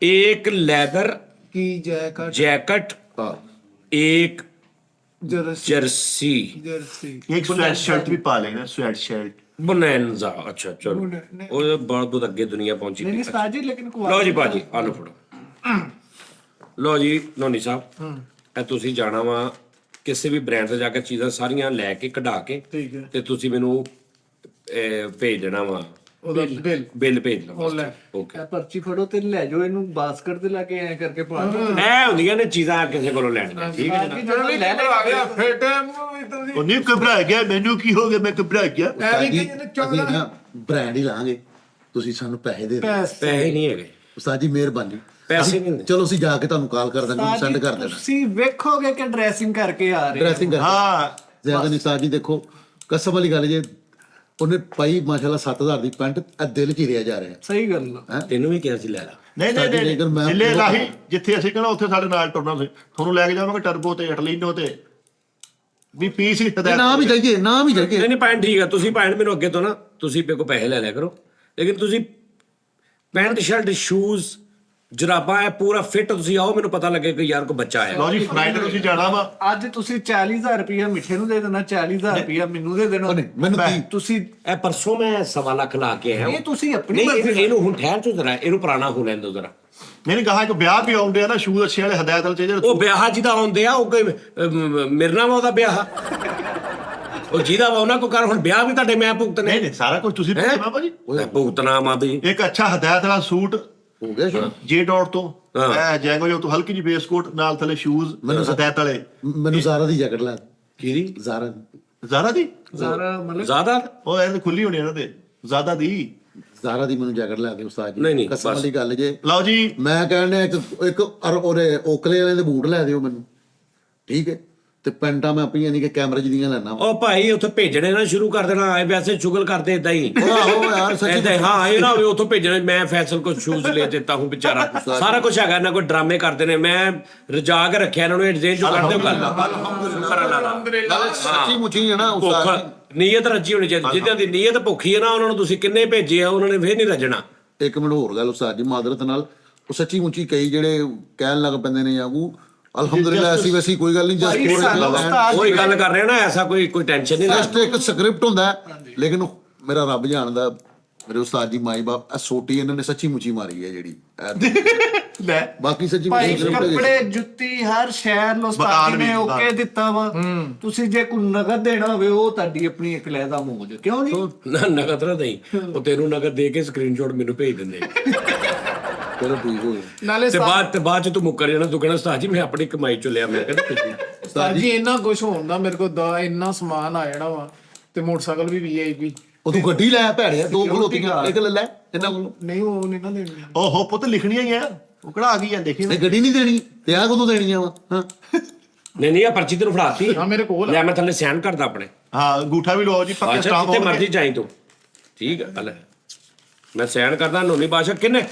एक लेदर ਕੀ ਜੈਕਟ जैकेट, ਹਾਂ एक ਜਰਸੀ जर्सी ਜਰਸੀ ਇੱਕ ਸਵੈਟ ਸ਼ਰਟ ਵੀ ਪਾ ਲੈਣਾ, ਸਵੈਟ ਸ਼ਰਟ। ਬਨੈਨਜ਼ਾ। ਅੱਛਾ ਚਲੋ, ਉਹ ਬਹੁਤ ਅੱਗੇ ਦੁਨੀਆ ਪਹੁੰਚੀ ਨਹੀਂ ਪਈ। ਨਹੀਂ ਉਸਤਾਦ ਜੀ, ਲੇਕਿਨ ਲਓ ਜੀ ਬਾਜੀ, ਆਲੂ ਫੜੋ। ਲਓ ਜੀ ਨੋਨੀ ਸਾਹਿਬ, ਇਹ ਤੁਸੀਂ ਜਾਣਾ ਵਾ ਕਿਸੇ ਵੀ ਬ੍ਰਾਂਡ ਤੇ ਜਾ ਕੇ ਚੀਜ਼ਾਂ ਸਾਰੀਆਂ ਲੈ ਕੇ ਕਢਾ ਕੇ, ਠੀਕ ਹੈ। ਤੇ ਤੁਸੀਂ ਮੈਨੂੰ ਭੇਜ ਦੇਣਾ ਵਾ, ਉਹਦਾ ਬਿੱਲ ਬਿੱਲ ਭੇਜ ਲਓ। ਉਹ ਲੈ। ਓਕੇ। ਇਹ ਪਰਚੀ ਫੜੋ ਤੇ ਲੈ ਜਾਓ ਇਹਨੂੰ ਬਾਸਕਟ ਤੇ ਲਾ ਕੇ ਐ ਕਰਕੇ ਪਾ ਦਿਓ। ਇਹ ਹੁੰਦੀਆਂ ਨੇ ਚੀਜ਼ਾਂ ਕਿਸੇ ਕੋਲੋਂ ਲੈਣੀਆਂ, ਠੀਕ ਹੈ ਬਾਕੀ ਜੀ। ਜਦੋਂ ਲੈ ਲੈ ਆ ਗਿਆ ਫਿਰ ਟਾਈਮ ਵੀ ਤੁਸੀਂ ਉਹ ਨਹੀਂ ਘਬਰਾ ਗਿਆ, ਮੈਨੂੰ ਕੀ ਹੋ ਗਿਆ, ਮੈਂ ਘਬਰਾ ਗਿਆ। ਐਵੇਂ ਜੀ, ਕਹੀ ਜਾਂਦੇ ਅਸੀਂ ਨਾ ਬ੍ਰਾਂਡ ਹੀ ਲਾਂਗੇ, ਤੁਸੀਂ ਸਾਨੂੰ ਪੈਸੇ ਦੇ ਦਿਓ। ਪੈਸੇ ਨਹੀਂ ਹੈਗੇ, ਉਸਤਾਦ ਜੀ ਮਿਹਰਬਾਨੀ। ਪੈਸੇ ਨਹੀਂ ਹੁੰਦੇ। ਚਲੋ ਅਸੀਂ ਜਾ ਕੇ ਤੁਹਾਨੂੰ ਕਾਲ ਕਰ ਦਾਂਗੇ, ਸੈਂਡ ਕਰ ਦੇਣਾ ਤੁਸੀਂ ਵੇਖੋਗੇ ਕਿ ਡਰੈਸਿੰਗ ਕਰਕੇ ਆ ਰਹੇ ਡਰੈਸਿੰਗ ਕਰ ਹਾਂ, ਜ਼ਿਆਦਾ ਨਹੀਂ ਉਸਤਾਦ ਜੀ, ਦੇਖੋ ਕਸਮ ਵਾਲੀ ਗੱਲ ਜੇ ਉਹਨੇ ਪਾਈ ਮਾਸ਼ਾਅੱਲਾ 7000 ਦੀ ਪੈਂਟ, ਇਹ ਦਿਲ ਚ ਹੀ ਰਿਹਾ ਜਾ ਰਿਹਾ ਸਹੀ ਗੱਲ ਆ। ਤੈਨੂੰ ਵੀ ਕਿਹਾ ਸੀ ਲੈ ਲਾ। ਨਹੀਂ ਨਹੀਂ ਸਾਡੀ ਲੇਕਿਨ ਮੈਂ- ਜਿੱਲੇ ਰਾਹੀ ਜਿੱਥੇ ਅਸੀਂ ਕਹਿੰਦਾ ਉੱਥੇ ਸਾਡੇ ਨਾਲ ਟੁਰਨਾ ਸੀ, ਤੁਹਾਨੂੰ ਲੈ ਕੇ ਜਾਵਾਂਗੇ ਟਰਬੋ ਤੇ ਇਟਲੀਨੋ ਤੇ ਵੀ ਪੀਸ ਹੀ ਹਦਾਇਤ। ਨਾ ਵੀ ਜਾਈਏ, ਨਾ ਵੀ ਜਾਈਏ। ਨਹੀਂ ਨਹੀਂ ਪੈਂਟ ਠੀਕ ਆ, ਤੁਸੀਂ ਪੈਂਟ ਮੈਨੂੰ ਅੱਗੇ ਤੋਂ ਨਾ, ਤੁਸੀਂ ਮੇਰੇ ਕੋਲ ਪੈਸੇ ਲੈ ਲਿਆ ਕਰੋ, ਲੇਕਿਨ ਤੁਸੀਂ ਪੈਂਟ ਸ਼ਰਟ ਸ਼ੂਜ਼ ਜਰਾਬਾਂ ਇਹ ਪੂਰਾ ਫਿੱਟ ਤੁਸੀਂ ਆਓ, ਮੈਨੂੰ ਪਤਾ ਲੱਗੇ ਕਿ ਯਾਰ ਕੋਈ ਬੱਚਾ ਆਇਆ। ਲਓ ਜੀ ਫਰਾਈਡੇ ਨੂੰ ਅਸੀਂ ਜਾਣਾ ਵਾ। ਅੱਜ ਤੁਸੀਂ 40000 ਰੁਪਇਆ ਮਿੱਠੇ ਨੂੰ ਦੇ ਦੇਣਾ, 40000 ਰੁਪਇਆ ਮੈਨੂੰ ਦੇ ਦੇਣਾ। ਉਹ ਨਹੀਂ, ਮੈਨੂੰ ਕੀ ਤੁਸੀਂ ਇਹ ਪਰਸੋਂ ਮੈਂ 1.25 ਲੱਖ ਲਾ ਕੇ ਆਇਆ। ਇਹ ਤੁਸੀਂ ਆਪਣੀ ਨਹੀਂ ਮਰਜ਼ੀ ਇਹਨੂੰ ਹੁਣ ਠਹਿਰ ਚੋ ਜ਼ਰਾ, ਇਹਨੂੰ ਪੁਰਾਣਾ ਹੋ ਲੈਣ ਦਿਓ ਜ਼ਰਾ। ਨਹੀਂ ਨਹੀਂ, ਕਹਾ ਇੱਕ ਵਿਆਹ ਵੀ ਆਉਂਦੇ ਆ ਨਾ, ਸ਼ੂਜ਼ ਅੱਛੇ ਵਾਲੇ ਹਦਾਇਤ ਵਾਲੇ ਚਾਹੀਦੇ। ਉਹ ਵਿਆਹ ਜਿਹਦਾ ਆਉਂਦੇ ਆ, ਉਹ ਕੋਈ ਮਿਰਨਾ ਵਾ ਉਹਦਾ ਵਿਆਹ, ਉਹ ਜਿਹਦਾ ਵਾ ਉਹਨਾਂ ਕੋ ਕਰ। ਹੁਣ ਵਿਆਹ ਵੀ ਤੁਹਾਡੇ ਮੈਂ ਭੁਗਤਨੇ। ਨਹੀਂ ਨਹੀਂ, ਸਾਰਾ ਕੁਝ ਤੁਸੀਂ ਭੁਗਤਣਾ ਭਾਜੀ। ਭੁਗਤਣਾ ਮਾ ਵੀ। ਇੱਕ ਅੱਛਾ ਹਦਾਇਤ ਵਾਲਾ ਸੂਟ ਹੋ ਗਿਆ ਸ਼ੁਰੂ। ਜੇ ਡਾਟ ਤੋਂ, ਹਾਂ। ਇਹ ਜੈਂਗੋ ਜੋ ਤੋਂ ਹਲਕੀ ਜਿਹੀ ਬੇਸ ਕੋਟ ਨਾਲ ਥੱਲੇ ਸ਼ੂਜ਼ ਹਦਾਇਤ ਵਾਲੇ। ਮੈਨੂੰ ਜ਼ਾਰਾ ਦੀ ਜੈਕਟ ਲੈ, ਕਿਹਦੀ? ਜ਼ਾਰਾ ਦੀ, ਜ਼ਾਰਾ ਦੀ? ਸਾਰਾ ਮਤਲਬ ਜ਼ਿਆਦਾ? ਉਹ ਇਹ ਖੁੱਲੀ ਹੋਣੀ ਇਹਨਾਂ ਦੇ ਜ਼ਿਆਦਾ ਦੀ। ਜ਼ਾਰਾ ਦੀ ਮੈਨੂੰ ਜੈਕਟ ਲੈ ਦਿਓ ਉਸਤਾਦ ਜੀ। ਨਹੀਂ, ਨਹੀਂ, ਕਸਮ ਬਸ। ਵਾਲੀ ਗੱਲ ਜੇ, ਲਓ ਜੀ, ਮੈਂ ਕਹਿੰਦਾ ਇੱਕ ਉਹਦੇ ਓਕਲੇ ਵਾਲੇ ਦੇ ਬੂਟ ਲੈ ਦਿਓ ਮੈਨੂੰ, ਠੀਕ ਹੈ, ਤੇ ਪੈਂਟਾਂ ਮੈਂ ਆਪਣੀਆਂ ਨਹੀਂ ਕਿ ਕੈਮਰੇ ਦੀਆਂ ਲੈਣਾ ਵਾ। ਉਹ ਭਾਈ ਉੱਥੇ ਭੇਜਣੇ ਨਾ ਸ਼ੁਰੂ ਕਰ ਦੇਣਾ, ਐ ਵੈਸੇ ਚੁਗਲ ਕਰਦੇ ਇਦਾਂ ਹੀ। ਆਹੋ ਯਾਰ ਸੱਚੀ ਏਦਾਂ ਹੀ, ਹਾਂ ਇਹ ਨਾ ਹੋਵੇ ਉੱਥੋਂ ਭੇਜਣੇ। ਮੈਂ ਫੈਸਲ ਕੋ ਸ਼ੂਜ਼ ਲੈ ਦਿੱਤਾ ਹੂੰ ਵਿਚਾਰਾ, ਸਾਰਾ ਕੁਝ ਹੈਗਾ ਇਹਨਾਂ ਕੋਈ ਡਰਾਮੇ ਕਰਦੇ ਨੇ। ਮੈਂ ਰਜਾ ਕੇ ਰੱਖਿਆ ਇਹਨਾਂ ਨੂੰ, ਐਡਜੈਂਟ ਜੋ ਕਰਦੇ ਹੋ ਗੱਲ। ਨਾਲੇ ਸੱਚੀ ਮੁੱਚੀ ਹੈ ਨਾ ਉਸਤਾਦ ਭੁੱਖ ਨੀਅਤ ਰੱਜੀ ਹੋਣੀ ਚਾਹੀਦੀ। ਜਿੱਦਾਂ ਦੀ ਨੀਅਤ ਭੁੱਖੀ ਹੈ ਨਾ, ਉਹਨਾਂ ਨੂੰ ਤੁਸੀਂ ਕਿੰਨੇ ਭੇਜੇ ਆ, ਉਹਨਾਂ ਨੇ ਫੇਰ ਨਹੀਂ ਰੱਜਣਾ। ਜੀ। ਇੱਕ ਮਿੰਟ ਹੋਰ ਗੱਲ ਉਸਤਾਦ ਜੀ, ਮਾਦਰਤ ਨਾਲ, ਉਹ ਸੱਚੀ ਮੁੱਚੀ ਕਈ ਜਿਹੜੇ ਕਹਿਣ ਲੱਗ ਪੈਂਦੇ ਨੇ ਆਗੂ, ਅਲਹਮਦੁਲਿਲਾ ਐਸੀ ਵੈਸੀ ਕੋਈ ਗੱਲ ਨਹੀਂ, ਭਾਈ ਸਾਨੂੰ ਜਸਟ ਉਸਤਾਦ ਉਹੀ ਗੱਲ ਕਰ ਰਹੇ ਨਾ, ਐਸਾ ਕੋਈ ਟੈਨਸ਼ਨ ਨਹੀਂ ਲੈਣੀ। ਇੱਕ ਸਕ੍ਰਿਪਟ ਹੁੰਦਾ ਹੈ, ਲੇਕਿਨ ਮੇਰਾ ਰੱਬ ਜਾਣਦਾ, ਮੇਰੇ ਉਸਤਾਦ ਜੀ ਮਾਈ ਬਾਪ ਇਹ ਸੋਟੀ ਇਹਨਾਂ ਨੇ ਸੱਚੀ ਮੁੱਚੀ ਮਾਰੀ ਹੈ ਜਿਹੜੀ ਲੈ ਬਾਕੀ ਸੱਚੀ ਭਾਈ ਮੁੱਚੀ script ਹੈਗੀ ਸੀ। ਕੱਪੜੇ ਜੁੱਤੀ ਹਰ ਸ਼ਹਿਰ ਨੂੰ ਉਸਤਾਦ ਮਕਾਨ ਨੇ ਵੀ, ਓਕੇ ਦਿੱਤਾ ਵਾ। ਤੁਸੀਂ ਜੇ ਕੋਈ ਨਗਦ ਦੇਣਾ ਹੋਵੇ, ਉਹ ਤੁਹਾਡੀ ਆਪਣੀ ਇੱਕ ਲੈਦਾ ਮੌਜ, ਕਿਉਂ ਜੀ? ਨਾ ਨਗਦ ਨਾ ਦੇਈ, ਉਹ ਤੈਨੂੰ ਨਗਦ ਦੇ ਕੇ ਸਕਰੀਨਸ਼ਾਟ ਮੈਨੂੰ ਭੇਜ ਦਿੰਦੇ। ਚਲੋ ਠੀਕ ਹੋ ਗਿਆ ਨਾਲੇ ਤੇ ਬਾਅਦ ਚ ਤੂੰ ਮੁੱਕਰ ਜਾਣਾ, ਤੂੰ ਕਹਿਣਾ ਉਸਤਾਦ ਜੀ ਮੈਂ ਆਪਣੀ ਕਮਾਈ ਚੋਂ ਲਿਆ। ਮੈਂ ਕਹਿੰਦਾ ਤੁਸੀਂ ਉਸਤਾਦ ਜੀ ਇੰਨਾ ਕੁਝ ਹੋਣ ਦਾ ਮੇਰੇ ਕੋਲ ਦਾ ਇੰਨਾ ਸਮਾਨ ਆ ਜਾਣਾ ਵਾ, ਤੇ ਮੋਟਰਸਾਈਕਲ ਵੀ VIP। ਉਹ ਤੂੰ ਗੱਡੀ ਲੈ ਭੈੜਿਆ, ਦੋ ਖਲੋਤੀਆਂ, ਇੱਕ ਲੈ ਲੈ ਇਹਨਾਂ ਕੋਲੋਂ। ਨਹੀਂ ਉਹ ਨਹੀਂ ਨਾ ਦੇਣੀ। ਓਹੋ ਪੁੱਤ ਲਿਖਣੀਆਂ ਹੀ ਆ, ਉਹ ਕਿਹੜਾ ਆ ਗਈ ਆ, ਦੇਖੀ ਇਹ ਗੱਡੀ ਨਹੀਂ ਦੇਣੀ ਤੇ ਆ ਕਦੋਂ ਦੇਣੀਆਂ ਵਾ? ਹਾਂ ਨਹੀਂ ਆ ਪਰਚੀ ਤੈਨੂੰ ਫੜਾਤੀ। ਹਾਂ ਮੇਰੇ ਕੋਲ ਲੈ ਮੈਂ ਥੱਲੇ ਸਾਈਨ ਕਰਦਾ ਆਪਣੇ। ਹਾਂ, ਅੰਗੂਠਾ ਵੀ ਲਓ ਜੀ, ਪੱਕੇ ਅੱਛਾ ਸਟਾਮ ਜਿੱਥੇ ਹੋਣਗੇ। ਮਰਜ਼ੀ ਜਾਈ ਤੂੰ, ਠੀਕ ਹੈ। ਲੈ ਮੈਂ ਸਾਈਨ ਕਰਦਾ। ਨੋਨੀ ਬਾਸ਼ਾ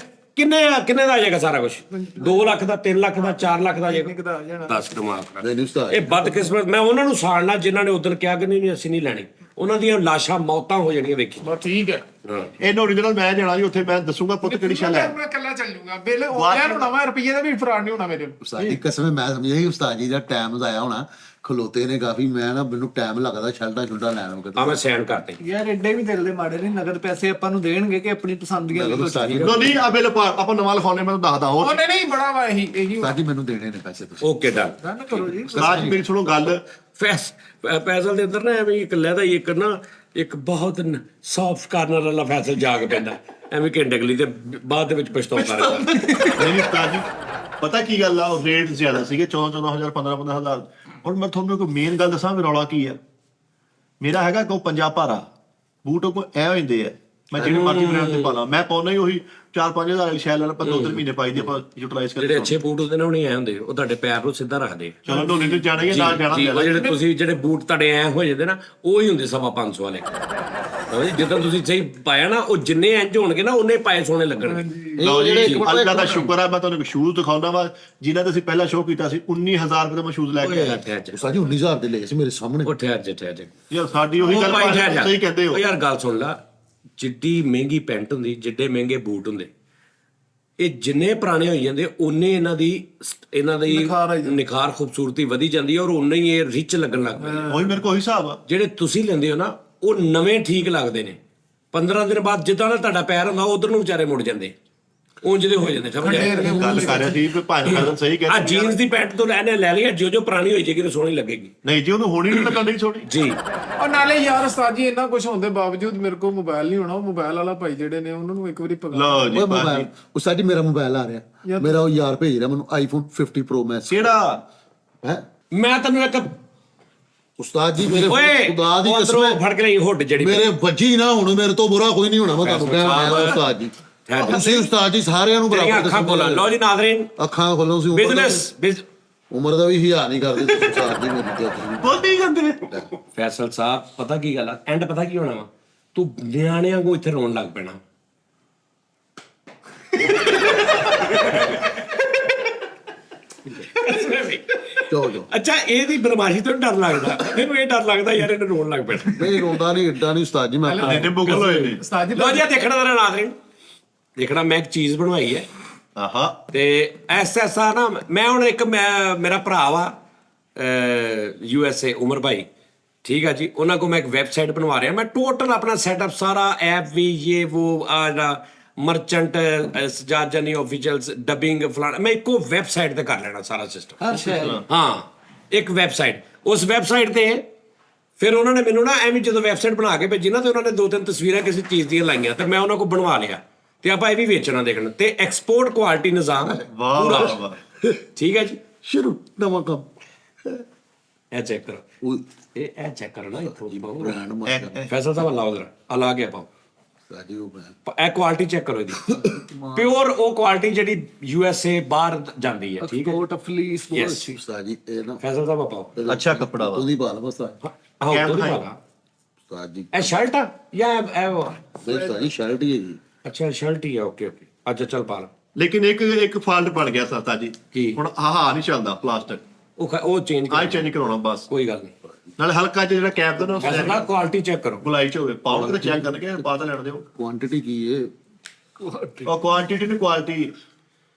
ਕਿੰਨੇ ਦਾ ਆ ਜਾਏਗਾ ਸਾਰਾ ਕੁਝ? 2 ਲੱਖ ਦਾ, 3 ਲੱਖ ਦਾ, 4 ਲੱਖ ਦਾ ਆ ਜਾਏਗਾ? ਕਿਦਾ ਜਾਣਾ। ਦੱਸ ਦਿਮਾਗ ਖਰਾਬ। ਨਹੀਂ ਉਸਤਾਦ ਇਹ ਬਦਕਿਸਮਤ। ਮੈਂ ਉਹਨਾਂ ਨੂੰ ਸਾੜਨਾ ਜਿਨ੍ਹਾਂ ਨੇ ਉਦੋਂ ਕਿਹਾ ਕਿ ਨਹੀਂ ਅਸੀਂ ਨਹੀਂ ਲੈਣੀ। ਉਹਨਾਂ ਦੀਆਂ ਲਾਸ਼ਾਂ ਮੌਤਾਂ ਹੋ ਜਾਣੀਆਂ, ਵੇਖੀ। ਬਸ ਠੀਕ ਹੈ। ਹਾਂ ਇਹਨੂੰ ਓਰੀਜਨਲ ਮੈਂ ਜਾਣਾ ਜੀ, ਉੱਥੇ ਮੈਂ ਦੱਸੂਗਾ ਪੁੱਤ ਕਿਹੜੀ ਸ਼ੈਲ ਹੈ। ਮੈਂ ਇਕੱਲਾ ਚੱਲ ਜੂਗਾ, ਬਿੱਲ ਆਨਲਾਈਨ ਹੋਣਾ ਵਾ, ਰੁਪਈਏ ਦਾ ਵੀ ਫਰਾਡ ਨਹੀਂ ਹੋਣਾ ਮੇਰੇ। ਉਸਤਾਦ ਜੀ ਕਸਮ ਮੈਂ ਸਮਝਿਆ ਸੀ ਉਸਤਾਦ ਜੀ ਦਾ ਟਾਈਮ ਜ਼ਾਇਆ ਹੋਣਾ, ਖਲੋਤੇ ਨੇ ਕਾਫੀ, ਮੈਂ ਨਾ ਮੈਨੂੰ ਟਾਈਮ ਲੱਗਦਾ ਛਲਟਾ ਛੁਲਟਾ ਲੈਣ ਨੂੰ ਆ ਮੈਂ ਸਾਈਨ ਕਰਤੇ। ਯਾਰ ਐਡੇ ਵੀ ਦਿਲ ਦੇ ਮਾੜੇ ਨਹੀਂ, ਨਗਦ ਪੈਸੇ ਆਪਾਂ ਨੂੰ ਦੇਣਗੇ ਕਿ ਆਪਣੀ ਪਸੰਦ ਦੀਆਂ ਨਗਦ ਉਸਤਾਦ ਜੀ ਲੋ ਨਹੀਂ, ਆ ਬਿੱਲ ਆਪਾਂ ਨਵਾਂ ਲਿਖਾਉਣੇ, ਮੈਂ ਤੁਹਾਨੂੰ ਦੱਸਦਾ ਉਹ ਹੋਰ। ਨਹੀਂ ਬੜਾ ਵਾ ਇਹੀ ਉਸਤਾਦ ਜੀ ਮੈਨੂੰ ਦੇਣੇ ਨੇ ਪੈਸੇ ਤੁਸੀਂ। Okay done. ਡਨ ਕਰੋ ਜੀ। ਅੱਜ ਮੇਰੀ ਸੁਣੋ ਗੱਲ, ਫੈਸਲ ਦੇ ਅੰਦਰ ਨਾ ਐਵੇਂ ਇੱਕ ਲਹਿਦਾ ਇੱਕ ਨਾ ਇੱਕ ਬਹੁਤ ਸੌਫਟ ਕਾਰਨਰ ਵਾਲਾ ਫੈਸਲ ਜਾ ਕੇ ਪੈਂਦਾ, ਐਵੇਂ ਘੰਟੇ ਗਲੀ ਤੇ ਬਾਅਦ ਦੇ ਵਿੱਚ ਪਛਤਾਵਾ ਕਰਦਾ। ਨਹੀਂ ਉਸਤਾਦ ਜੀ, ਪਤਾ ਕੀ ਗੱਲ ਆ, ਉਹ ਰੇਟ ਜ਼ਿਆਦਾ ਸੀਗੇ, 14,000 15,000। ਹੁਣ ਮੈਂ ਤੁਹਾਨੂੰ ਕੋਈ ਮੇਨ ਗੱਲ ਦੱਸਾਂ ਵੀ ਰੌਲਾ ਕੀ ਆ। ਮੇਰਾ ਹੈਗਾ ਕੋ ਪੰਜਾਬ ਭਾਰਾ ਬੂਟ ਕੋ ਐ ਹੋ ਜਾਂਦੇ ਆ, ਮੈਂ ਜਿਹੜੇ ਮਰਜ਼ੀ ਬ੍ਰਾਂਡ ਦੇ ਪਾ ਲਾਂ, ਮੈਂ ਪਾਉਣਾ ਹੀ ਉਹੀ 4-5 ਹਜ਼ਾਰ ਵਾਲੀ ਸ਼ੈਲ ਵਾਲਾ, ਪਰ 2-3 ਮਹੀਨੇ ਪਾਈ ਦੀ ਆਪਾਂ ਯੂਟਿਲਾਈਜ਼ ਜਿਹੜੇ ਕਰਦੇ। ਅੱਛੇ ਬੂਟ ਹੁੰਦੇ ਨੇ ਉਹ ਨਹੀਂ ਐ ਹੁੰਦੇ, ਉਹ ਤੁਹਾਡੇ ਪੈਰ ਨੂੰ ਸਿੱਧਾ ਰੱਖਦੇ। ਚਲੋ ਢੋਲੇ ਤੇ ਜਾਣਾ ਹੀ ਆ, ਨਾਲ ਜਾਣਾ ਜੀ, ਲੈ ਉਹ ਜਿਹੜੇ ਤੁਸੀਂ ਜਿਹੜੇ ਬੂਟ ਤੁਹਾਡੇ ਐ ਹੋ ਜਾਂਦੇ ਨਾ, ਉਹ ਹੀ ਹੁੰਦੇ 550 ਵਾਲੇ। ਜਦੋਂ ਤੁਸੀਂ ਸਹੀ ਪਾਇਆ ਨਾ, ਉਹ ਜਿੰਨੇ ਇੰਜ ਹੋਣਗੇ ਨਾ ਉਹਨੇ ਪਾਏ ਸੋਹਣੇ ਲੱਗਣਗੇ। ਲਓ ਜੀ, ਜਿਹੜੇ ਇੱਕ ਮਿੰਟ ਅੱਲਾ ਦਾ ਸ਼ੁਕਰ ਹੈ, ਮੈਂ ਤੁਹਾਨੂੰ ਸ਼ੂਜ਼ ਦਿਖਾਉਂਦਾ ਵਾ ਜਿਨ੍ਹਾਂ ਤੇ ਅਸੀਂ ਪਹਿਲਾਂ ਸ਼ੋਅ ਕੀਤਾ ਸੀ। 19,000 ਰੁਪਏ ਦਾ ਮੈਂ ਸ਼ੂਜ਼ ਲੈ ਕੇ ਆਇਆ। ਉਸਤਾਦ ਜੀ 19,000 ਦੇ ਲਏ ਸੀ ਮੇਰੇ ਸਾਹਮਣੇ। ਉਹ ਠਹਿਰ ਜਾ ਯਾਰ ਸਾਡੀ ਉਹੀ ਗੱਲ ਭਾਈ ਠਹਿਰ ਜਾ। ਸਹੀ ਕਹਿੰਦੇ ਹੋ। ਉਹ ਯਾਰ ਗੱਲ ਸੁਣ ਲਾ, ਜਿੱਡੀ ਮਹਿੰਗੀ ਪੈਂਟ ਹੁੰਦੀ, ਜਿੱਡੇ ਮਹਿੰਗੇ ਬੂਟ ਹੁੰਦੇ, ਇਹ ਜਿੰਨੇ ਪੁਰਾਣੇ ਹੋਈ ਜਾਂਦੇ ਉਨੇ ਇਹਨਾਂ ਦੀ ਨਿਖਾਰ ਖੂਬਸੂਰਤੀ ਵਧੀ ਜਾਂਦੀ ਹੈ, ਔਰ ਉਨੇ ਹੀ ਇਹ ਰਿਚ ਲੱਗਣ ਲੱਗ ਪੈਂਦੇ। ਉਹੀ ਮੇਰੇ ਕੋਲ ਉਹੀ ਹਿਸਾਬ ਆ। ਜਿਹੜੇ ਤੁਸੀਂ ਲੈਂਦੇ ਹੋ ਨਾ, ਉਹ ਨਵੇਂ ਠੀਕ ਲੱਗਦੇ ਨੇ। 15 ਦਿਨ ਬਾਅਦ ਜਿੱਦਾਂ ਦਾ ਤੁਹਾਡਾ ਪੈਰ ਹੁੰਦਾ ਉਧਰ ਨੂੰ ਵਿਚਾਰੇ ਮੁੜ ਜਾਂਦੇ, ਉਂਝ ਦੇ ਹੋ ਜਾਂਦੇ। ਸਮਝ ਆਇਆ? ਗੱਲ ਕਰ ਰਿਹਾ ਸੀ ਭਾਈ ਸਾਹਿਬ ਸਹੀ ਆ ਕਹਿੰਦੇ। ਜੀਨਸ ਦੀ ਪੈਂਟ ਤੋਂ ਲੈ ਲਿਆ, ਜੋ ਪ੍ਰਾਣੀ ਹੋਈ ਜੇਗੀ ਤਾਂ ਸੋਹਣੀ ਲੱਗੇਗੀ ਨਹੀਂ ਜੀ, ਉਹਨੂੰ ਹੋਣੀ ਨਹੀਂ ਲੱਗਣ ਨਹੀਂ ਛੋਟੀ ਜੀ। ਔਰ ਨਾਲੇ ਯਾਰ ਉਸਤਾਦ ਜੀ ਇੰਨਾ ਕੁਝ ਹੋਣ ਦੇ ਬਾਵਜੂਦ ਮੇਰੇ ਕੋਲ ਮੋਬਾਈਲ ਨਹੀਂ ਹੋਣਾ। ਉਹ ਮੋਬਾਈਲ ਵਾਲਾ ਭਾਈ ਜਿਹੜੇ ਨੇ ਉਹਨਾਂ ਨੂੰ ਇੱਕ ਵਾਰੀ ਪਕੜ ਲਓ ਜੀ ਓਏ ਭਾਜੀ। ਮੋਬਾਈਲ ਉਸਤਾਦ ਜੀ ਮੇਰਾ ਮੋਬਾਈਲ ਆ ਰਿਹਾ, ਮੇਰਾ ਉਹ ਯਾਰ ਭੇਜ ਰਿਹਾ ਮੈਨੂੰ ਆਈਫੋਨ 50 Pro Max ਕਿਹੜਾ? ਹੈ ਮੈਂ ਤੈਨੂੰ ਇੱਕ ਉਸਤਾਦ ਜੀ ਮੇਰੇ ਓਏ ਖੁਦਾ ਦੀ ਉਧਰੋਂ ਕਸਮ ਫੜ ਕੇ ਲਈ ਹੁੱਡ ਜਿਹੜੀ ਮੇਰੇ ਵੱਜੀ ਨਾ ਹੁਣ, ਮੇਰੇ ਤੋਂ ਬੁਰਾ ਕੋਈ ਨਹੀਂ ਹੋਣਾ। ਮੈਂ ਤੁਹਾਨੂੰ ਕਹਿ ਰਿਹਾ ਉਸਤਾਦ ਜੀ, ਤੁਸੀਂ ਉਸਤਾਦ ਜੀ ਸਾਰਿਆਂ ਨੂੰ ਤੇਰੀਆਂ ਬਰਾਬਰ ਅੱਖਾਂ ਖੋਲੋ। ਲਓ ਜੀ ਨਾਜ਼ਰੀਨ, ਅੱਖਾਂ ਖੋਲੋ। ਤੁਸੀਂ ਬਿਜ਼ਨਸ ਉਮਰ ਦਾ ਵੀ ਹਿਆ ਨਹੀਂ ਕਰਦੇ ਤੁਸੀਂ ਉਸਤਾਦ ਜੀ ਮੇਰੀ ਤੇ ਬੋਲਦੀ ਜਾਂਦੇ। ਫੈਸਲ ਸਾਹਿਬ, ਪਤਾ ਕੀ ਗੱਲ ਆ, ਐਂਡ ਪਤਾ ਕੀ ਹੋਣਾ ਵਾ, ਤੂੰ ਨਿਆਣਿਆਂ ਕੋ ਇੱਥੇ ਰੋਣ ਲੱਗ ਪੈਣਾ। ਚਲੋ ਅੱਛਾ, ਇਹਦੀ ਬਦਮਾਸ਼ੀ ਤੋਂ ਡਰ ਲੱਗਦਾ, ਮੈਨੂੰ ਇਹ ਡਰ ਲੱਗਦਾ ਯਾਰ ਇਹਨੂੰ ਰੋਣ ਲੱਗ ਪੈਣਾ। ਨਹੀਂ ਰੋਂਦਾ ਨਹੀਂ, ਏਡਾ ਨਹੀਂ ਉਸਤਾਦ ਜੀ। ਮੈਂ ਇਹਨੇ ਬੁਗਲ ਹੋਏ ਨੇ। ਉਸਤਾਦ ਜੀ ਲਓ ਜੀ, ਦੇਖਣਾ ਜ਼ਰਾ ਨਾਜ਼ਰੀਨ, ਦੇਖਣਾ ਮੈਂ ਇੱਕ ਚੀਜ਼ ਬਣਵਾਈ ਹੈ ਆਹਾ। ਤੇ ਐਸਾ ਨਾ, ਮੈਂ ਹੁਣ ਇੱਕ ਮੇਰਾ ਭਰਾ ਵਾ USA ਉਮਰ ਭਾਈ, ਠੀਕ ਆ ਜੀ, ਉਹਨਾਂ ਕੋ ਮੈਂ ਇੱਕ ਵੈਬਸਾਈਟ ਬਣਵਾ ਰਿਹਾ। ਮੈਂ ਟੋਟਲ ਆਪਣਾ ਸੈਟਅਪ ਸਾਰਾ ਐਪ ਵੀ ਇਹ ਉਹ ਮਰਚੈਂਟ ਸਜਾਜਨੀ ਆਫੀਸ਼ੀਅਲਸ ਡਬਿੰਗ ਫਲਾਣਾ, ਮੈਂ ਇੱਕੋ ਵੈਬਸਾਈਟ ਤੇ ਕਰ ਲੈਣਾ ਸਾਰਾ ਸਿਸਟਮ। ਅੱਛਾ। ਹਾਂ, ਇੱਕ ਵੈਬਸਾਈਟ, ਉਸ ਵੈਬਸਾਈਟ ਤੇ ਫਿਰ ਉਹਨਾਂ ਨੇ ਮੈਨੂੰ ਨਾ ਐਵੇਂ ਜਦੋਂ ਵੈਬਸਾਈਟ ਬਣਾ ਕੇ ਭੇਜੀ ਨਾ, ਤੇ ਉਹਨਾਂ ਨੇ 2-3 ਤਸਵੀਰਾਂ ਕਿਸੇ ਚੀਜ਼ ਦੀਆਂ ਲਾਈਆਂ, ਤੇ ਮੈਂ ਉਹਨਾਂ ਕੋ ਬਣਵਾ ਲਿਆ, ਤੇ ਆਪਾਂ ਇਹ ਵੀ ਵੇਚਣਾ ਦੇਖਣਾ, ਤੇ ਐਕਸਪੋਰਟ ਕੁਆਲਿਟੀ ਨਿਜ਼ਾਮ ਵਾਹ ਵਾਹ ਵਾਹ। ਠੀਕ ਹੈ ਜੀ। ਸ਼ੁਰੂ ਨਵਾਂ ਕੰਮ ਇਹ ਚੈੱਕ ਕਰੋ, ਉਹ ਇਹ ਚੈੱਕ ਕਰੋ ਨਾ ਇੱਥੋਂ ਦੀ ਬਹੁਤ ਬ੍ਰਾਂਡ ਮਾਰ ਫੈਸਲ ਸਾਹਿਬ ਲਾਓ ਜਰਾ, ਆ ਲਾ ਗਿਆ ਪਾਓ, ਉਸਤਾਦ ਜੀ ਉਹ brand। ਇਹ ਕੁਆਲਿਟੀ ਚੈੱਕ ਕਰੋ ਇਹਦੀ, ਪਿਓਰ ਉਹ ਕੁਆਲਿਟੀ ਜਿਹੜੀ USA ਬਾਹਰ ਜਾਂਦੀ ਹੈ। ਠੀਕ ਹੈ ਕੋਟ ਫਲੀਸ ਬਹੁਤ Yes. ਅੱਛੀ। ਉਸਤਾਦ ਜੀ ਇਹ ਨਾ ਫੈਸਲ ਸਾਹਿਬ ਪਾਓ, ਅੱਛਾ ਕੱਪੜਾ ਵਾ। ਉਹਦੀ ਬਾਲ ਉਸਤਾਦ ਆਹੋ ਕੈਮ ਉਹਦੀ ਦਿਖਾਈ। ਵਾਲਾ। ਉਸਤਾਦ ਜੀ ਇਹ ਸ਼ਰਟ ਆ ਜਾਂ ਇਹ ਉਸਤਾਦ ਜੀ ਸ਼ਰਟ ਹੀ ਹੈ ਜੀ। ਅੱਛਾ ਸ਼ਰਟ ਹੀ ਆ, ਓਕੇ ਓਕੇ, ਅੱਛਾ ਚੱਲ ਪਾ ਲਾ। ਲੇਕਿਨ ਇੱਕ ਫਾਲਟ ਬਣ ਗਿਆ ਸਰਤਾ ਜੀ। ਕੀ? ਹੁਣ ਆਹ ਨਹੀਂ ਚੱਲਦਾ ਪਲਾਸਟਿਕ, ਉਹ ਚੇਂਜ ਆਹ ਚੇਂਜ ਕਰਾਉਣਾ ਬਸ। ਕੋਈ ਗੱਲ ਨਹੀਂ। ਨਾਲੇ ਹਲਕਾ ਜਿਹਾ ਜਿਹੜਾ ਕੈਪ ਦਾ ਨਾ ਫੈਸਲ ਸਾਹਿਬ ਕੁਆਲਿਟੀ ਚੈੱਕ ਕਰੋ। ਗੁਲਾਈ ਚ ਹੋਵੇ, ਪਾਉਡਰ ਤੇ ਚੈੱਕ ਕਰਕੇ ਬਾਅਦ ਲੈਣ ਦਿਓ। ਕੁਆਂਟੀਟੀ ਕੀ ਹੈ? ਉਹ ਕੁਆਂਟੀਟੀ ਨਹੀਂ ਕੁਆਲਿਟੀ।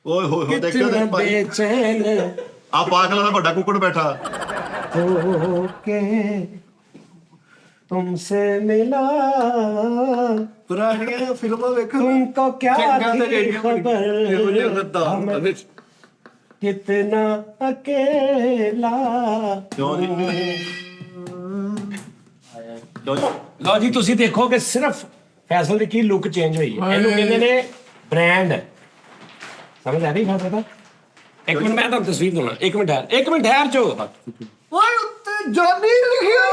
ਓਏ ਹੋਏ ਹੋਏ ਦੇਖਿਆ ਕਿਤਨਾ ਤੇ ਭਾਈ ਬੇਚੈਨ ਆ ਪਾਗਲਾਂ ਦਾ ਵੱਡਾ ਕੁੱਕੜ ਬੈਠਾ। ਹੋ ਕੇ तुमसे मिला ਪੁਰਾਣੀਆਂ ਫਿਲਮਾਂ ਵੇਖੋ। तुमको क्या ਚੰਗਾ ਤੇ थी ਰੇਡੀਓ खबर ਖਬਰ। कितना अकेला। ਕਿਉਂ ਜੀ? ਕਿਉਂ ਜੀ? ਲਓ ਜੀ, ਤੁਸੀਂ ਦੇਖੋ ਕਿ ਸਿਰਫ ਫੈਸਲ ਦੀ ਕੀ ਲੁੱਕ ਚੇਂਜ ਹੋਈ ਹੈ। ਇਹਨੂੰ ਕਹਿੰਦੇ ਨੇ ਬ੍ਰਾਂਡ। ਸਮਝ ਆ ਰਹੀ ਗੱਲ ਪਤਾ? ਇੱਕ ਮਿੰਟ ਮੈਂ ਤੁਹਾਨੂੰ ਤਸਵੀਰ ਦਉਣਾ, ਇੱਕ ਮਿੰਟ ਠਹਿਰ ਜੋ। ਓਏ ਉੱਤੇ ਜਾਨੀ ਲਿਖਿਆ।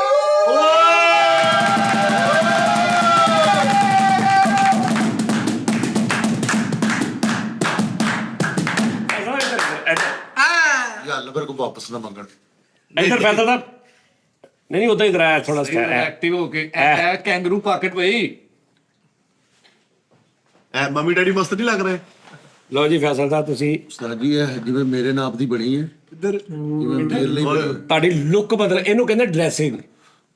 ਗੱਲ ਫਿਰ ਕੋ ਵਾਪਸ ਨਾ ਮੰਗਣ। ਇੱਧਰ ਫੈਸਲ ਦਾ ਨਹੀਂ ਉਦਾਂ ਹੀ ਕਰਾਇਆ ਥੋੜਾ ਐਕਟਿਵ ਹੋ ਕੇ ਇਹ ਕੈਂਗਰੂ ਪਾਕਟ ਬਈ। ਐ ਮੰਮੀ ਡੈਡੀ ਮਸਤ ਨਹੀਂ ਲੱਗ ਰਹੇ? ਲਓ ਜੀ ਫੈਸਲ ਸਾਹਿਬ, ਤੁਸੀਂ ਉਸਤਾਦ ਜੀ ਇਹ ਜਿਵੇਂ ਮੇਰੇ ਨਾਪ ਦੀ ਬਣੀ ਹੈ, ਇੱਧਰ ਜਿਵੇਂ ਮੇਰੇ ਲਈ ਬਣੀ। ਤੁਹਾਡੀ ਲੁੱਕ ਬਦਲ, ਇਹਨੂੰ ਕਹਿੰਦੇ ਡਰੈਸਿੰਗ।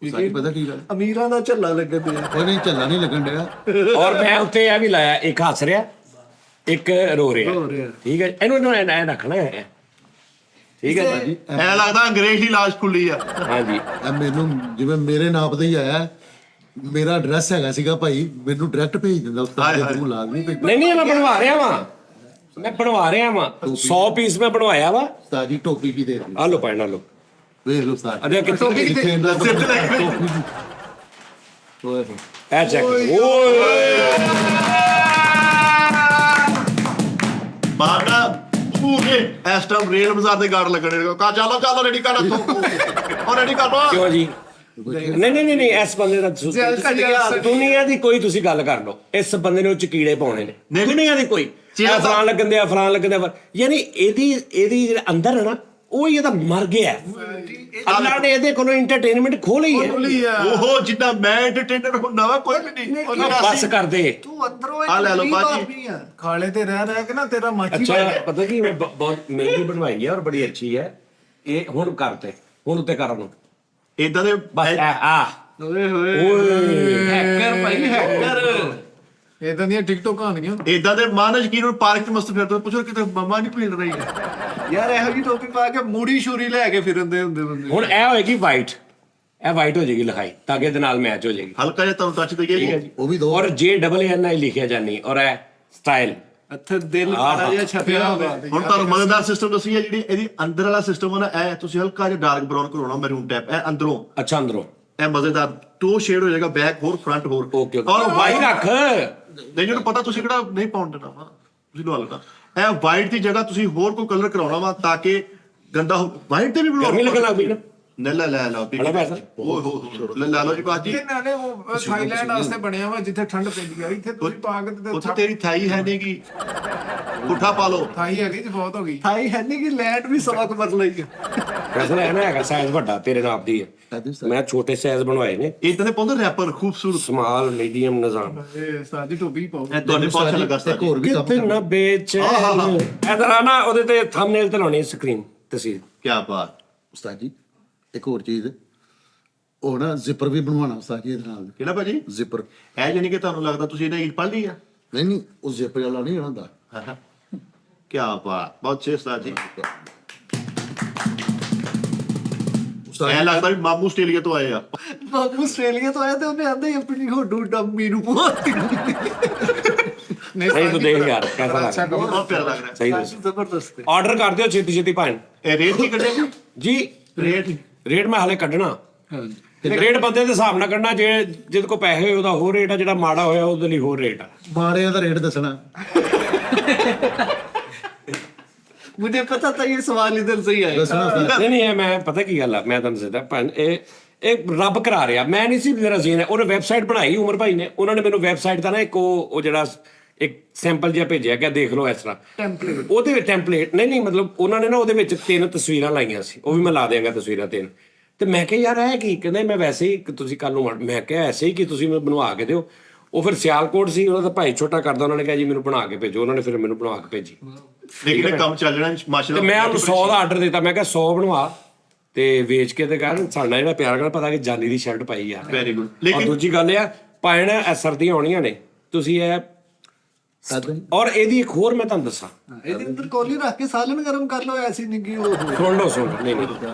ਉਸਤਾਦ ਜੀ ਪਤਾ ਕੀ ਗੱਲ? ਅਮੀਰਾਂ ਦਾ ਝੱਲਾ ਲੱਗੇ ਪਿਆ। ਕੋਈ ਨਹੀਂ ਝੱਲਾ ਨਹੀਂ ਲੱਗਣ ਡਿਆ। ਔਰ ਮੈਂ ਉੱਤੇ ਇਹ ਵੀ ਲਾਇਆ, ਇੱਕ ਹੱਸ ਰਿਹਾ ਇੱਕ ਰੋ ਰਿਹਾ। ਰੋ ਰਿਹਾ। ਠੀਕ ਹੈ, ਇਹਨੂੰ ਐ ਰੱਖਣਾ ਹੈ। ਠੀਕ ਹੈ ਜੀ। ਐ ਲੱਗਦਾ ਅੰਗਰੇਜ਼ ਦੀ ਲਾਸ਼ ਖੁੱਲੀ ਆ। ਹਾਂਜੀ, ਇਹ ਮੈਨੂੰ ਜਿਵੇਂ ਮੇਰੇ ਨਾਪ ਦਾ ਹੀ ਆਇਆ। ਮੇਰਾ ਐਡਰੈਸ ਹੈਗਾ ਸੀਗਾ ਭਾਈ, ਮੈਨੂੰ ਡਾਇਰੈਕਟ ਭੇਜ ਦਿੰਦਾ ਉਸਤਾਦ ਜੀ, ਤੈਨੂੰ ਲਾਜ਼ਮੀ ਭੇਜ। ਨਹੀਂ ਮੈਂ ਬਣਵਾ ਰਿਹਾ ਵਾਂ 100 ਪੀਸ ਮੈਂ ਬਣਵਾਇਆ ਵਾ। ਉਸਤਾਦ ਜੀ ਟੋਪੀ ਵੀ ਦੇ ਦਿਓ। ਆ ਲੋ ਪੈਣਾ ਲੋ, ਵੇਖ ਲਓ ਉਸਤਾਦ ਅਜੇ ਕਿੱਥੇ ਟੋਪੀ ਕਿੱਥੇ ਇੰਦਾ ਸਿਰ ਤੇ ਲੈ ਕੇ ਓਏ ਐ ਚੈੱਕ ਓਏ ਬਾਹਰ ਪੂਰੇ ਇਸ ਟਾਈਮ ਰੇਲ ਬਾਜ਼ਾਰ ਦੇ ਗਾਰਡ ਲੱਗਣੇ। ਕਾ ਚੱਲੋ ਰੈਡੀ ਕਰ ਤੂੰ। ਉਹ ਰੈਡੀ ਕਰ ਲੋ। ਕਿਉਂ ਜੀ? ਨਹੀਂ ਇਸ ਬੰਦੇ ਦਾ ਦੁਨੀਆ ਦੀ ਕੋਈ ਤੁਸੀਂ ਗੱਲ ਕਰ ਲਓ, ਇਸ ਬੰਦੇ ਨੇ ਉਹ ਚਕੀੜੇ ਪਾਉਣੇ ਨੇ ਦੁਨੀਆ ਦੀ ਕੋਈ। ਫਲਾਣ ਲੱਗਣ ਦੇ ਯਾਨੀ ਇਹਦੀ ਜਿਹੜਾ ਅੰਦਰ ਹੈ ਨਾ, ਉਹ ਹੀ ਇਹਦਾ ਮਰ ਗਿਆ। ਅੱਲਾ ਨੇ ਇਹਦੇ ਕੋਲੋਂ ਐਂਟਰਟੇਨਮੈਂਟ ਖੋਹ ਲਈ ਹੈ। ਬੋਲੀ ਆ ਉਹ ਜਿੱਦਾਂ ਮੈਂ ਐਂਟਰਟੇਨਰ ਹੁੰਦਾ ਵਾ ਕੋਈ ਵੀ ਨਹੀਂ। ਬਸ ਕਰਦੇ। ਤੂੰ ਅੰਦਰੋਂ ਆ ਲੈ ਲਓ ਇੱਕ ਬਾਜੀ। ਆਦਮੀ ਆ। ਖਾਲੇ ਤੇ ਰਹਿ ਰਹਿ ਕੇ ਨਾ ਤੇਰਾ ਮਾਚੀ ਅੱਛਾ ਪਤਾ ਕੀ ਮੈਂ ਬਹੁਤ ਮਹਿੰਗੀ ਬਣਵਾਈ ਹੈ ਔਰ ਬੜੀ ਅੱਛੀ ਹੈ ਇਹ। ਹੁਣ ਕਰਤੇ ਹੁਣ ਉੱਤੇ ਕਰਨ ਨੂੰ ਇਦਾਂ ਦੇ ਬਸ ਆ ਓਏ ਹੋਏ ਹੈਕਰ ਭਾਈ ਹੈਕਰ। ਇਦਾਂ ਦੀਆਂ ਟਿਕਟੋਕ ਆਣਗੀਆਂ। ਇਦਾਂ ਦੇ ਮਾਨਜ ਕੀ ਨੂੰ ਪਾਰਕ ਚ ਮਸਤ ਫਿਰਦੇ ਪੁੱਛੋ ਕਿਤੇ ਮੰਮਾ ਨਹੀਂ ਪੀਣ ਰਹੀ ਹੈ। ਯਾਰ ਇਹੋ ਜਿਹੀ ਟੋਪੀ ਪਾ ਕੇ ਮੂੜੀ ਸ਼ੂਰੀ ਲੈ ਕੇ ਫਿਰਦੇ ਹੁੰਦੇ ਬੰਦੇ। ਹੁਣ ਇਹ ਹੋਏਗੀ ਵਾਈਟ, ਇਹ ਵਾਈਟ ਹੋ ਜਾਏਗੀ ਲਿਖਾਈ ਤਾਂ ਕਿ ਇਹਦੇ ਨਾਲ ਮੈਚ ਹੋ ਜਾਏਗੀ। ਹਲਕਾ ਜਿਹਾ ਤੁਹਾਨੂੰ ਟੱਚ ਠੀਕ ਹੈ ਦੇਈਏ ਜੀ। ਉਹ ਵੀ ਦੋ ਔਰ JNN ਲਿਖਿਆ ਜਾਨੀ ਔਰ ਇਹ ਸਟਾਈਲ ਇੱਥੇ ਦਿਲ ਕਾਲਾ ਜਿਹਾ ਛਪਿਆ ਹੋਗਾ। ਹੁਣ ਤੁਹਾਨੂੰ ਮਜ਼ੇਦਾਰ ਸਿਸਟਮ ਦੱਸੀ ਹੈ ਜਿਹੜੀ ਇਹਦੀ ਅੰਦਰ ਵਾਲਾ ਸਿਸਟਮ ਹੈ ਨਾ ਇਹ ਤੁਸੀਂ ਹਲਕਾ ਜਿਹਾ ਡਾਰਕ ਬਰਾਊਨ ਕਰਾਉਣਾ ਮੈਰੂਨ ਟਾਈਪ ਇਹ ਅੰਦਰੋਂ ਅੱਛਾ ਅੰਦਰੋਂ ਇਹ ਮਜ਼ੇਦਾਰ 2 ਸ਼ੇਡ ਹੋ ਜਾਏਗਾ ਬੈਕ ਹੋਰ ਫਰੰਟ ਹੋਰ ਓਕੇ ਔਰ ਵਾਈ ਰੱਖ। ਨਹੀਂ ਜਿਹਨੂੰ ਪਤਾ ਤੁਸੀਂ ਕਿਹੜਾ ਨਹੀਂ ਪਾਉਣ ਦੇਣਾ ਵਾ ਤੁਸੀਂ ਲਵਾ ਲੈਣਾ ਇਹ ਵਾਈਟ ਦੀ ਜਗ੍ਹਾ ਤੁਸੀਂ ਹੋਰ ਕੋਈ ਕਲਰ ਕਰਾਉਣਾ ਵਾ ਤਾਂ ਕਿ ਗੰਦਾ ਵਾਈਟ ਤੇ ਵੀ ਗਰਮੀ ਲੱਗਣ ਲੱਗ ਪਈ ਨਾ। ਲੈ ਲਓ ਬੜਾ ਪੈਸਾ। ਓਏ ਹੋ ਲੈ ਲਓ ਜੀ ਬਾਜੀ। ਇਹ ਨਾਲੇ ਉਹ ਥਾਈਲੈਂਡ ਵਾਸਤੇ ਬਣਿਆ ਵਾ ਜਿੱਥੇ ਠੰਡ ਪੈਂਦੀ ਆ। ਇੱਥੇ ਤੁਸੀਂ ਪਾ ਕੇ ਤੇ ਉੱਥੇ ਤੇਰੀ ਥਾਈ ਹੈ ਨਹੀਂ ਕੀ ਪੁੱਠਾ ਪਾ ਲਓ। ਥਾਈ ਹੈਗੀ ਜੀ ਬਹੁਤ ਹੋ ਗਈ। ਥਾਈ ਹੈ ਨਹੀਂ ਕਿ ਲੈਟ ਵੀ ਸਵਾਕ ਮਰ ਲਈ। ਵੈਸੇ ਇਹ ਨਾ ਹੈਗਾ ਸਾਈਜ਼ ਵੱਡਾ ਤੇਰੇ ਨਾਪ ਦੀ ਹੈ। ਮੈਂ ਛੋਟੇ ਸਾਈਜ਼ ਬਣਵਾਏ ਨੇ ਇਦਾਂ ਦੇ ਪਾਉਂਦੇ ਰੈਪਰ ਖੂਬਸੂਰਤ ਸਮਾਲ ਮੀਡੀਅਮ ਨਿਜ਼ਾਮ। ਇਹ ਸਾਦੀ ਟੋਪੀ ਪਾਓ। ਇਹ ਤੁਹਾਡੇ ਪਹੁੰਚ ਲੱਗਾ ਇੱਕ ਸਰ ਹੋਰ ਵੀ ਕੰਮ ਕਿਤੇ ਨਾ ਬੇਚੈਨ ਇਧਰ ਨਾ ਉਹਦੇ ਤੇ ਥੰਬਨੇਲ ਤੇ ਲਾਉਣੀ ਸਕਰੀਨ ਤਸਵੀਰ। ਕੀ ਬਾਤ ਉਸਤਾਦ ਜੀ ਇੱਕ ਹੋਰ ਚੀਜ਼ ਉਹ ਨਾ ਜ਼ਿਪਰ ਵੀ ਬਣਵਾਉਣਾ ਉਸਤਾਦ ਜੀ ਇਹਦੇ ਨਾਲ ਕਿਹੜਾ ਭਾਜੀ ਜ਼ਿਪਰ ਇਹ ਜਾਨੀ ਕਿ ਤੁਹਾਨੂੰ ਲੱਗਦਾ ਤੁਸੀਂ ਇਹਨੇ ਈਦ ਪੜ੍ਹ ਲਈ ਆ ਨਹੀਂ ਨਹੀਂ ਉਹ ਜ਼ਿਪਰ ਵਾਲਾ ਨਹੀਂ ਹੁੰਦਾ ਕੀ ਬਾਤ ਬਹੁਤ ਅੱਛੇ ਉਸਤਾਦ ਜੀ ਐ ਲੱਗਦਾ ਵੀ ਮਾਮੂ ਆਸਟ੍ਰੇਲੀਆ ਤੋਂ ਆਏ ਆ ਬਾਬੂ ਆਸਟ੍ਰੇਲੀਆ ਤੋਂ ਆਇਆ ਤੇ ਉਹਨੇ ਆਂਦੇ ਆਪਣੀ ਹੋਡੂ ਡੰਮੀ ਨੂੰ ਪਵਾਤੀ। ਨਹੀਂ ਸਹੀ ਤੂੰ ਦੇਖ ਯਾਰ ਕਿਹਦਾ ਅੱਛਾ ਲੱਗ ਬਹੁਤ ਪਿਆਰਾ ਲੱਗ ਰਿਹਾ ਸਹੀ ਦੱਸ। ਜ਼ਬਰਦਸਤ। ਆਰਡਰ ਕਰ ਦਿਓ ਛੇਤੀ ਛੇਤੀ ਭਾਣ ਇਹ ਰੇਟ ਕੀ ਕੱਢੇ ਜੀ। ਰੇਟ ਮੈਂ ਹਾਲੇ ਕੱਢਣਾ। ਰੇਟ ਬੰਦੇ ਦੇ ਹਿਸਾਬ ਨਾਲ ਕੱਢਣਾ। ਜੇ ਜਿਹਦੇ ਕੋ ਪੈਸੇ ਹੋਏ ਉਹਦਾ ਹੋਰ ਰੇਟ ਆ, ਜਿਹੜਾ ਮਾੜਾ ਹੋਇਆ ਉਹਦੇ ਲਈ ਹੋਰ ਰੇਟ ਆ। ਮਾਰਿਆਂ ਦਾ ਰੇਟ ਦੱਸਣਾ मुझे पता था ये सवाल इधर से ही आएगा। ਦੱਸਣਾ ਉਸਤਾਦ। ਨਹੀਂ ਇਹ ਮੈਂ ਪਤਾ ਕੀ ਗੱਲ ਆ ਮੈਂ ਤੁਹਾਨੂੰ ਦੱਸਦਾ ਭਾਣ ਇਹ ਰੱਬ ਕਰਾ ਰਿਹਾ। ਮੈਂ ਨਹੀਂ ਸੀ ਮੇਰਾ ਜ਼ੀਨ ਹੈ। ਉਹਨੇ ਵੈਬਸਾਈਟ ਬਣਾਈ ਉਮਰ ਭਾਈ ਨੇ। ਉਹਨਾਂ ਨੇ ਮੈਨੂੰ ਵੈਬਸਾਈਟ ਦਾ ਨਾ ਇੱਕ ਉਹ ਜਿਹੜਾ ਇੱਕ ਸੈਂਪਲ ਜਿਹਾ ਭੇਜਿਆ ਕਿ ਦੇਖ ਲਓ ਇਸ ਤਰ੍ਹਾਂ टेम्पलेट ਉਹਦੇ ਵਿੱਚ ਟੈਂਪਲੇਟ ਨਹੀਂ ਮਤਲਬ ਉਹਨਾਂ ਨੇ ਨਾ ਉਹਦੇ ਵਿੱਚ 3 ਤਸਵੀਰਾਂ ਲਾਈਆਂ ਸੀ। ਉਹ ਵੀ ਮੈਂ ਲਾ ਦਿਆਂਗਾ ਤਸਵੀਰਾਂ 3। ਤੇ ਮੈਂ ਕਿਹਾ ਯਾਰ ਇਹ ਕੀ ਕਹਿੰਦੇ ਮੈਂ ਵੈਸੇ ਹੀ ਤੁਸੀਂ ਕੱਲ ਨੂੰ ਮੈਂ ਕਿਹਾ ਐਸੇ ਹੀ ਕਿ ਤੁਸੀਂ ਮੈਨੂੰ ਬਣਵਾ ਕੇ ਦਿਓ। ਉਹ ਫਿਰ ਸਿਆਲਕੋਟ ਸੀ ਉਹਨਾਂ ਦਾ ਭਾਈ ਛੋਟਾ ਕਰਦਾ। ਉਹਨਾਂ ਨੇ ਕਿਹਾ ਜੀ ਮੈਨੂੰ ਬਣਾ ਕੇ ਭੇਜੋ। ਉਹਨਾਂ ਨੇ ਫਿਰ ਮੈਨੂੰ ਬਣਾ ਕੇ ਭੇਜੀ ਲੇਕਿਨ ਇਹ ਕੰਮ ਚੱਲ ਜਾਣਾ ਤੇ ਮਾਸ਼ਾਅੱਲਾ ਮੈਂ ਉਹਨੂੰ 100 ਦਾ ਆਰਡਰ ਦਿੱਤਾ। ਮੈਂ ਕਿਹਾ 100 ਬਣਵਾ ਤੇ ਵੇਚ ਕੇ ਤੇ ਕਹਿ ਸਾਡਾ ਜਿਹੜਾ ਪਿਆਰ ਕਰਨਾ ਪਤਾ ਕਿ ਜਾਨੀ ਦੀ ਸ਼ਰਟ ਪਾਈ ਯਾਰ। ਵੈਰੀ ਗੁੱਡ ਔਰ ਲੇਕਿਨ ਦੂਜੀ ਗੱਲ ਇਹ ਆ ਪਾਇਣ ਇਹ ਸਰਦੀਆਂ ਆਉਣੀਆਂ ਨੇ ਤੁਸੀਂ ਇਹ ਔਰ ਇਹਦੀ ਇੱਕ ਹੋਰ ਮੈਂ ਤੁਹਾਨੂੰ ਦੱਸਾਂ ਇਹਦੇ ਅੰਦਰ ਕੋਲੀ ਰੱਖ ਕੇ ਸਾਲਨ ਗਰਮ ਕਰ ਲਓ ਐਸੀ ਨਹੀਂ ਕਿ ਉਹ ਸੁਣ ਲਓ ਨਹੀਂ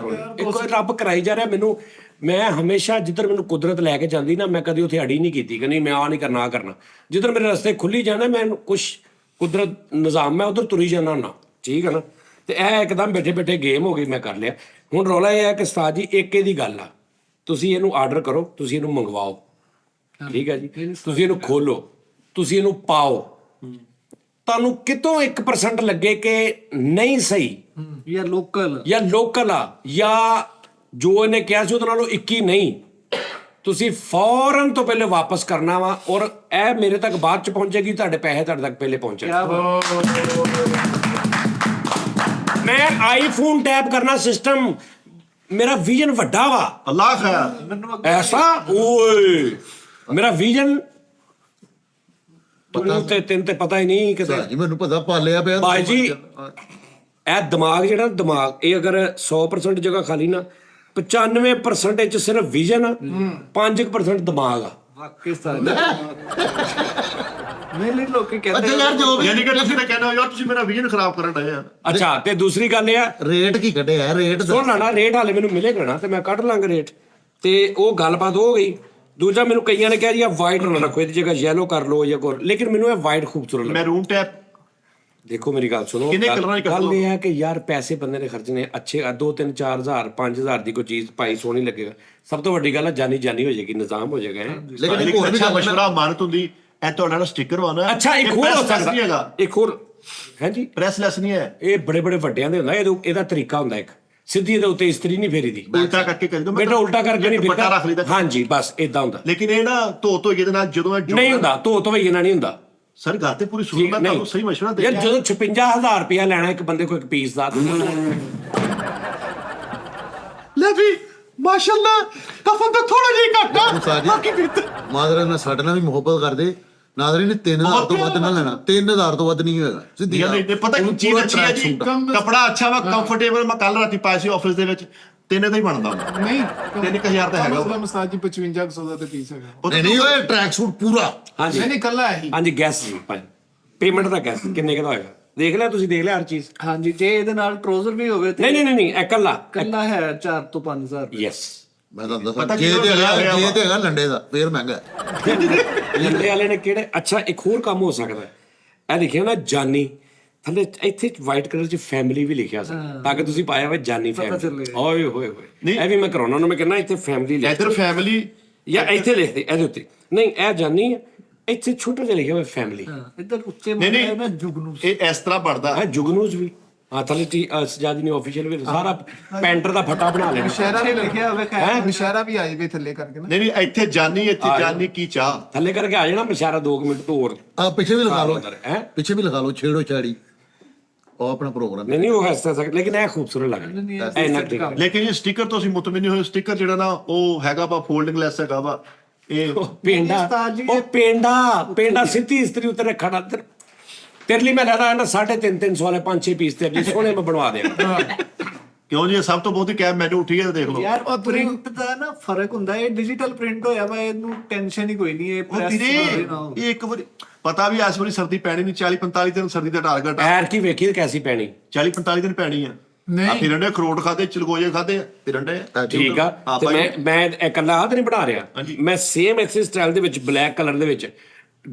ਇੱਕ ਰੱਬ ਕਰਾਈ ਜਾ ਰਿਹਾ ਮੈਨੂੰ। ਮੈਂ ਹਮੇਸ਼ਾ ਜਿੱਧਰ ਮੈਨੂੰ ਕੁਦਰਤ ਲੈ ਕੇ ਜਾਂਦੀ ਨਾ ਮੈਂ ਕਦੀ ਉੱਥੇ ਅੜੀ ਨਹੀਂ ਕੀਤੀ ਕਿ ਨਹੀਂ ਮੈਂ ਆ ਨਹੀਂ ਕਰਨਾ ਆ ਕਰਨਾ। ਜਿੱਧਰ ਮੇਰੇ ਰਸਤੇ ਖੁੱਲੀ ਜਾਂਦਾ ਮੈਂ ਕੁਛ ਕੁਦਰਤ ਨਿਜ਼ਾਮ ਮੈਂ ਉਧਰ ਤੁਰੀ ਜਾਂਦਾ ਹੁੰਦਾ। ਠੀਕ ਹੈ ਨਾ। ਤੇ ਇਹ ਇੱਕਦਮ ਬੈਠੇ ਬੈਠੇ ਗੇਮ ਹੋ ਗਈ ਮੈਂ ਕਰ ਲਿਆ। ਹੁਣ ਰੌਲਾ ਇਹ ਹੈ ਕਿ ਉਸਤਾਦ ਜੀ ਇੱਕ ਇਹਦੀ ਗੱਲ ਆ ਤੁਸੀਂ ਇਹਨੂੰ ਆਰਡਰ ਕਰੋ ਤੁਸੀਂ ਇਹਨੂੰ ਮੰਗਵਾਓ। ਠੀਕ ਹੈ ਜੀ। ਤੁਸੀਂ ਇਹਨੂੰ ਖੋਲੋ ਤੁਸੀਂ ਇਹਨੂੰ ਪਾਓ। ਤੁਹਾਨੂੰ ਕਿਤੋਂ 1% ਲੱਗੇ ਕਿ ਨਹੀਂ ਸਹੀ या लोकल ਜਾਂ ਲੋਕਲ ਆ ਜਾਂ ਜੋ ਇਹਨੇ ਕਿਹਾ ਸੀ ਉਹਦੇ ਨਾਲੋਂ 21 ਨਹੀਂ ਤੁਸੀਂ ਫੌਰਨ ਤੋਂ ਪਹਿਲੇ ਵਾਪਸ ਕਰਨਾ ਵਾ। ਔਰ ਇਹ ਮੇਰੇ ਤੱਕ ਬਾਅਦ ਚ ਪਹੁੰਚੇਗੀ ਤੁਹਾਡੇ ਪੈਸੇ ਤੁਹਾਡੇ ਤੱਕ ਪਹਿਲੇ ਪਹੁੰਚਣਗੇ। ਮੈਂ ਆਈਫੋਨ ਟੈਪ ਕਰਨਾ ਸਿਸਟਮ ਮੇਰਾ ਵਿਜ਼ਨ ਵੱਡਾ ਵਾ। ਅੱਲਾਹ ਖੈਰ ਐਸਾ ਓਏ ਮੇਰਾ ਵਿਜ਼ਨ ਤੈਨੂੰ ਤੇ ਪਤਾ ਹੀ ਨਹੀਂ ਕਿਤੇ ਉਸਤਾਦ ਜੀ ਮੈਨੂੰ ਪਤਾ ਪਾਲਿਆ ਪਿਆ ਭਾਈ ਜੀ ਇਹ ਦਿਮਾਗ ਜਿਹੜਾ ਦਿਮਾਗ ਇਹ ਅਗਰ 100% ਜਗ੍ਹਾ ਖਾਲੀ ਨਾ 95% ਚ ਸਿਰਫ ਵਿਜ਼ਨ 5% ਦਿਮਾਗ ਆ। पाकिस्तान नहीं लोग कहते ਅੱਛਾ ਯਾਰ ਜੋ ਵੀ ਯਾਨੀ ਕਿ ਤੁਸੀਂ ਤਾਂ ਕਹਿੰਦੇ ਹੋ ਯਾਰ ਤੁਸੀਂ ਮੇਰਾ ਵਿਜ਼ਨ ਖਰਾਬ ਕਰਨ ਡਏ ਆ ਅੱਛਾ ਤੇ ਦੂਸਰੀ ਗੱਲ ਇਹ ਆ ਰੇਟ ਕੀ ਕੱਢਿਆ ਰੇਟ ਸੁਣ ਲੈਣਾ ਰੇਟ ਹਾਲੇ ਮੈਨੂੰ ਮਿਲੇਗਾ ਨਾ ਤੇ ਮੈਂ ਕੱਢ ਲਾਂਗਾ ਰੇਟ ਤੇ ਉਹ ਗੱਲਬਾਤ ਹੋ ਗਈ। ਦੂਜਾ ਮੈਨੂੰ ਕਈਆਂ ਨੇ ਕਿਹਾ ਜੀ ਆ ਵਾਈਟ ਨਾ ਰੱਖੋ ਇਹਦੀ ਜਗ੍ਹਾ ਯੈਲੋ ਕਰ ਲਓ ਜਾਂ ਕੋਈ ਲੇਕਿਨ ਮੈਨੂੰ ਇਹ ਵਾਈਟ ਖੂਬਸੂਰਤ ਲੱਗਾ। ਮੈਰੂਨ ਟੈਪ ਦੇਖੋ ਮੇਰੀ ਗੱਲ ਸੁਣੋ ਕਿੰਨੇ ਕਲਰਾਂ 'ਚ ਕਰ ਗੱਲ ਲਓ? ਇਹ ਹੈ ਕਿ ਯਾਰ ਪੈਸੇ ਬੰਦੇ ਨੇ ਖਰਚਣੇ ਅੱਛੇ 2 3 4 ਹਜ਼ਾਰ 5 ਹਜ਼ਾਰ ਦੀ ਕੋਈ ਚੀਜ਼ ਪਾਈ ਸੋਹਣੀ ਲੱਗੇਗਾ। ਸਭ ਤੋਂ ਵੱਡੀ ਗੱਲ ਹੈ ਜਾਨੀ ਹੋ ਜਾਏਗੀ ਨਿਜ਼ਾਮ ਹੋ ਜਾਏਗਾ ਇਹ। ਲੇਕਿਨ ਇੱਕ ਹੋਰ ਵੀ ਅੱਛਾ ਗੱਲ ਮਸ਼ਵਰਾ ਮਾਨਤ ਹੁੰਦੀ ਇਹ ਤੁਹਾਡਾ ਸਟicker ਵਾਣਾ ਅੱਛਾ ਇੱਕ ਹੋਰ ਹੋ ਸਕਦਾ ਇੱਕ ਹੋਰ ਹੈ ਜੀ ਪ੍ਰੈਸਲੈਸ ਨਹੀਂ ਹੈ ਇਹ ਬੜੇ ਬੜੇ ਵੱਡਿਆਂ ਦੇ ਹੁੰਦਾ ਇਹਦਾ ਤਰੀਕਾ ਹੁੰਦਾ ਇੱਕ ਸਿੱਧੀ ਇਹਦੇ ਉੱਤੇ ਇਸਤਰੀ ਨਹੀਂ ਫੇਰੀਦੀ ਉਲਟਾ ਕਰਕੇ ਕਰ ਦੋ ਬੇਟਾ ਉਲਟਾ ਕਰਕੇ ਨਹੀਂ ਪੱਟਾ ਰੱਖ ਲਈਦਾ ਹਾਂਜੀ ਬਸ ਇਦਾਂ ਹੁੰਦਾ ਲੇਕਿਨ ਇਹ ਨਾ ਧੋ ਇਹਦੇ ਨਾਲ ਜਦੋਂ ਇਹ ਨਹੀਂ ਹੁੰਦਾ ਧੋ ਧੋਈਏ ਨਾਲ ਨਹੀਂ ਹੁੰਦਾ। ਸਰ ਗੱਲ ਤੇ ਪੂਰੀ ਸੁਣ ਮੈਂ ਤੁਹਾਨੂੰ ਸਹੀ ਮਸ਼ਵਰਾ ਦੇ ਯਾਰ ਜਦੋਂ 56000 ਰੁਪਇਆ ਲੈਣਾ ਇੱਕ ਬੰਦੇ ਕੋਲ ਇੱਕ ਪੀਸ ਦਾ ਲੈ ਵੀ ਮਾਸ਼ਾਅੱਲਾ ਕਫਨ ਤਾਂ ਥੋੜਾ ਜਿਹਾ ਘੱਟ ਆ ਉਸਤਾਦ ਜੀ ਬਾਕੀ ਫਿਰ ਮਾਦਰਾ ਨਾਲ ਸਾਡੇ ਨਾਲ ਵੀ ਮੁਹੱਬਤ ਕਰਦੇ ਨਾਜ਼ਰੀ ਨੇ 3000 ਤੋਂ ਵੱਧ ਨਾ ਲੈਣਾ 3000 ਤੋਂ ਵੱਧ ਨਹੀਂ ਹੋਏਗਾ ਸਿੱਧੀ ਯਾਰ ਇਹ ਪਤਾ ਕੀ ਚੀਜ਼ ਅੱਛੀ ਹੈ ਜੀ ਕਪੜਾ ਅੱਛਾ ਵਾ ਕੰਫਰਟੇਬਲ ਮੈਂ ਕੱਲ ਰਾਤੀ ਪਾਇਆ ਸੀ ਆਫਿਸ ਦੇ ਵਿੱਚ ਤਿੰਨੇ ਦਾ ਹੀ ਬਣਦਾ ਹੁੰਦਾ ਨਹੀਂ 3000 ਤਾਂ ਹੈਗਾ ਮਤਲਬ ਉਸਤਾਦ ਜੀ 5500 ਦਾ ਤੇ ਪੀਸ ਹੈਗਾ ਨਹੀਂ ਹੋਏ ਟਰੈਕ ਸੂਟ ਪੂਰਾ ਹਾਂਜੀ ਨਹੀਂ ਕੱਲਾ ਇਹੀ ਹਾਂਜੀ ਗੈਸ ਪੇਮੈਂਟ ਦਾ ਗੈਸ ਕਿੰਨੇ ਦਾ ਹੋਏਗਾ ਦੇਖ ਲਿਆ ਤੁਸੀਂ ਦੇਖ ਲਿਆ ਹਰ ਚੀਜ਼ ਹਾਂਜੀ ਜੇ ਇਹਦੇ ਨਾਲ ਟਰੋਜ਼ਰ ਵੀ ਹੋਵੇ ਤੇ ਨਹੀਂ ਇਹ ਇਕੱਲਾ ਕੱਲਾ ਹੈ 4 ਤੋਂ 5000 ਰੁਪਏ। ਯੈਸ ਮੈਂ ਤਾਂ ਪਤਾ ਦੱਸਾਂ ਕੀ ਜੇ ਤੇ ਹੈਗਾ ਲੰਡੇ ਦਾ ਫੇਰ ਮਹਿੰਗਾ ਲੰਡੇ ਵਾਲੇ ਨੇ ਕਿਹੜੇ ਅੱਛਾ ਇੱਕ ਹੋਰ ਕੰਮ ਹੋ ਸਕਦਾ ਹੈ। ਇਹ ਲਿਖਿਆ ਨਾ ਜਾਨੀ ਥੱਲੇ ਇੱਥੇ ਵਾਈਟ ਕਲਰ 'ਚ ਫੈਮਿਲੀ ਵੀ ਲਿਖਿਆ ਸੀ ਤਾਂ ਕਿ ਤੁਸੀਂ ਪਾਇਆ ਹੋਇਆ ਜਾਨੀ ਫੈਮਿਲੀ ਚੱਲੇ। ਓਏ ਹੋਏ ਹੋਏ ਇਹ ਵੀ ਮੈਂ ਕਰਾਉਣਾ ਉਹਨੂੰ ਮੈਂ ਕਹਿੰਦਾ ਇੱਥੇ ਫੈਮਿਲੀ ਲਿਖ ਇਧਰ ਫੈਮਿਲੀ ਜਾਂ ਇੱਥੇ ਲਿਖ ਦੇ ਇਹਦੇ ਉੱਤੇ ਨਹੀਂ ਇਹ ਜਾਨੀ ਹੈ ਇੱਥੇ ਛੋਟਾ ਜਿਹਾ ਲਿਖਿਆ ਹੋਇਆ ਫੈਮਿਲੀ ਹਾਂ ਇੱਧਰ ਉੱਚੇ ਨਹੀਂ ਮਾਰਿਆ ਨਾ ਜੁਗਨੂ ਇਹ ਇਸ ਤਰ੍ਹਾਂ ਬਣਦਾ ਹੈ ਜੁਗਨੂਸ ਵੀ ਹਾਂ ਥੱਲੇ ਸਜਾਦੀ ਨੇ ਆਫੀਸ਼ੀਅਲ ਵੀ ਸਾਰਾ ਪੈਂਟਰ ਦਾ ਫਟਾ ਬਣਾ ਲੈਣਾ ਸ਼ਹਿਰਾ ਵੀ ਲਿਖਿਆ ਹੋਵੇ ਖੈਰ ਨਸ਼ਹਿਰਾ ਵੀ ਆਈ ਵੀ ਥੱਲੇ ਕਰਕੇ ਨਾ ਨਹੀਂ ਇੱਥੇ ਜਾਨੀ ਕੀ ਚਾਹ ਥੱਲੇ ਕਰਕੇ ਆ ਜਾਣਾ ਇਸ਼ਾਰਾ 2 ਮਿੰਟ ਤੋਂ ਹੋਰ ਆ ਪਿੱਛੇ ਵੀ ਲਗਾ ਲਓ ਹੈ ਪਿੱਛੇ ਵੀ ਲਗਾ ਲਓ ਛੇੜੋ ਛਾੜੀ ਉਹ ਆਪਣਾ ਪ੍ਰੋਗਰਾਮ ਨਹੀਂ ਉਹ ਹੱਸ ਸਕਦਾ ਲੇਕਿਨ ਇਹ ਖੂਬਸੂਰਤ ਲੱਗ ਰਿਹਾ ਇਹ ਨਾ ਠੀਕ ਲੇਕਿਨ ਇਹ ਸਟicker ਤੋਂ ਅਸੀਂ ਮੁਤਮਿਨ ਨਹੀਂ ਹੋਏ ਸਟicker ਜਿਹੜਾ ਨਾ ਉਹ ਹੈਗਾ ਵਾ ਫੋਲਡਿੰਗ ਲੈਸ ਹੈਗਾ ਵਾ ਇਹ ਪੇਂਡਾ ਸਿੱਧੀ ਇਸਤਰੀ ਉੱਤੇ ਰੱਖਣਾ ਤੇਰੇ ਲਈ ਮੈਂ ਲੈਦਾ ਨਾ 350 ਵਾਲੇ 5-6 ਪੀਸ ਤੇ ਜੀ ਸੋਹਣੇ ਮੈਂ ਬਣਵਾ ਦਿਆਂ ਕਿਉਂ ਜੀ ਇਹ ਸਭ ਤੋਂ ਬਹੁਤੀ ਕੈਬ ਮੈਨੂੰ ਉੱਠੀ ਹੈ ਦੇਖ ਲਓ ਯਾਰ ਪ੍ਰਿੰਟ ਦਾ ਨਾ ਫਰਕ ਹੁੰਦਾ ਹੈ ਡਿਜੀਟਲ ਪ੍ਰਿੰਟ ਹੋਇਆ ਵਾ ਇਹਨੂੰ ਟੈਨਸ਼ਨ ਹੀ ਕੋਈ ਨਹੀਂ ਇਹ ਉਹ ਪ੍ਰੈਸ ਵੀਰੇ ਇਹ ਇੱਕ ਵਾਰੀ ਪਤਾ ਵੀ ਇਸ ਵਾਰੀ ਸਰਦੀ ਪੈਣੀ ਨਹੀਂ 40-45 ਦਿਨ ਸਰਦੀ ਦਾ ਟਾਰਗੇਟ ਆ ਐਰ ਕੀ ਵੇਖੀ ਕੈਸੀ ਪੈਣੀ 40-45 ਦਿਨ ਪੈਣੀ ਆ ਨਹੀਂ। ਆ ਫਿਰੰਡੇ ਖਰੋਟ ਖਾਦੇ ਚਲਗੋਜੇ ਖਾਦੇ ਫਿਰੰਡੇ ਠੀਕ ਆ ਤੇ ਮੈਂ ਇਕੱਲਾ ਆਹ ਤੇ ਨਹੀਂ ਬਣਾ ਰਿਹਾ ਮੈਂ ਸੇਮ ਐਕਸੇ ਸਟਾਈਲ ਦੇ ਵਿੱਚ ਬਲੈਕ ਕਲਰ ਦੇ ਵਿੱਚ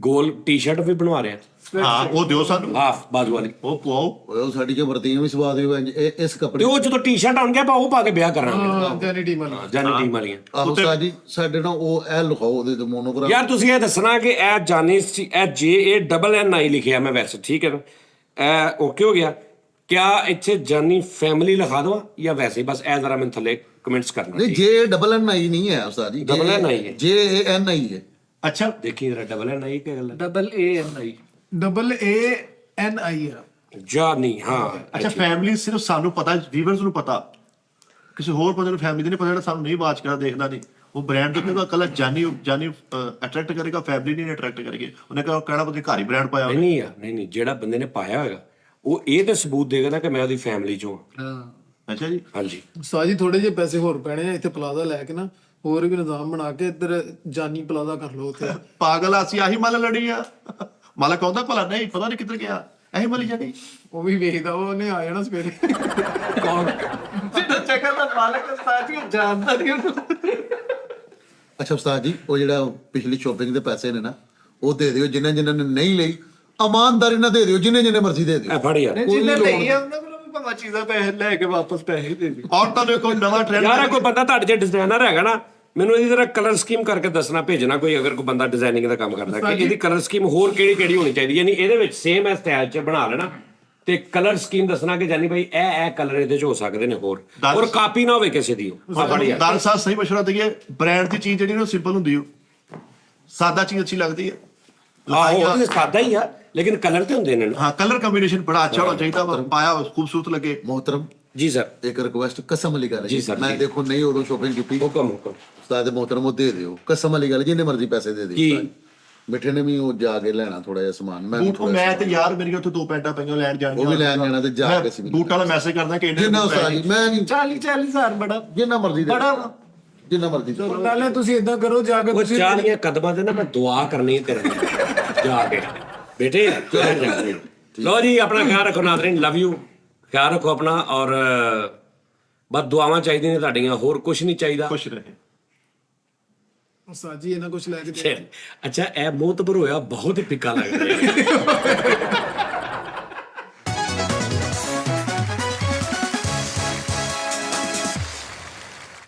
ਗੋਲ ਟੀ-ਸ਼ਰਟ ਵੀ ਬਣਵਾ ਰਿਹਾ ਹਾਂ ਉਹ ਦਿਓ ਸਾਨੂੰ ਹਾਫ ਬਾਜੂ ਵਾਲੀ ਉਹ ਪਵਾਓ ਉਹ ਸਾਡੀ ਜੋ ਵਰਤੀਆਂ ਵੀ ਸਵਾਦ ਵੀ ਇਸ ਤੇ ਕੱਪੜੇ ਉਹ ਜਦੋਂ ਟੀ-ਸ਼ਰਟ ਆਉਣਗੇ ਆਪਾਂ ਉਹ ਪਾ ਕੇ ਵਿਆਹ ਕਰਾਂਗੇ ਜਾਨੀ ਟੀਮ ਵਾਲੀ ਜਾਨੀ ਟੀਮ ਵਾਲੀਆਂ ਆਹੋ ਉਸਤਾਦ ਜੀ ਸਾਡੇ ਨਾਲ ਉਹ ਇਹ ਲਿਖਾਓ ਉਹਦੇ ਤੇ ਮੋਨੋਗ੍ਰਾਮ ਯਾਰ ਤੁਸੀਂ ਇਹ ਦੱਸਣਾ ਕਿ ਇਹ ਜਾਨੀ ਇਹ JANNI ਲਿਖਿਆ ਮੈਂ ਵੈਸੇ ਠੀਕ ਹੈ ਨਾ ਇਹ ਓਕੇ ਹੋ ਗਿਆ ਕਿਆ ਇੱਥੇ ਜਾਨੀ ਫੈਮਿਲੀ ਲਿਖਾ ਦਵਾਂ ਜਾਂ ਵੈਸੇ ਬਸ ਇਹ ਜ਼ਰਾ ਮੈਨੂੰ ਥੱਲੇ ਕਮੈਂਟਸ ਕਰਨਾ ਨਹੀਂ JNNI ਨਹੀਂ ਹੈ ਉਸਤਾਦ ਜੀ NNI ਹੈ। JANI ਹੈ ਅੱਛਾ ਦੇਖੀ ਜ਼ਰਾ DNNI ਕੀ ਗੱਲ ਹੈ ANI ANI ਆ ਜਾਨੀ ਹਾਂ ਅੱਛਾ ਫੈਮਿਲੀ ਸਿਰਫ ਸਾਨੂੰ ਪਤਾ ਵੀਵਰਸ ਨੂੰ ਪਤਾ ਕਿਸੇ ਹੋਰ ਬੰਦੇ ਨੂੰ ਫੈਮਿਲੀ ਦੇ ਨਹੀਂ ਪਤਾ ਜਿਹੜਾ ਸਾਨੂੰ ਨਹੀਂ ਵਾਚ ਕਰਦਾ ਦੇਖਦਾ ਨਹੀਂ ਉਹ ਬ੍ਰਾਂਡ ਦੇਖੇਗਾ ਕੱਲਾ ਜਾਨੀ ਅਟਰੈਕਟ ਕਰੇਗਾ ਫੈਮਿਲੀ ਨਹੀਂ ਅਟਰੈਕਟ ਕਰੇਗੀ ਉਹਨੇ ਕਹਿਣਾ ਬੰਦੇ ਘਰ ਹੀ ਬ੍ਰਾਂਡ ਪਾਇਆ ਹੋਇਆ। ਨਹੀਂ ਜਿਹੜਾ ਬੰਦੇ ਨੇ ਪਾਇਆ ਹੋਏਗਾ ਉਹ ਇਹ ਤੇ ਸਬੂਤ ਦੇਗਾ ਨਾ ਕਿ ਮੈਂ ਉਹਦੀ ਫੈਮਿਲੀ ਚੋਂ ਹਾਂ ਹਾਂ ਅੱਛਾ ਜੀ ਹਾਂਜੀ ਉਸਤਾਦ ਜੀ ਥੋੜੇ ਜਿਹੇ ਪੈਸੇ ਹੋਰ ਪੈਣੇ ਆ ਇੱਥੇ ਪਲਾਜ਼ਾ ਲੈ ਕੇ ਨਾ ਹੋਰ ਵੀ ਨਿਜ਼ਾਮ ਬਣਾ ਕੇ ਇੱਧਰ ਜਾਨੀ ਪਲਾਜ਼ਾ ਕਰ ਲਓ ਉੱਥੇ ਪਾਗਲ ਅਸੀਂ ਆਹੀ ਮੱਲ ਲੜੀ ਆ ਮਾਲਕ ਕਹਿੰਦਾ ਭਲਾ ਨਹੀਂ ਪਤਾ ਨਹੀਂ ਕਿੱਧਰ ਗਿਆ ਇਹੀ ਮੱਲੀ ਜਾਣੀ ਉਹ ਵੀ ਵੇਖਦਾ ਉਹਨੇ ਆ ਜਾਣਾ ਸਵੇਰੇ ਜਿਹੜਾ ਚੱਕਰ ਦਾ ਮਾਲਕ ਸਾਥੀ ਜਾਣਦਾ ਨਹੀਂ ਉਹਨੂੰ ਅੱਛਾ ਉਸਤਾਦ ਜੀ ਉਹ ਜਿਹੜਾ ਪਿਛਲੀ ਸ਼ਾਪਿੰਗ ਦੇ ਪੈਸੇ ਨੇ ਨਾ ਉਹ ਦੇ ਦਿਓ ਜਿਨ੍ਹਾਂ ਜਿਨ੍ਹਾਂ ਨੇ ਨਹੀਂ ਲਈ ਇਮਾਨਦਾਰੀ ਨਾਲ ਦੇ ਦਿਓ ਜਿੰਨੇ ਮਰਜ਼ੀ ਦੇ ਦਿਓ ਇਹ ਫੜ ਯਾਰ ਜਿਹਨੇ ਲਈ ਆ ਉਹਨਾਂ ਕੋਲੋਂ ਵੀ ਭਾਵੇਂ ਚੀਜ਼ਾਂ ਪੈਸੇ ਲੈ ਕੇ ਵਾਪਸ ਪੈਸੇ ਦੇ ਦੇ ਔਰਤਾਂ ਨੂੰ ਕੋਈ ਨਵਾਂ ਟ੍ਰੈਂਡ ਯਾਰ ਕੋਈ ਬੰਦਾ ਤੁਹਾਡੇ ਜੇ ਡਿਜ਼ਾਈਨਰ ਹੈਗਾ ਨਾ ਮੈਨੂੰ ਇਹਦੀ ਜ਼ਰਾ ਕਲਰ ਸਕੀਮ ਕਰਕੇ ਦੱਸਣਾ ਭੇਜਣਾ ਕੋਈ ਅਗਰ ਕੋਈ ਬੰਦਾ ਡਿਜ਼ਾਈਨਿੰਗ ਦਾ ਕੰਮ ਕਰਦਾ ਕਿ ਇਹਦੀ ਕਲਰ ਸਕੀਮ ਹੋਰ ਕਿਹੜੀ ਹੋਣੀ ਚਾਹੀਦੀ ਯਾਨੀ ਇਹਦੇ ਵਿੱਚ ਸੇਮ ਐ ਸਟਾਈਲ 'ਚ ਬਣਾ ਲੈਣਾ ਤੇ ਕਲਰ ਸਕੀਮ ਦੱਸਣਾ ਕਿ ਜਾਨੀ ਭਾਈ ਇਹ ਕਲਰ ਇਹਦੇ 'ਚ ਹੋ ਸਕਦੇ ਨੇ ਹੋਰ ਔਰ ਕਾਪੀ ਨਾ ਹੋਵੇ ਕਿਸੇ ਦੀ ਉਹ ਫੜ ਯਾਰ ਦਾਰ ਸਾਹਿਬ ਸਹੀ ਮਸ਼ਵਰਾ ਦਈਏ ਬ੍ਰਾਂਡ ਦੀ ਚੀਜ਼ ਜਿਹੜੀ ਨਾ ਸਿੰਪਲ ਹੁੰਦੀ ਉਹ ਸਾਦਾ ਚੀਜ਼ ਅੱਛੀ ਲੱਗਦੀ ਹੈ ਆਹੋ ਉਹ ਤੇ ਸਾਦਾ ਹੀ ਆ ਲੇਕਿਨ ਕਲਰ ਤੇ ਹੁੰਦੇ ਇਹਨਾਂ ਨੂੰ ਹਾਂ ਕਲਰ ਕੰਬੀਨੇਸ਼ਨ ਬੜਾ ਅੱਛਾ ਹੋਣਾ ਚਾਹੀਦਾ ਵਾ ਪਾਇਆ ਖੂਬਸੂਰਤ ਲੱਗੇ मोहतरम ਜੀ ਸਰ एक रिक्वेस्ट कसम वाली गल जी है सर, मैं जी। देखो नहीं उदो शॉपिंग की ਹੁਕਮ उस्ताद मोहतरम वो दे दियो कसम वाली गल जिन्ने मर्जी पैसे दे दियो जी। उस्ताद। मिठे ने भी वो जाके लेना थोड़ा जिहा समान मैं ਬੂਟ ਮੈਂ ਤੇ ਯਾਰ ਮੇਰੀਆਂ ਉੱਥੇ 2 ਪੈਂਟਾਂ ਪਈਆਂ ਲੈਣ ਜਾਣ वो भी लैन जाना ते जा के सी ਬੂਟ ਵਾਲਾ ਮੈਸੇਜ ਕਰਦਾ ਕਿ ਇੰਨੇ जिन्ना उस्ताद जी मैं नहीं 40,000 ਬੜਾ जिन्ना मर्जी दे ਬੜਾ ਵਾ। जिन्ना मर्जी दे ਨਾਲੇ ਤੁਸੀਂ ਇਦਾਂ ਕਰੋ ਜਾ ਕੇ ਉਹ ਤੁਸੀਂ ਚਾਹ ਦੀਆਂ ਕਦਮਾਂ ਤੇ ਨਾ ਮੈਂ ਦੁਆ ਕਰਨੀ ਹੈ ਤੇਰੇ ਨਾਲ ਜਾ ਕੇ ਬੇਟੇ ਲੋ ਜੀ ਆਪਣਾ ਖਿਆਲ ਰੱਖੋ ਨਾਜ਼ਰੀਨ ਲਵ ਯੂ ਖਿਆਲ ਰੱਖੋ ਆਪਣਾ ਔਰ ਬਸ ਦੁਆਵਾਂ ਚਾਹੀਦੀਆਂ ਨੇ ਤੁਹਾਡੀਆਂ ਹੋਰ ਕੁਝ ਨਹੀਂ ਚਾਹੀਦਾ ਖੁਸ਼ ਰਹੇ ਉਸਤਾਦ ਜੀ ਇਹਨਾਂ ਕੁਝ ਲੈ ਕੇ ਦੇ ਅੱਛਾ ਇਹ ਮੋਤਬਰ ਹੋਇਆ ਬਹੁਤ ਹੀ ਫਿੱਕਾ ਲੱਗ ਰਿਹਾ